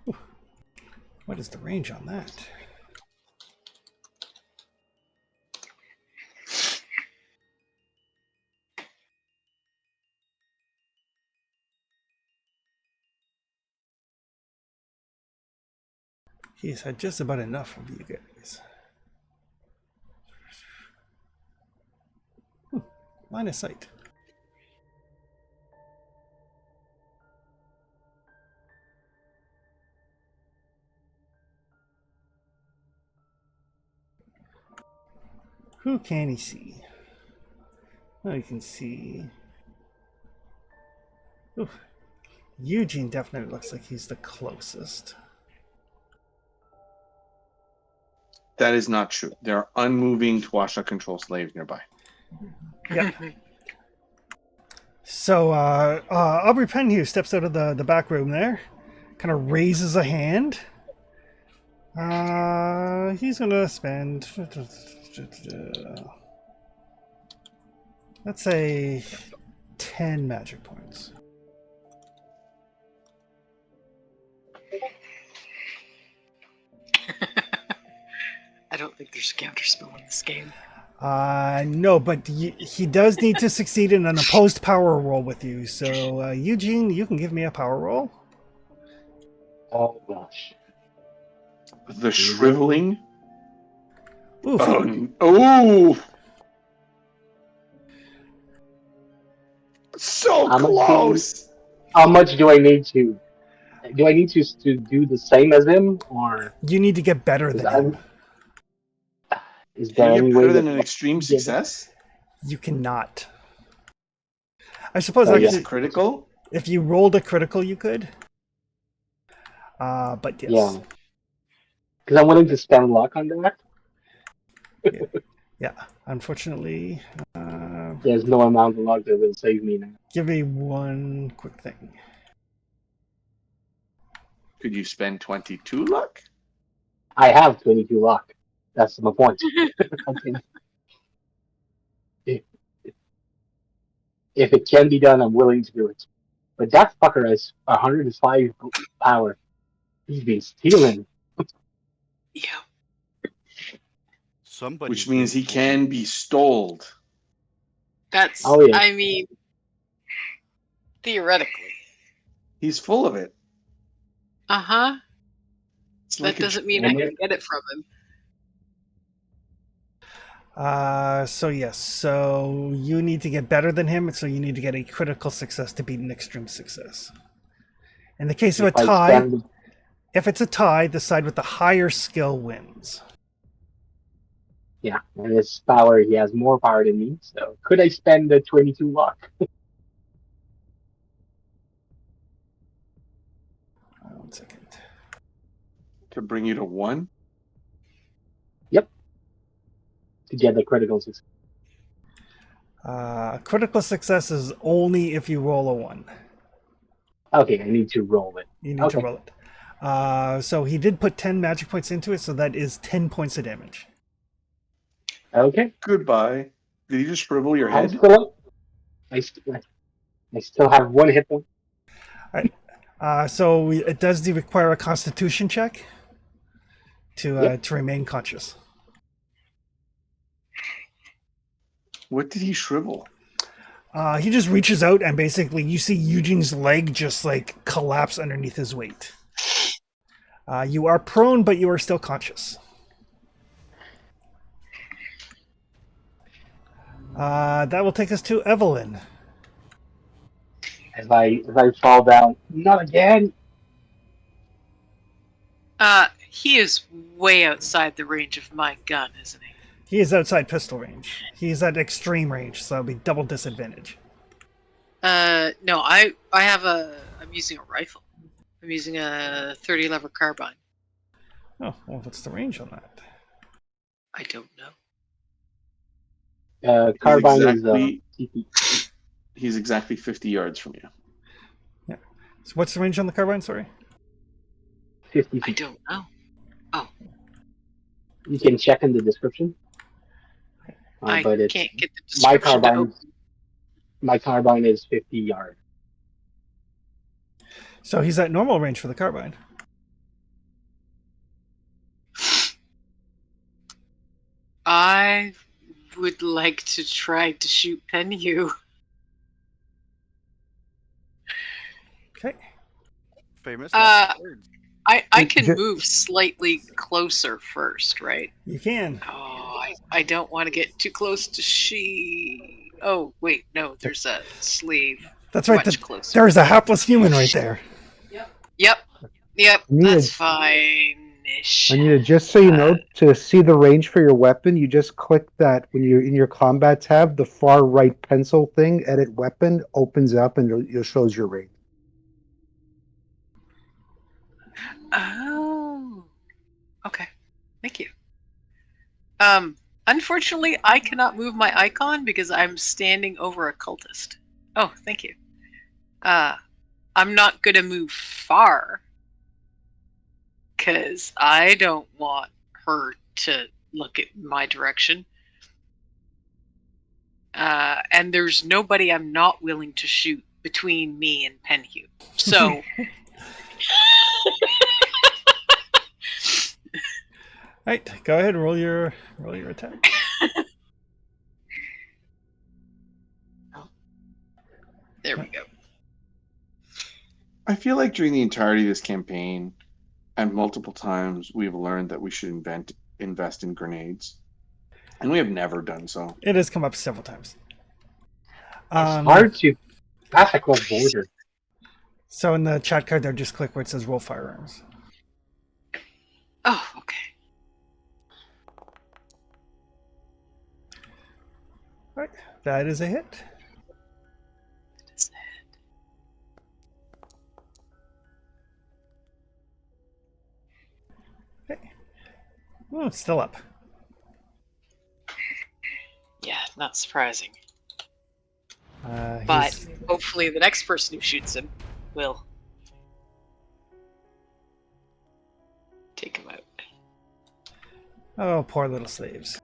Ooh. What is the range on that? He's had just about enough of you guys. Line of sight. Who can he see? Oh, you can see. Ooh. Eugene definitely looks like he's the closest. That is not true. There are unmoving Twasha control slaves nearby. Yeah. So Aubrey Penhue steps out of the back room there, kind of raises a hand. He's gonna spend, let's say, 10 magic points. I don't think there's a counterspell in this game. No, but he does need to succeed in an opposed power roll with you. So, Eugene, you can give me a power roll. Oh gosh. The shriveling. Oof. Oh, so How much close. How much do I need to? Do I need to do the same as him, or You need to get better than him. is Can there you any get way better than that an extreme Yeah. success? You cannot. I suppose Oh, yeah. actually, Critical? if you rolled a critical, you could. But yes. Yeah. Because I'm willing to spend luck on that. Yeah. Unfortunately, There's no amount of luck that will save me now. give me one quick thing. Could you spend 22 luck? I have 22 luck. That's my point. Okay. If it can be done, I'm willing to do it. But that fucker has 105 power. He's been stealing. Yeah. Somebody. Which means he can be stoled. That's, Oh, yeah. I mean, theoretically. He's full of it. Uh-huh. It's That like a doesn't mean I can get it from him. So yes, so you need to get better than him, so you need to get a critical success to beat an extreme success. In the case of a If I tie, spend- if it's a tie, the side with the higher skill wins. Yeah, and his power, he has more power than me. So could I spend the 22 luck? 1 second. to bring you to 1. To get the critical success? Critical success is only if you roll a 1. Okay, I need to roll it. You need to Okay. roll it. So he did put 10 magic points into it, so that is 10 points of damage. Okay. Goodbye. Did you just shrivel your I'm head? still up. I still have 1 hit point. So it does require a Constitution check to Yep. to remain conscious. What did he shrivel? He just reaches out and basically you see Eugene's leg just like collapse underneath his weight. You are prone, but you are still conscious. That will take us to Evelyn. As I fall down, not again. He is way outside the range of my gun, isn't he? He is outside pistol range. He's at extreme range, so that'll be double disadvantage. No, I'm using a rifle. I'm using a 30 lever carbine. Oh, well, what's the range on that? I don't know. Carbine exactly- is CP. He's exactly 50 yards from you. So what's the range on the carbine? Sorry. 50 I feet. don't know. You can check in the description. I But it's can't get the my description to carbine. open. My carbine is 50 yards. So he's at normal range for the carbine. I would like to try to shoot Penhu. Okay. Famous Uh, last words. I can Ju- move slightly closer first, right? You can. Oh, I don't want to get too close to she. Oh, wait, no, there's a slave That's right. much closer. There's a hapless human right there. Yep, Anita, that's fine-ish. Anita, just so you know, to see the range for your weapon, you just click that when you're in your combat tab, the far right pencil thing, edit weapon, opens up and it shows your range. Oh, okay. Thank you. Unfortunately, I cannot move my icon because I'm standing over a cultist. Oh, thank you. I'm not gonna move far because I don't want her to look at my direction. And there's nobody I'm not willing to shoot between me and Penhew. So Right, go ahead, roll your attack. there we go. I feel like during the entirety of this campaign, and multiple times, we've learned that we should invest in grenades, and we have never done so. It has come up several times. It's hard to pass across border. So in the chat card there, just click where it says roll firearms. Oh, okay. Right, that is a hit. Okay. Oh, it's still up. Yeah, not surprising. But hopefully the next person who shoots him will take him out. Oh, poor little slaves.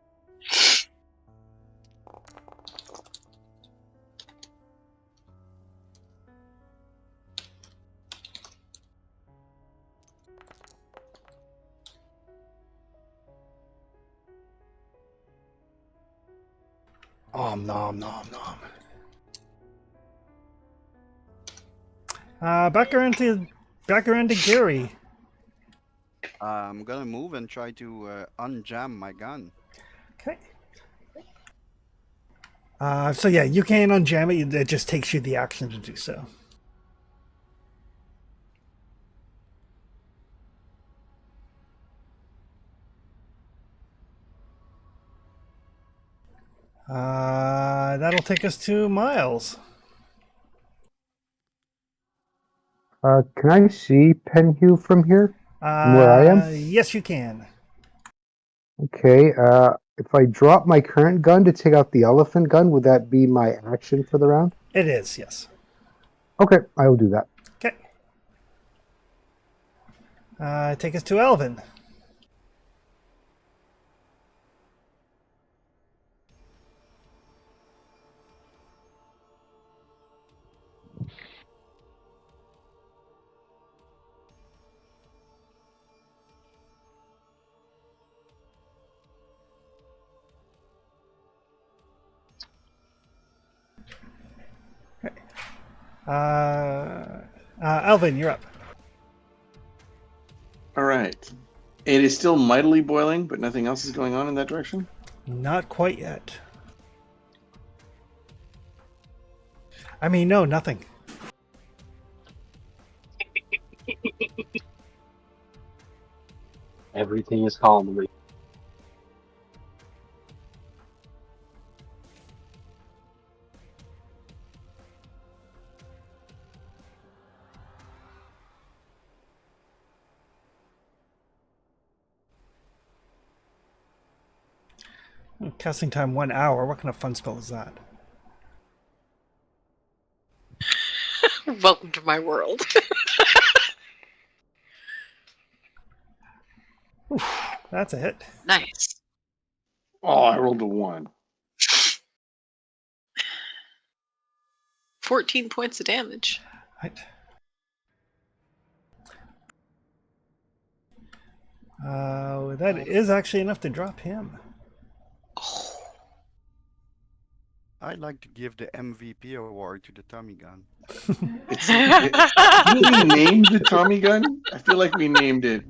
Nom. Back around to Gary. I'm gonna move and try to unjam my gun. Okay. So yeah, you can unjam it. It just takes you the action to do so. That'll take us to Miles. Can I see Penhew from here? From where I am? Yes, you can. Okay. If I drop my current gun to take out the elephant gun, would that be my action for the round? It is, yes. Okay, I will do that. Okay. Take us to Alvin. Alvin, you're up. All right. It is still mightily boiling, but nothing else is going on in that direction? Not quite yet. I mean, no, nothing. Everything is calm. Casting time 1 hour. What kind of fun spell is that? Welcome to my world. That's a hit. Nice. Oh, I rolled a 1. 14 points of damage. Right. That is actually enough to drop him. I'd like to give the MVP award to the Tommy gun. Didn't we name the Tommy gun? I feel like we named it.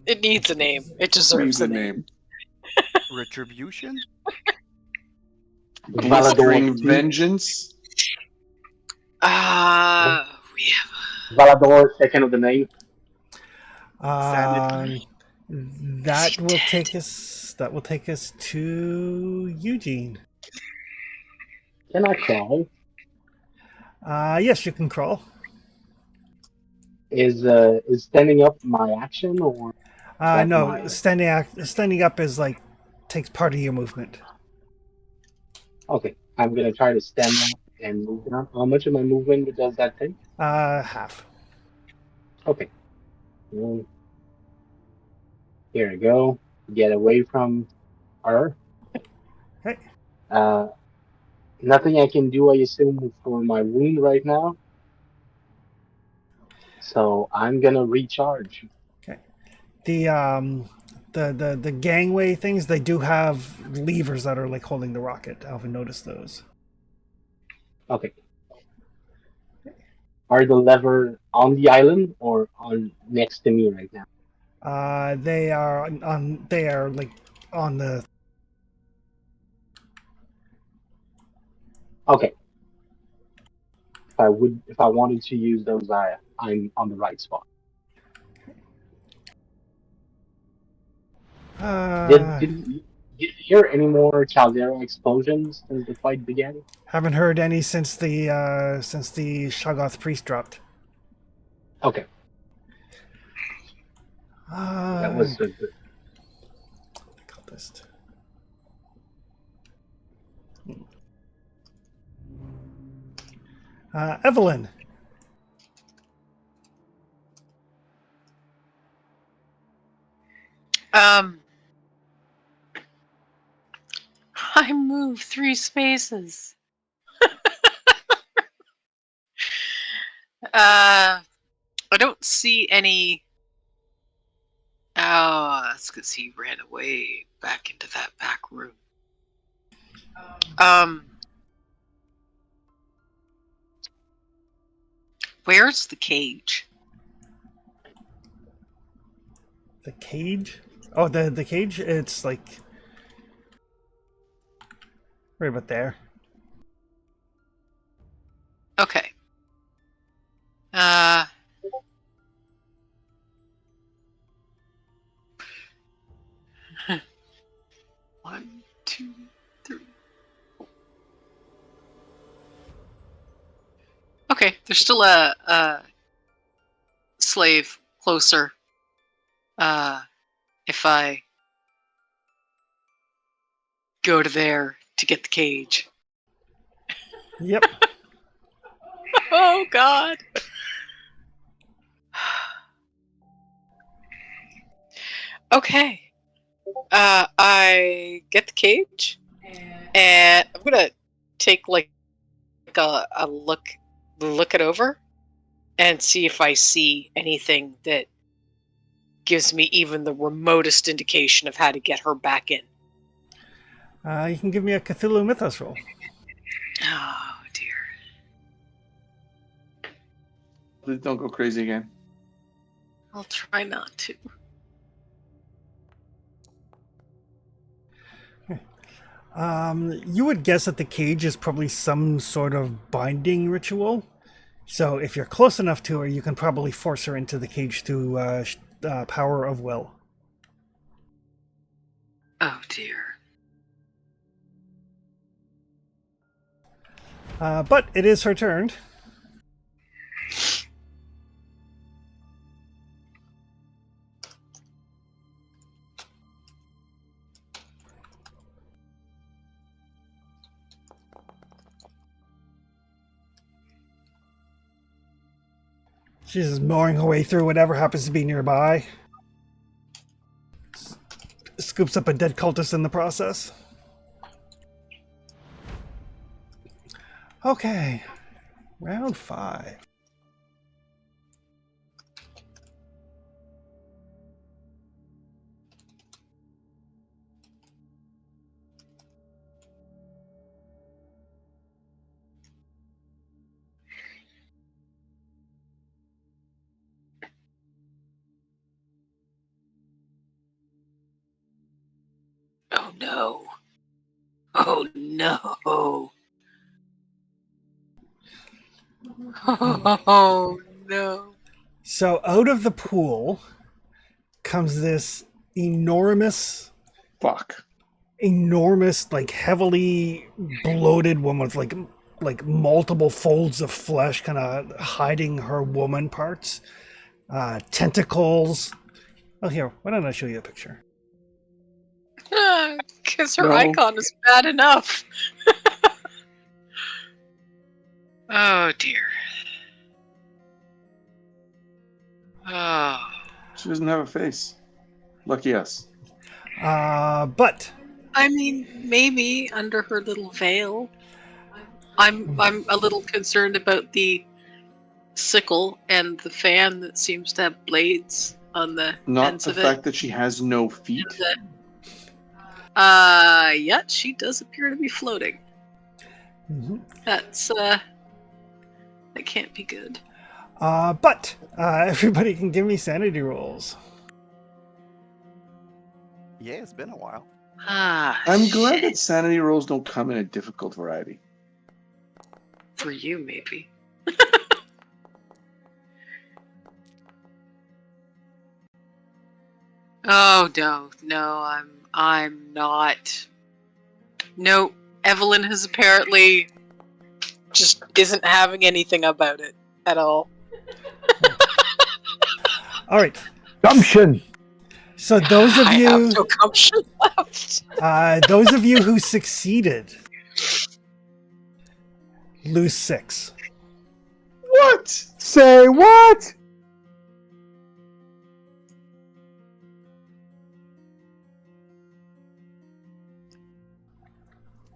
It needs a name. It deserves Needs a name. Retribution? Valador Blistering 2. Vengeance. We have Valador, second of the name. Um, that Is he will dead? take us. That will take us to Eugene. Can I crawl? Yes, you can crawl. Is standing up my action, or is that No, my standing up is like takes part of your movement. okay? I'm gonna try to stand up and move down. How much of my movement does that take? Half. Okay. Well, here I go. Get away from her. Okay. Uh, Nothing I can do, I assume, for my wound right now. So I'm gonna recharge. Okay. The gangway things, they do have levers that are like holding the rocket. Alvin noticed those. Okay. Are the lever on the island or on next to me right now? They are on. They are like on the. Okay. If I wanted to use those, I'm on the right spot. Did Uh, did you, did you hear any more caldera explosions since the fight began? haven't heard any since the Shoggoth priest dropped. Okay, that Uh, was a good. cultist. Evelyn. um. I moved 3 spaces. I don't see any. Oh, that's because he ran away back into that back room. Um, where's the cage? The cage. Oh, the cage. It's like right about there. Okay. Uh, 1, 2, 3. Okay, there's still a slave closer. If I go to there to get the cage. Yep. Oh God. Okay. I get the cage, and I'm gonna take like a look it over, and see if I see anything that gives me even the remotest indication of how to get her back in. You can give me a Cthulhu Mythos roll. Oh dear. Please don't go crazy again. I'll try not to. You would guess that the cage is probably some sort of binding ritual. So if you're close enough to her, you can probably force her into the cage through power of will. Oh dear. But it is her turn. She's just mowing her way through whatever happens to be nearby. Scoops up a dead cultist in the process. Okay, round 5. Oh no. Oh no. Oh no. So out of the pool comes this enormous, Fuck. like heavily bloated woman with like multiple folds of flesh, kind of hiding her woman parts, tentacles. Oh, here, why don't I show you a picture? Because her No. icon is bad enough. Oh dear. Oh. She doesn't have a face. Lucky us. But I mean, maybe under her little veil. I'm a little concerned about the sickle and the fan that seems to have blades on the Not ends the of fact it. that she has no feet. Yet she does appear to be floating. That's that can't be good. but everybody can give me sanity rolls. Yeah, it's been a while. I'm glad Shit. that sanity rolls don't come in a difficult variety. For you, maybe. Oh no, I'm not. No, Evelyn has apparently just isn't having anything about it at all. All right. Gumption. So those of I have you, no gumption left. those of you who succeeded, lose 6. What? Say what?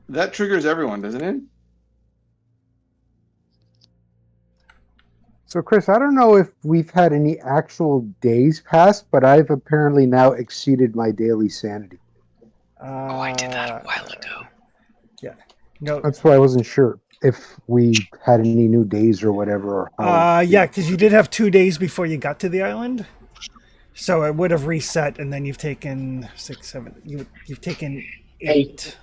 That triggers everyone, doesn't it? So, Chris, I don't know if we've had any actual days pass, but I've apparently now exceeded my daily sanity. Oh, I did that a while ago. Yeah. No. That's why I wasn't sure if we had any new days or whatever. Or how Yeah, because you did have 2 days before you got to the island, so it would have reset, and then you've taken 6, 7. You've taken 8.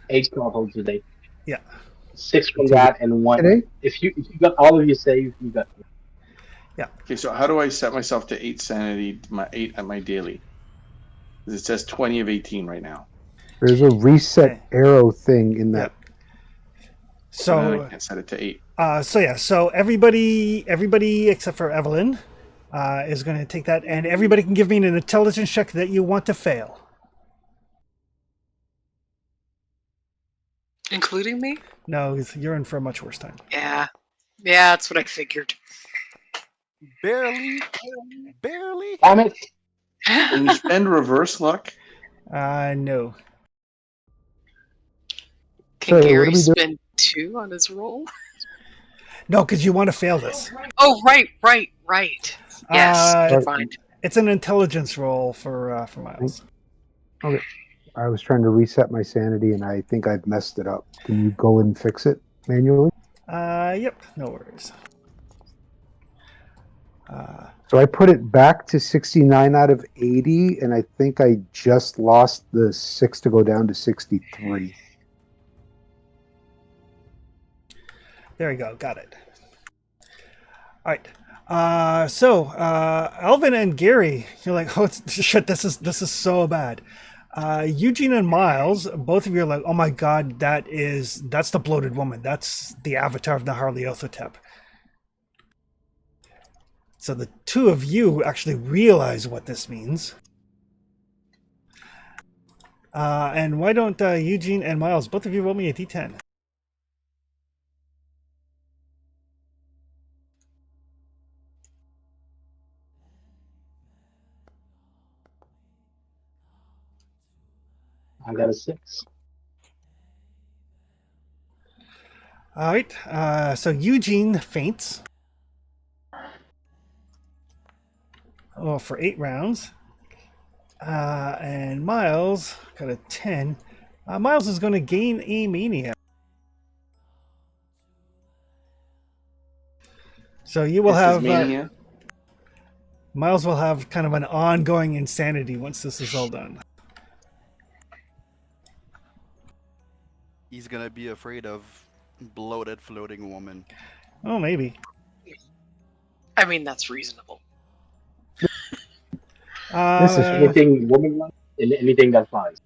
8 total today. Yeah. 6 from Today? that and 1. If you got all of your saves, you got. Okay, so how do I set myself to 8 sanity, my 8 at my daily? 'Cause it says 20 of 18 right now. There's a reset Okay. arrow thing in that. So then I So, can't set it to 8. so everybody except for Evelyn is going to take that, and everybody can give me an intelligence check that you want to fail. Including me? No, you're in for a much worse time. Yeah. Yeah, that's what I figured. Barely. Barely. Damn it! Can you spend reverse luck? No. Can Sorry, what Gary are we doing? spend 2 on his roll? No, because you want to fail this. Oh, right. Yes, It's, fine. it's an intelligence roll for Miles. Okay. I was trying to reset my sanity, and I think I've messed it up. Can you go and fix it manually? Yep, no worries. So I put it back to 69 out of 80, and I think I just lost the 6 to go down to 63. There you go, got it. All right. So Alvin and Gary, you're like, oh shit, this is so bad. Eugene and Miles, both of you are like, oh my god, that's the bloated woman. That's the avatar of the Nyarlathotep. So the two of you actually realize what this means. And why don't Eugene and Miles, both of you roll me a d10? I got a 6. All right. So Eugene faints. Oh, for 8 rounds. And Miles got a 10. Miles is going to gain a mania. So you will It's have mania. Miles will have kind of an ongoing insanity once this is all done. He's gonna be afraid of bloated floating woman. Oh, maybe. I mean, that's reasonable. This is Anything woman-like, and anything that flies.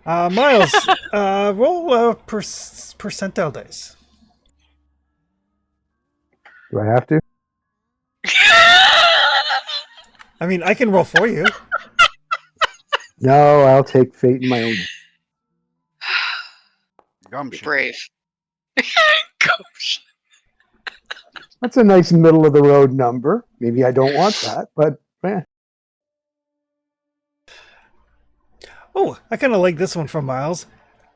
Miles, roll percentile dice. Do I have to? I mean, I can roll for you. No, I'll take fate in my own hands. Gumption. Brave. Gosh. That's a nice middle of the road number. Maybe I don't want that, but Oh, I kind of like this one from Miles.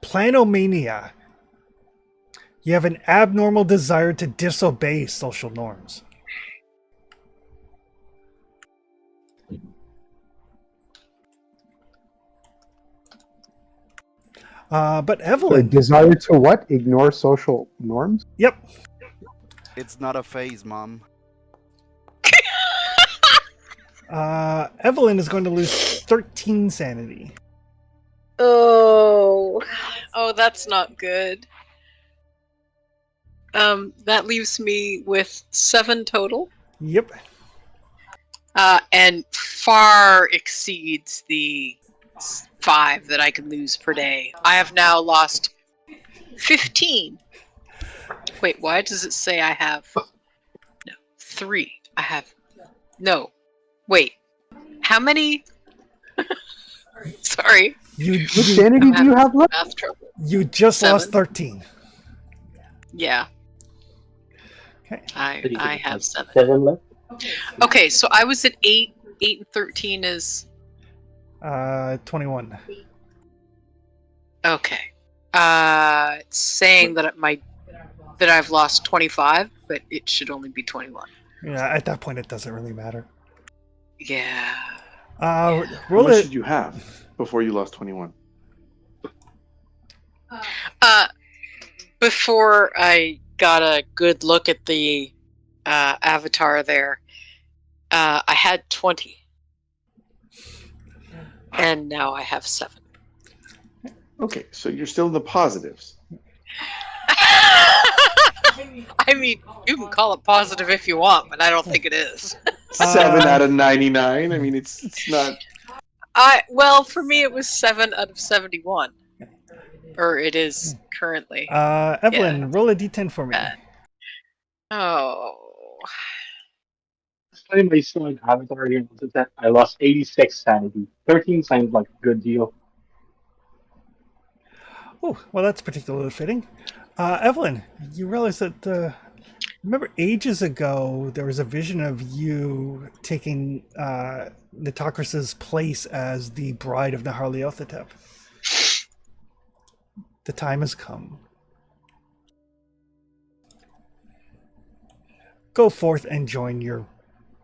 Planomania. You have an abnormal desire to disobey social norms. But a Evelyn, desire to what? Ignore social norms? yep. It's not a phase, Mom. Evelyn is going to lose 13 sanity. Oh. Oh, that's not good. That leaves me with 7 total. Yep. And far exceeds the 5 that I can lose per day. I have now lost 15. Wait, why does it say I have... No, 3. I have... No. Wait. How many... Sorry. Which sanity do you have left? Math trouble. You just 7. lost 13. Yeah. Okay. I have 7. 7 left. Okay, so I was at 8. 8 and 13 is... 21. Okay. It's saying that that I've lost 25, but it should only be 21. Yeah, at that point, it doesn't really matter. Yeah. How Roll much it. did you have before you lost 21? Before I got a good look at the avatar there, I had 20. And now I have 7. Okay, so you're still in the positives. I mean, you can call it positive if you want, but I don't think it is. 7 out of 99. I mean, it's not. Well, for me, it was 7 out of 71. Or it is currently. Evelyn, roll a d10 for me. Oh. Time I saw an avatar here, that I lost 86 sanity. 13 sounds like a good deal. Oh, well, that's particularly fitting. Evelyn, you realize that, remember ages ago, there was a vision of you taking Nitocris's place as the bride of Nyarlathotep. The time has come. Go forth and join your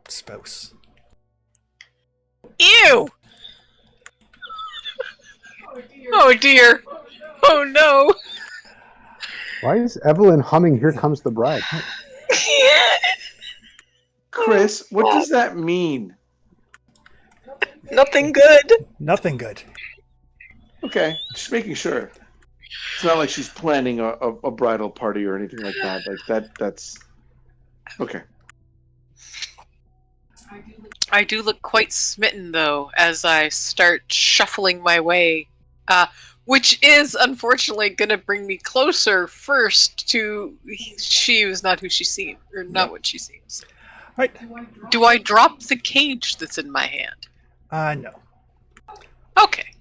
spouse. Ew! Oh dear. Oh no. Why is Evelyn humming Here Comes the Bride? Chris, what does that mean? Nothing good. Nothing good. Okay, just making sure. It's not like she's planning a bridal party or anything like that. That's okay. I do look quite smitten, though, as I start shuffling my way, which is unfortunately going to bring me closer first to she who's not who she seems, or not what she seems. Right. Do I drop the cage that's in my hand? No. Okay.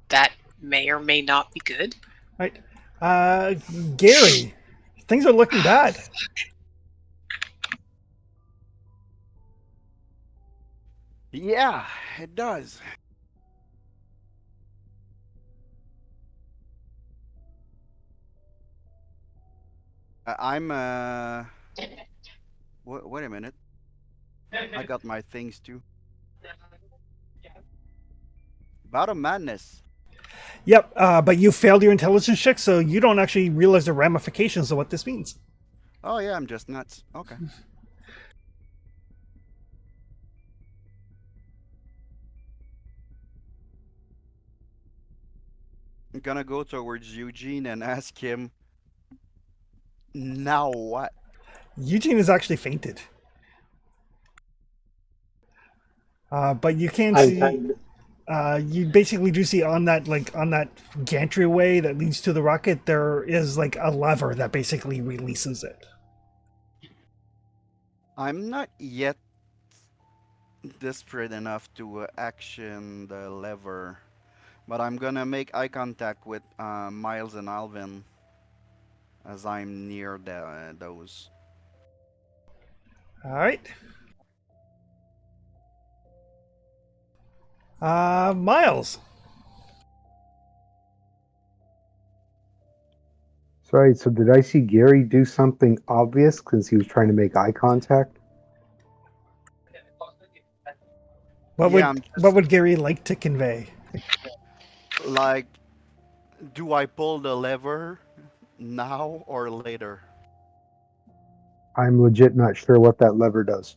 That may or may not be good. Right. Gary, things are looking bad. Yeah, it does. I'm wait a minute. I got my things too. About a madness. Yep, but you failed your intelligence check, so you don't actually realize the ramifications of what this means. Oh yeah, I'm just nuts. Okay. I'm gonna go towards Eugene and ask him, now what? Eugene has actually fainted. But you can I'm see. kind of, You basically do see on that gantry that leads to the rocket, there is like a lever that basically releases it. I'm not yet desperate enough to action the lever, but I'm gonna make eye contact with Miles and Alvin as I'm near those. All right. Miles. Sorry, so did I see Gary do something obvious because he was trying to make eye contact? What Yeah, would I'm what just would Gary like to convey? like, do I pull the lever now or later? I'm legit not sure what that lever does.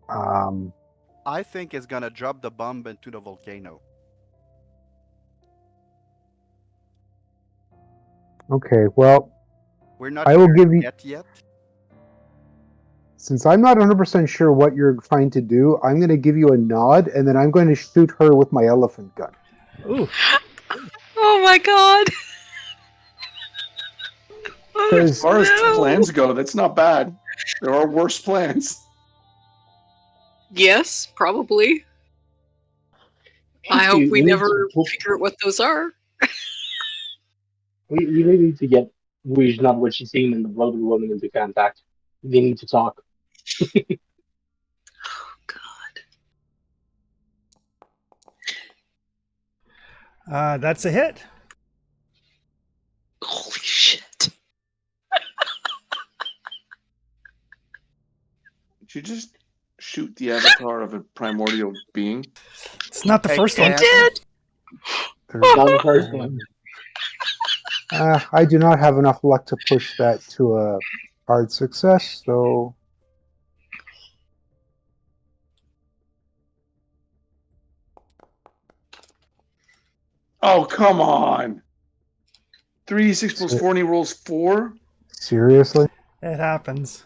Um, I think it's gonna drop the bomb into the volcano. okay, well, We're not I will sure give you, yet. since I'm not 100% sure what you're trying to do, I'm going to give you a nod and then I'm going to shoot her with my elephant gun. Ooh. Oh my god! Oh As Because far as no! plans go, that's not bad. There are worse plans. Yes, probably. I hope we we need never to put, figure out what those are. we really need to get Wish, not what she's seen in the blood woman into contact. They need to talk. God. That's a hit. Holy shit. Did you just shoot the avatar of a primordial being? It's not the first I one. Again? did! there's, Not the first one. I do not have enough luck to push that to a hard success, so Oh, come on. 3d6 plus se- 4 and he rolls 4? seriously? It happens.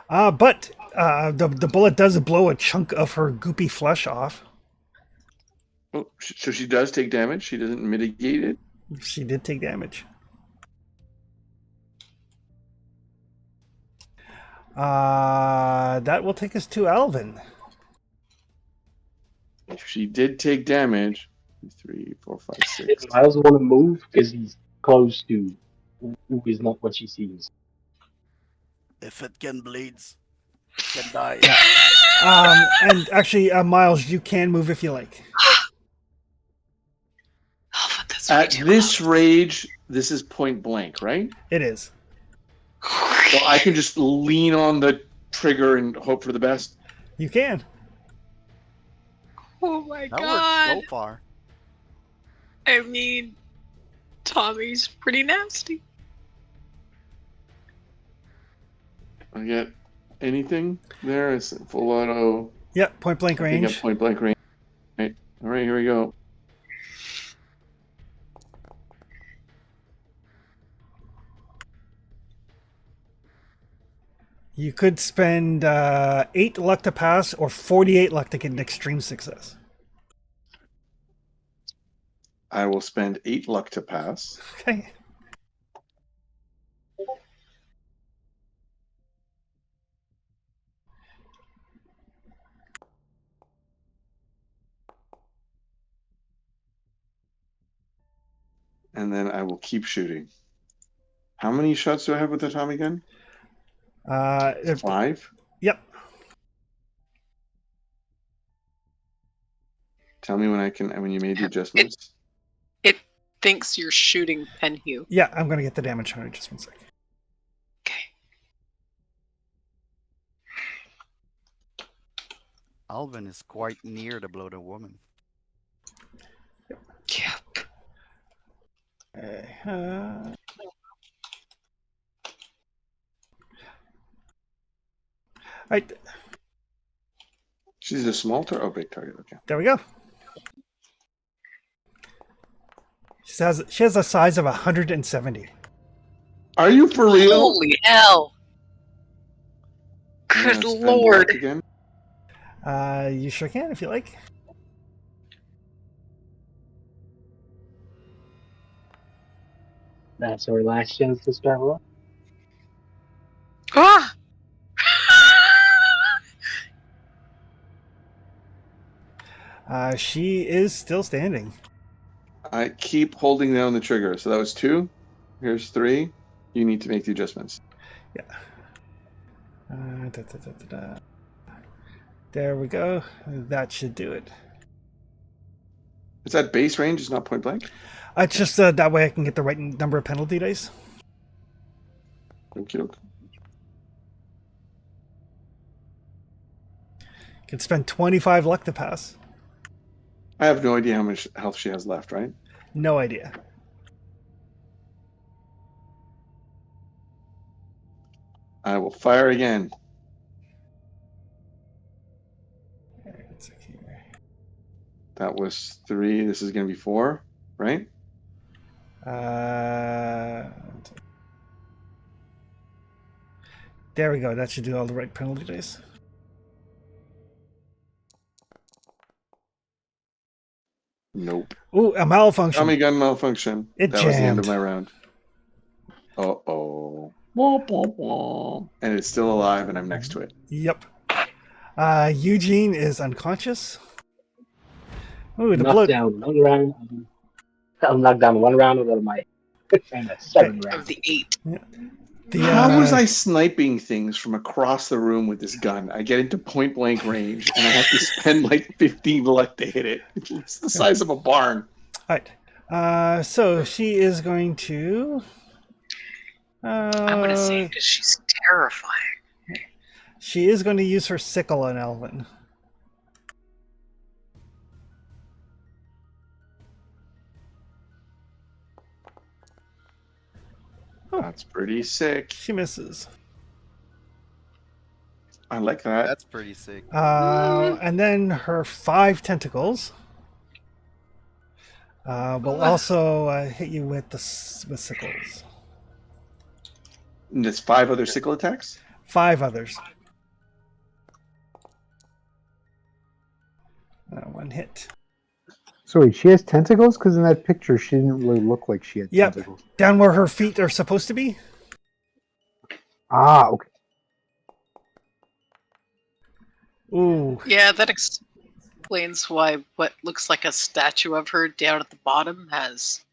But the bullet does blow a chunk of her goopy flesh off. Oh, so she does take damage. She doesn't mitigate it. She did take damage. That will take us to Alvin. If she did take damage, 3, 4, 5, 6. I also want to move because he's close to who is not what she sees. If it can bleeds, it can die. Yeah. And actually, Miles, you can move if you like. Oh, that's At way too this rage, this is point blank, right? It is. close. So I can just lean on the trigger and hope for the best. You can. Oh my That worked god. so far. I mean, Tommy's pretty nasty. I get anything there? It's full auto. Yep, point blank I think range. at point blank range. Right. All right, here we go. You could spend 8 luck to pass or 48 luck to get an extreme success. I will spend 8 luck to pass. Okay. And then I will keep shooting. How many shots do I have with the Tommy gun? 5? Yep. Tell me when you made the It adjustments. it thinks you're shooting Penhew. Yeah, I'm going to get the damage on it. Just one second. Okay. Alvin is quite near to blow the woman. Yep. Okay, right, She's a small target. Oh, big target. Okay. there we go. She has a size of 170. Are you for real? Holy hell! I'm gonna Good spend lord! luck again. You sure can if you like. That's our last chance to start off. Ah! She is still standing. I keep holding down the trigger. So that was 2. Here's 3. You need to make the adjustments. Yeah. Da, da, da, da, da. There we go. That should do it. Is that base range? It's not point blank? It's just that way I can get the right number of penalty dice. Okie doke. Can spend 25 luck to pass. I have no idea how much health she has left, right? No idea. I will fire again. That was 3. This is going to be 4, right? There we go. That should do all the right penalty dice. Nope. Ooh, a malfunction. Tommy gun malfunction. It That was the end of jammed. my round. Uh-oh. Womp, womp, womp. And it's still alive, and I'm next to it. Yep. Eugene is unconscious. Ooh, the Knocked blood. down one round. I'm knocked down one round out of my and that's 7 Of rounds. the 8. How was I sniping things from across the room with this gun? I get into point blank range, and I have to spend like 15 luck to hit it. It's the size of a barn. All right. So she is going to. I'm gonna say because she's terrifying. She is going to use her sickle on Elvin. That's pretty sick. She misses. I like that. That's pretty sick. And then her 5 tentacles will also hit you with with sickles. And there's 5 other sickle attacks? 5 others. 1 hit. So wait, she has tentacles? Because in that picture, she didn't really look like she had Yep. tentacles. Down where her feet are supposed to be. Ah, okay. Ooh. Yeah, that explains why what looks like a statue of her down at the bottom has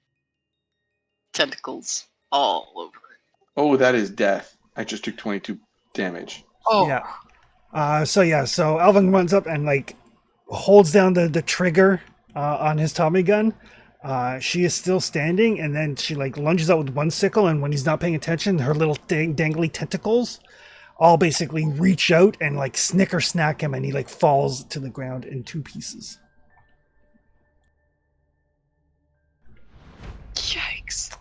tentacles all over it. Oh, that is death. I just took 22 damage. Oh, Yeah. So Alvin runs up and like holds down the trigger on his Tommy gun. She is still standing, and then she like lunges out with one sickle, and when he's not paying attention, her little dangly tentacles all basically reach out and like snicker snack him, and he like falls to the ground in 2 pieces. yikes.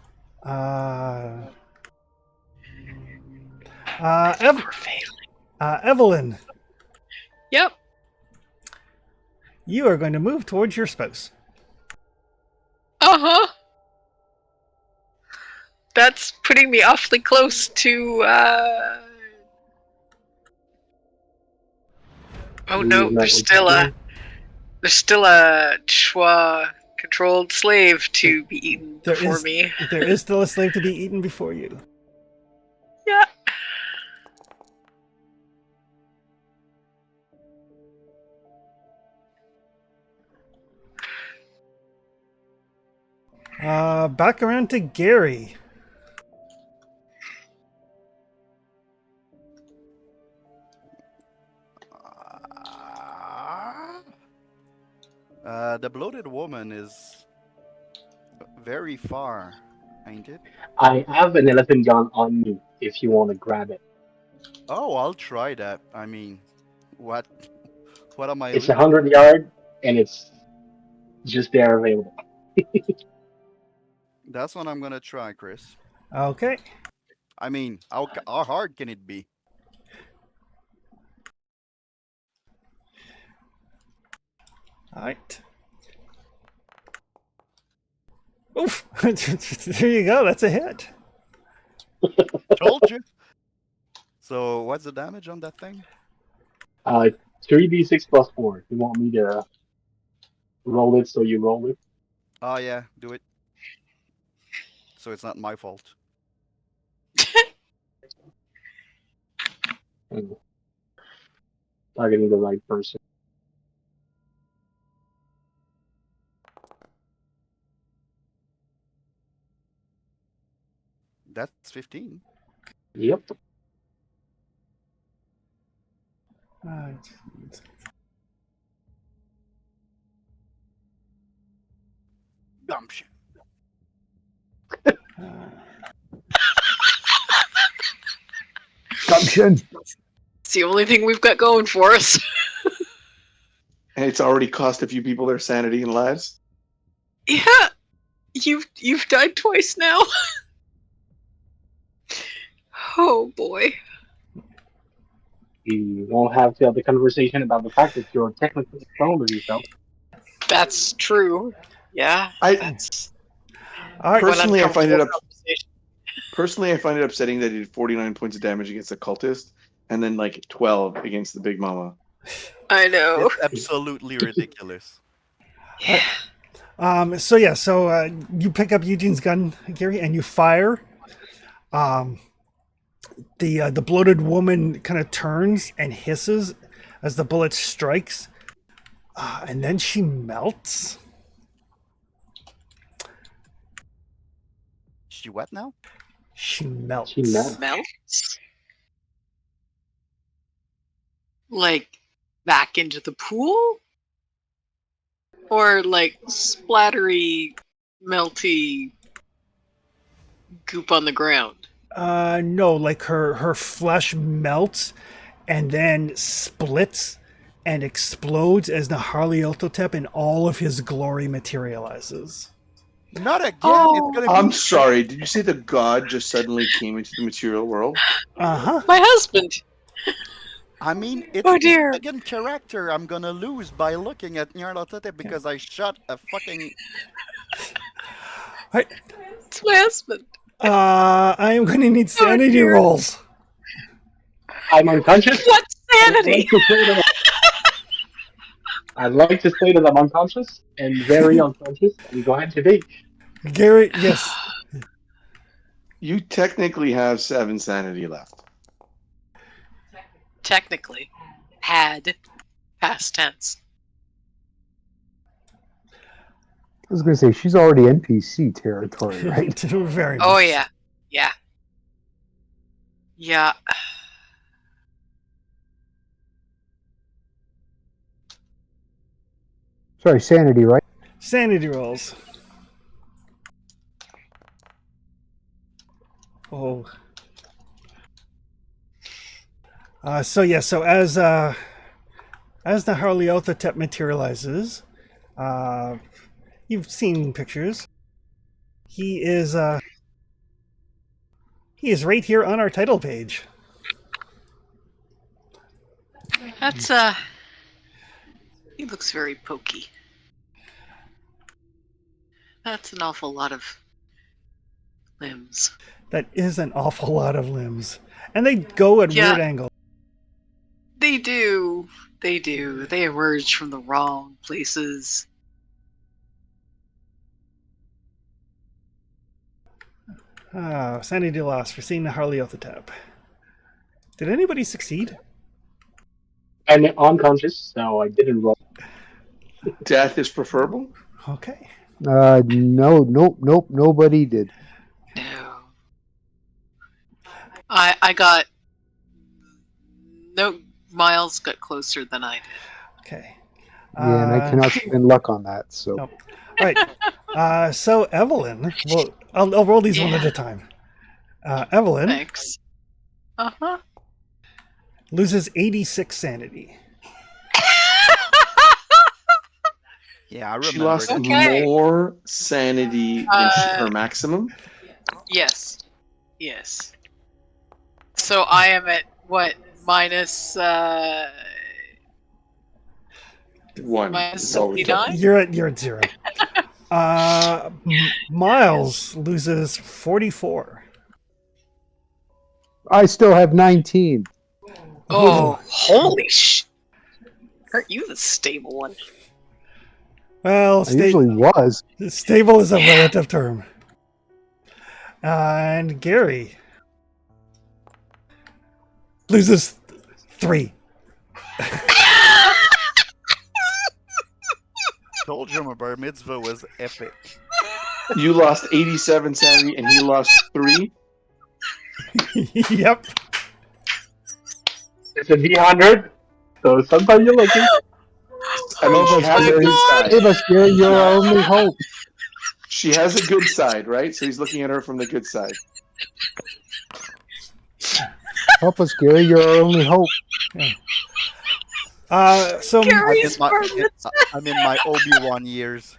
Evelyn. Yep. You are going to move towards your spouse. Uh-huh. That's putting me awfully close to, Oh no, there's still a Chua controlled slave to be eaten before me. There is still a slave to be eaten before you. Yeah. Back around to Gary. The bloated woman is very far, ain't it? I have an elephant gun on me if you want to grab it. Oh, I'll try that. I mean, what am I It's losing? 100 yard and it's just there available. That's what I'm gonna try, Chris. Okay. I mean, how hard can it be? All right. Oof! There you go. That's a hit. Told you. So what's the damage on that thing? 3d6 plus 4. You want me to roll it, so you roll it? Oh yeah, do it. So it's not my fault. Hmm. Targeting the right person. That's 15. Yep. Uh, Gumption. Gumption. It's the only thing we've got going for us. And it's already cost a few people their sanity and lives. Yeah, you've died twice now. Oh boy. You won't have to have the conversation about the fact that you're technically prone of yourself. That's true. Yeah, I that's all right. one personally, I find it uncomfortable conversation. personally I find it upsetting that he did 49 points of damage against the cultist, and then like 12 against the Big Mama. I know. It's absolutely ridiculous. Yeah. So yeah, so you pick up Eugene's gun, Gary, and you fire. The bloated woman kind of turns and hisses as the bullet strikes, and then she melts. She what now? She melts. She melts. Melts? Like back into the pool? Or like splattery, melty goop on the ground? No, like her flesh melts and then splits and explodes as Nyarlathotep in all of his glory materializes. Not again. Oh. It's gonna be. I'm sorry, did you say the god just suddenly came into the material world? Uh-huh. My husband! I mean, it's Oh the dear. second character I'm gonna lose by looking at Nyarlathotep because I shot a fucking. Right. It's my husband. I am going to need sanity dear. rolls. I'm unconscious. What's I'd sanity? like to say that I'd like to say that I'm unconscious and very unconscious. I'm glad to be. Gary, yes. You technically have 7 sanity left. Technically. Had. Past tense. I was going to say, she's already NPC territory, right? Very much. Oh yeah. Yeah. Yeah. Sorry, sanity, right? Sanity rolls. Oh. So yeah, so as Nyarlathotep materializes, you've seen pictures. He is right here on our title page. That's he looks very pokey. That's an awful lot of limbs. That is an awful lot of limbs, and they go at Yeah. weird angles. They do. They do. They emerge from the wrong places. Sanity loss for seeing Nyarlathotep. Did anybody succeed? I'm unconscious, so I didn't roll. Death is preferable? Okay. Nope, nobody did. No. I got no. Miles got closer than I did. Okay. Yeah, and I cannot spend luck on that, so. Nope. All right. So Evelyn, well, I'll roll these one Yeah. at a time. Evelyn Thanks. Uh-huh. loses 86 sanity. Yeah, I remember She lost that. Okay. more sanity than her maximum? Yes. Yes. So I am at what? Minus 1. minus It's always 79? You're at 0. Miles loses 44. I still have 19. Oh, holy sh! Aren't you the stable one? Well, I usually was. stable is a Yeah. relative term. And Gary loses 3. Told you my bar mitzvah was epic. You lost 87 sanity, and he lost 3. Yep. It's a D100, so sometimes you're lucky. I mean, she Save us, has a Gary. good side. Save us, Gary. You're our only hope. She has a good side, right? So he's looking at her from the good side. Help us, Gary. You're our only hope. So Gary's I'm in my Obi-Wan years.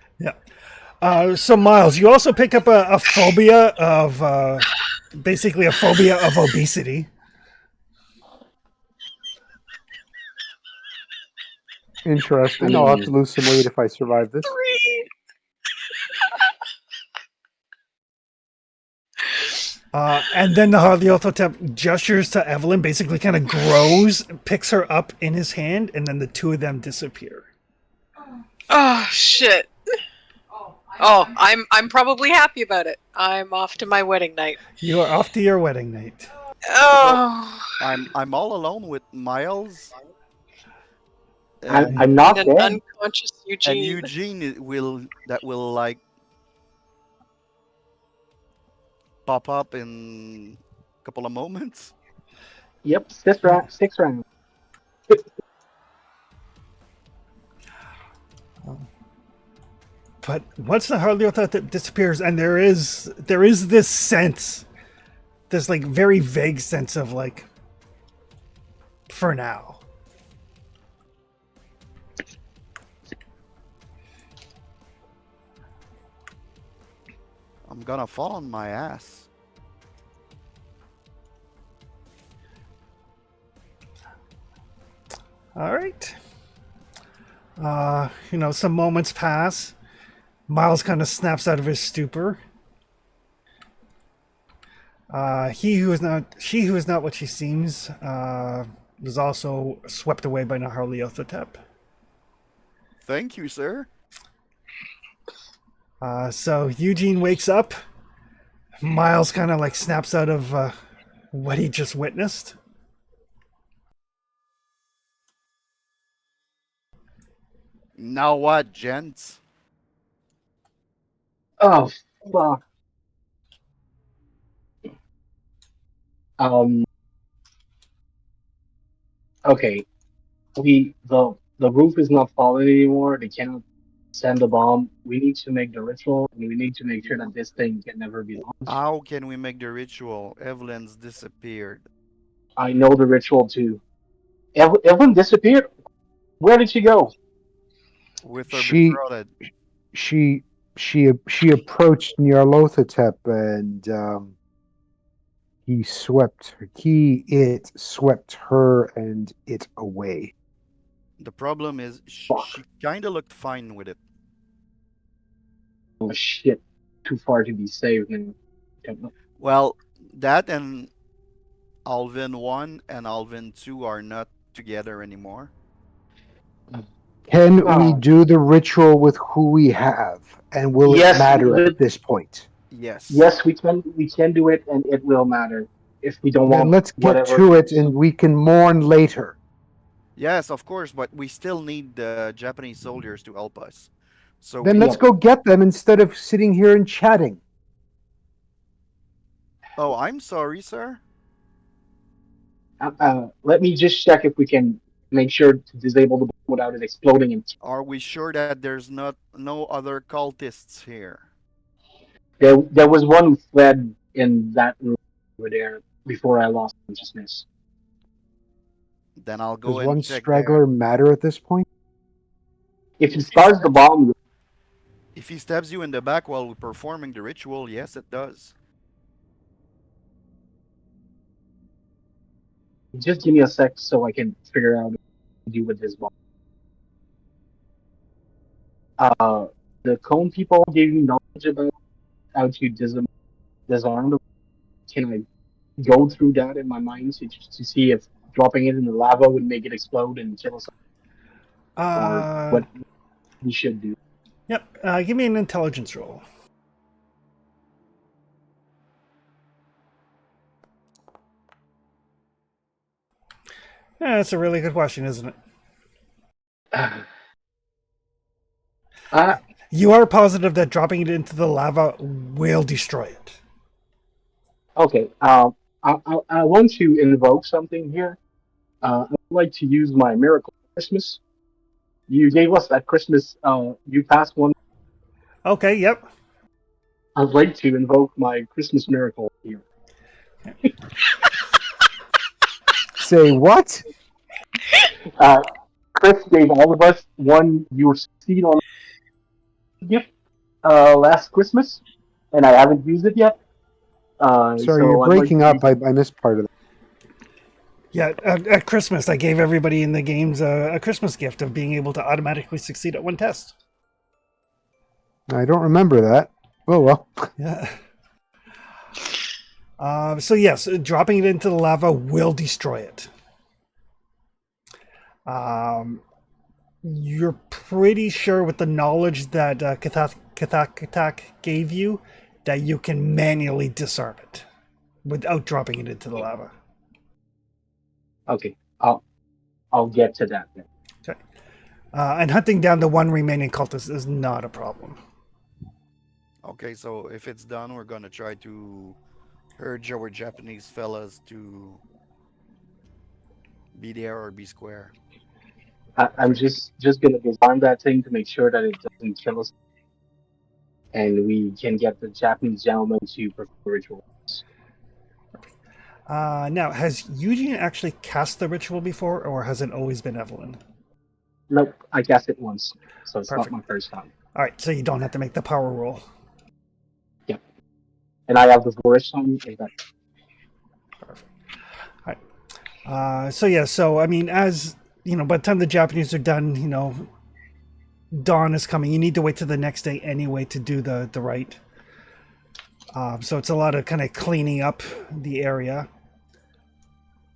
so Miles, you also pick up a phobia of basically a phobia of obesity. Interesting. I'll have to lose some weight if I survive this. 3. And then the Nyarlathotep gestures to Evelyn, basically kind of grows, picks her up in his hand, and then the two of them disappear. Oh shit. Oh, I'm probably happy about it. I'm off to my wedding night. You are off to your wedding night. Oh, I'm all alone with Miles. I'm not and an dead. unconscious And Eugene. Eugene will like pop up in a couple of moments. Yep, 6 rounds. But once the Nyarlathotep disappears, and there is this sense, this like very vague sense of like, for now. I'm gonna fall on my ass. All right. Some moments pass. Miles kind of snaps out of his stupor. She who is not what she seems, was also swept away by Nyarlathotep. Thank you, sir. So Eugene wakes up. Miles kind of like snaps out of what he just witnessed. Now what, gents? Oh fuck. Um. Okay. The roof is not falling anymore. They cannot send the bomb. We need to make the ritual, and we need to make sure that this thing can never be launched. How can we make the ritual? Evelyn's disappeared. I know the ritual too. Evelyn disappeared. Where did she go? With her She betrothed. she approached Nyarlathotep and he swept her and it away. The problem is Fuck. she kind of looked fine with it. Oh shit! Too far to be saved now. Don't know. Well, that and Alvin 1 and Alvin 2 are not together anymore. Can we Ah. do the ritual with who we have? And will it Yes, matter at this point? Yes. yes, we can do it, and it will matter if we don't Then want let's get whatever. to it and we can mourn later. Yes, of course, but we still need the Japanese soldiers to help us. So Then we let's go get them instead of sitting here and chatting. Oh, I'm sorry, sir. Let me just check if we can make sure to disable the bomb without it exploding. And Are we sure that there's no other cultists here? there was one who fled in that room over there before I lost consciousness. Then I'll Does go and one check straggler there. matter at this point? If he starts the bomb, If he stabs you in the back while we're performing the ritual, yes, it does. just give me a sec so I can figure out what to do with this bomb. the cone people gave me knowledge about how to disarm the. Can I go through that in my mind to see if dropping it in the lava would make it explode and kill us, or Uh, what we should do? yep. Give me an intelligence roll. Yeah, that's a really good question, isn't it? Uh, You are positive that dropping it into the lava will destroy it. okay. I want to invoke something here. I would like to use my miracle Christmas. You gave us that Christmas. You passed one. Okay, yep. I'd like to invoke my Christmas miracle here. Say what? Uh, Chris gave all of us one your seed on gift last Christmas, and I haven't used it yet. Sorry, you're So I'd like breaking to. up. I missed part of that. Yeah, at Christmas, I gave everybody in the games a Christmas gift of being able to automatically succeed at one test. I don't remember that. Oh well. Yeah. So yes, dropping it into the lava will destroy it. You're pretty sure with the knowledge that Kathak gave you that you can manually disarm it without dropping it into the lava. Okay, I'll get to that then. Okay. And hunting down the one remaining cultist is not a problem. Okay, so if it's done, we're gonna try to urge our Japanese fellas to be there or be square. I'm just gonna disarm that thing to make sure that it doesn't kill us, and we can get the Japanese gentleman to perform the ritual. Now, has Eugene actually cast the ritual before, or has it always been Evelyn? Nope, I cast it once, so it's Perfect. not my first time. All right, so you don't have to make the power roll. Yep, and I have the flourish on. Is that Perfect. All right. So I mean, as you know, by the time the Japanese are done, you know, dawn is coming. You need to wait till the next day anyway to do the rite. So it's a lot of kind of cleaning up the area.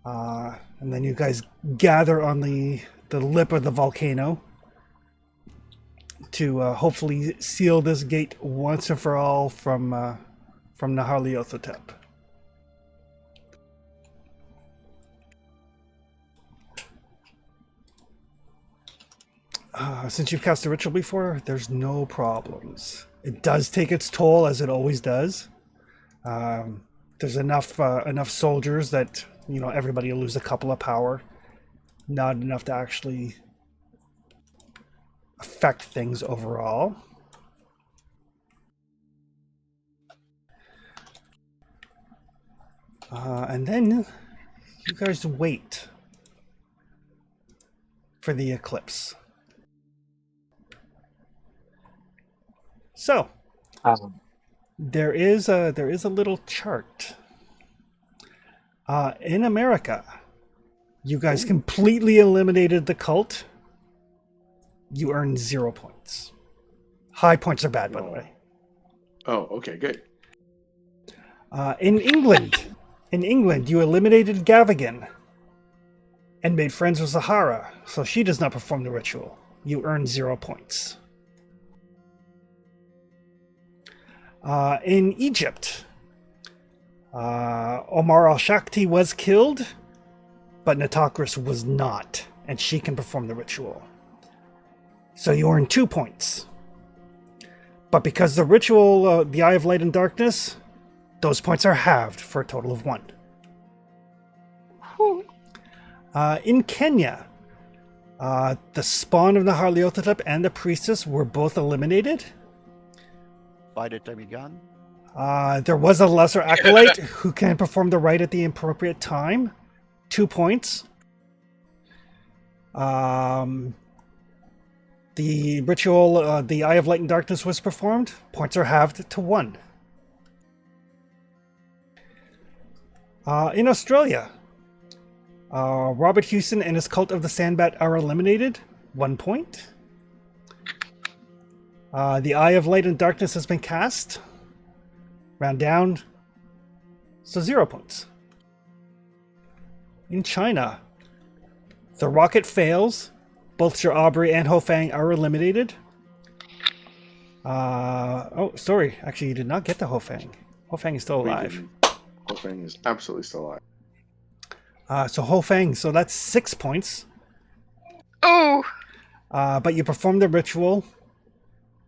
And then you guys gather on the lip of the volcano to hopefully seal this gate once and for all from Nyarlathotep. Since you've cast the ritual before, there's no problems. It does take its toll, as it always does. There's enough soldiers that, you know, everybody will lose a couple of power. Not enough to actually affect things overall. And then you guys wait for the eclipse. So there is a little chart. In America, you guys completely eliminated the cult. You earn 0 points. High points are bad, by the way. Oh, okay, good. In England, you eliminated Gavigan and made friends with Zahara, so she does not perform the ritual. You earn 0 points. In Egypt, Omar al-Shakti was killed, but Natokris was not, and she can perform the ritual. So you earn 2 points. But because the ritual, the Eye of Light and Darkness, those points are halved for a total of 1. In Kenya, the spawn of Nyarlathotep and the priestess were both eliminated. By the Tamigan. There was a lesser acolyte who can perform the rite at the appropriate time. 2 points. The ritual, the Eye of Light and Darkness was performed. Points are halved to 1. In Australia, Robert Hewson and his cult of the Sandbat are eliminated. 1 point. The Eye of Light and Darkness has been cast. Round down. So 0 points. In China, the rocket fails. Both Sir Aubrey and Ho Fang are eliminated. Oh, sorry. Actually, you did not get the Ho Fang. Ho Fang is still We alive. didn't. Wolfgang is absolutely still alive. So Ho Fang, so that's 6 points. Oh! But you perform the ritual,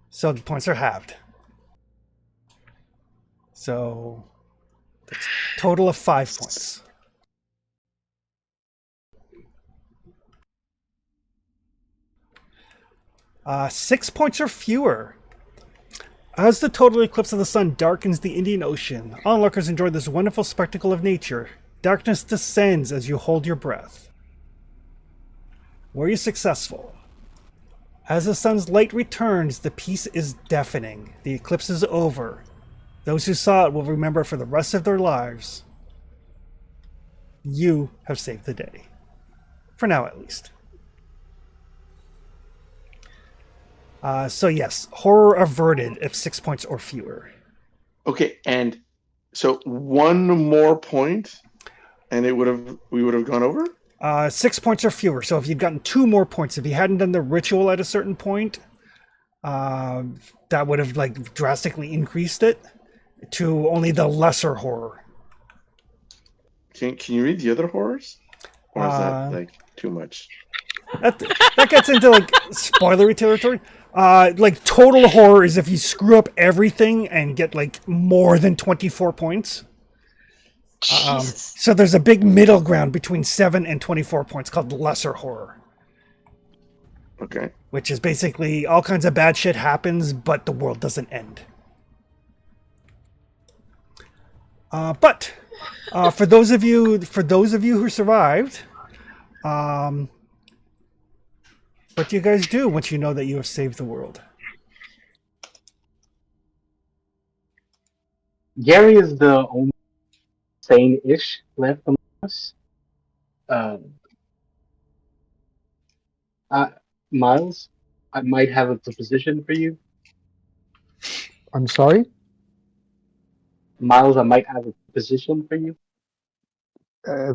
so the points are halved. So that's a total of 5 points. Uh, 6 points or fewer. As the total eclipse of the sun darkens the Indian Ocean, onlookers enjoy this wonderful spectacle of nature. Darkness descends as you hold your breath. Were you successful? As the sun's light returns, the peace is deafening. The eclipse is over. Those who saw it will remember for the rest of their lives. You have saved the day. For now, at least. So yes, horror averted if 6 points or fewer. Okay, and so one more point, and we would have gone over. 6 points or fewer. So if you'd gotten 2 more points, if you hadn't done the ritual at a certain point, that would have like drastically increased it to only the lesser horror. Can you read the other horrors, or is that Uh, like too much? That gets into like spoilery territory. Like total horror is if you screw up everything and get like more than 24 points. Jesus. So there's a big middle ground between 7 and 24 points called lesser horror, Okay. which is basically all kinds of bad shit happens, but the world doesn't end. But for those of you who survived, what do you guys do once you know that you have saved the world? Gary is the only sane-ish left among us. Uh, Miles, I might have a proposition for you. I'm sorry. Miles, I might have a proposition for you.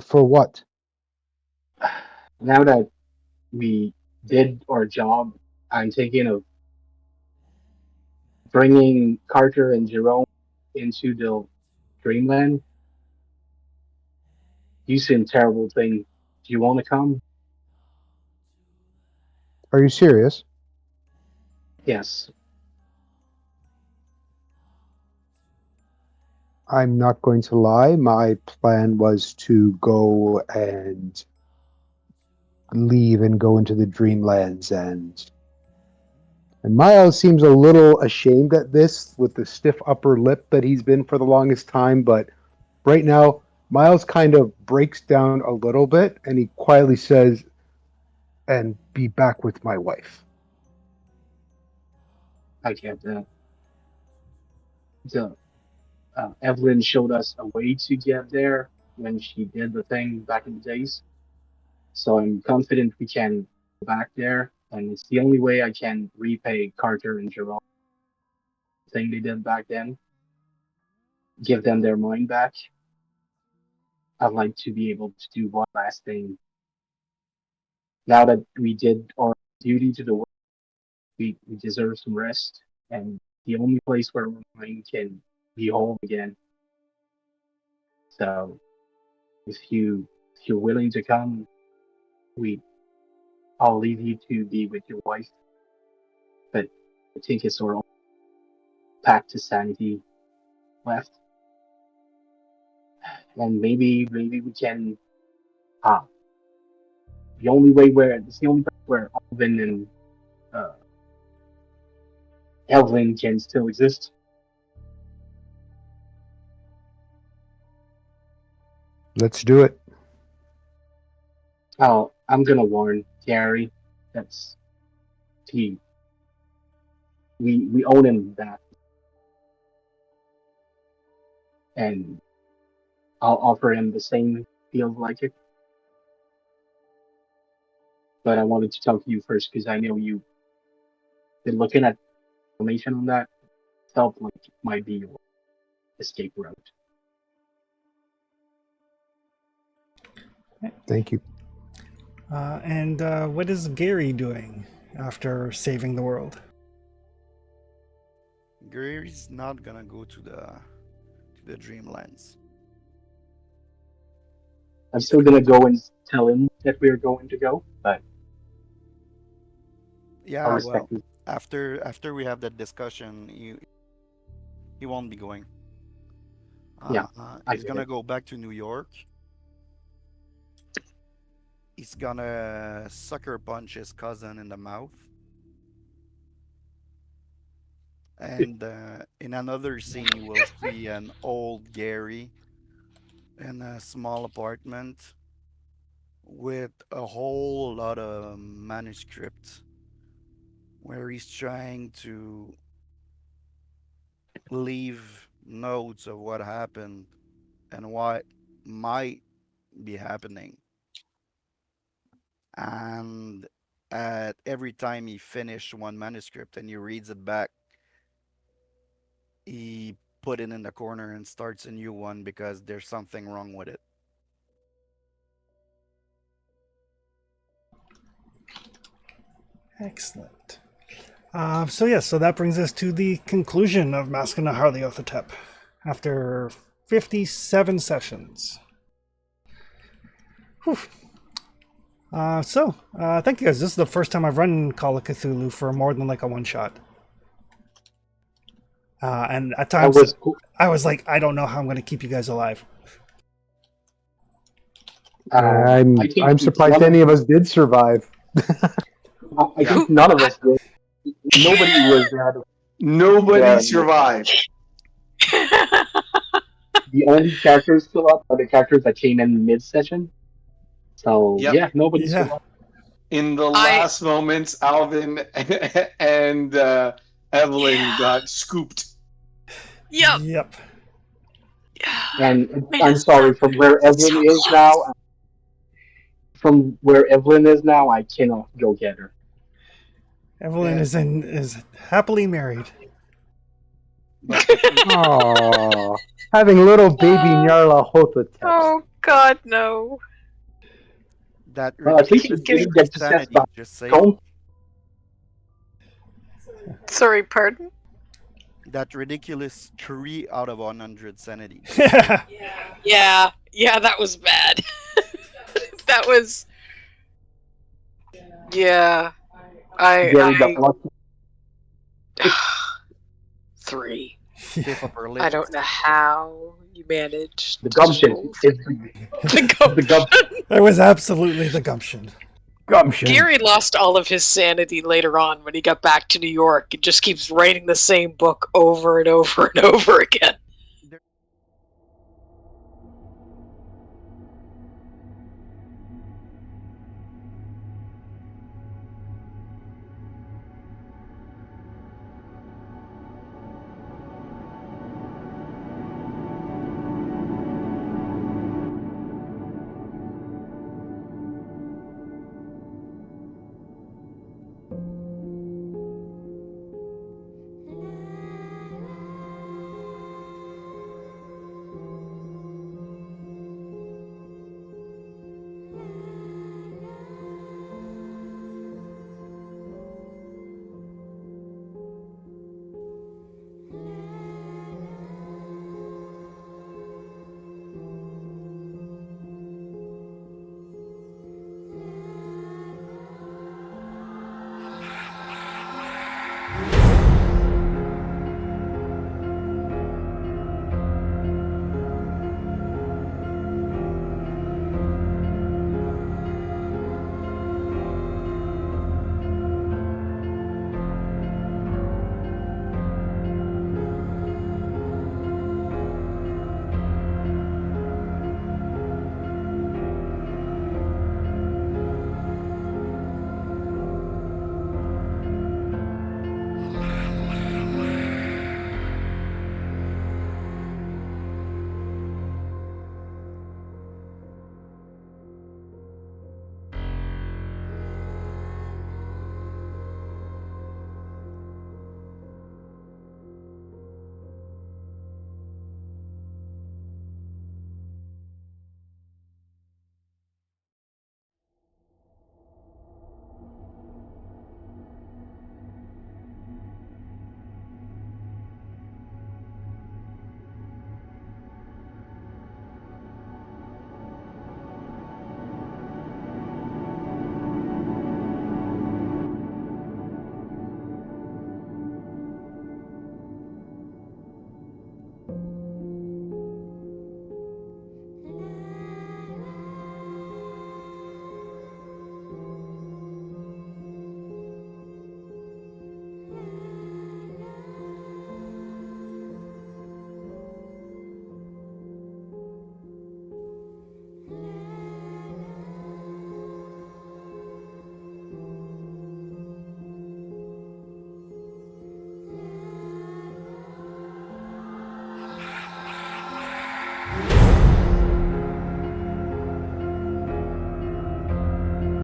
For what? Now that we did our job, I'm thinking of bringing Carter and Jerome into the Dreamland. You seen terrible thing. Do you want to come? Are you serious? Yes. I'm not going to lie. My plan was to go and leave and go into the dreamlands, and Miles seems a little ashamed at this with the stiff upper lip that he's been for the longest time, but right now Miles kind of breaks down a little bit and he quietly says, and be back with my wife. I get that. The Evelyn showed us a way to get there when she did the thing back in the days. So I'm confident we can go back there, and it's the only way I can repay Carter and Jerome the thing they did back then, give them their mind back. I'd like to be able to do one last thing. Now that we did our duty to the world, we deserve some rest, and the only place where our mind can be whole again. So if you're willing to come, we I'll leave you to be with your wife. But I think it's our own path to sanity left. And maybe we can ah the only way where it's the only place where Alvin and uh, Evelyn can still exist. Let's do it. Oh, I'm gonna warn Gary. That's he. We own him that, and I'll offer him the same. Feels like it, but I wanted to talk to you first because I know you've been looking at information on that, felt like it might be your escape route. Thank you. And what is Gary doing after saving the world? Gary's not gonna go to the Dreamlands. I'm still gonna go and tell him that we're going to go, but I'll Yeah, respect well, his. after we have that discussion, he won't be going. Yeah, I He's get gonna it. go back to New York. He's gonna sucker punch his cousin in the mouth. And in another scene, you will see an old Gary in a small apartment with a whole lot of manuscripts where he's trying to leave notes of what happened and what might be happening. And at every time he finished one manuscript and he reads it back, he put it in the corner and starts a new one because there's something wrong with it. Excellent. So that brings us to the conclusion of Mask of Nyarlathotep after 57 sessions. Whew. Thank you guys. This is the first time I've run Call of Cthulhu for more than like a one shot. And at That times was cool. I was like, I don't know how I'm going to keep you guys alive. I'm I think I'm surprised any of us did survive. I Yeah, think none of us did. Nobody was Nobody there. survived. The only characters still up are the characters that came in mid-session. So Yep. yeah, nobody Yeah. survived. In the I- last moments, Alvin and Evelyn got scooped. Yep. Yep. And Made I'm us sorry, from where so Evelyn is close. now, I cannot go get her. Evelyn yeah, is happily married. but the thing, Oh, having little baby Nyarlathotep. Oh God, no! that Well, at least she ridiculous didn't get possessed by insanity just saved Cone. Sorry, pardon. that ridiculous 3 out of 100 sanity. Yeah, that was bad. that was. Yeah, Gary got I lucky. 3. Stiff upper lip. I don't know how you managed The to gumption. roll It's the the gumption. It was absolutely the gumption. Gumption. Gary lost all of his sanity later on when he got back to New York and just keeps writing the same book over and over and over again.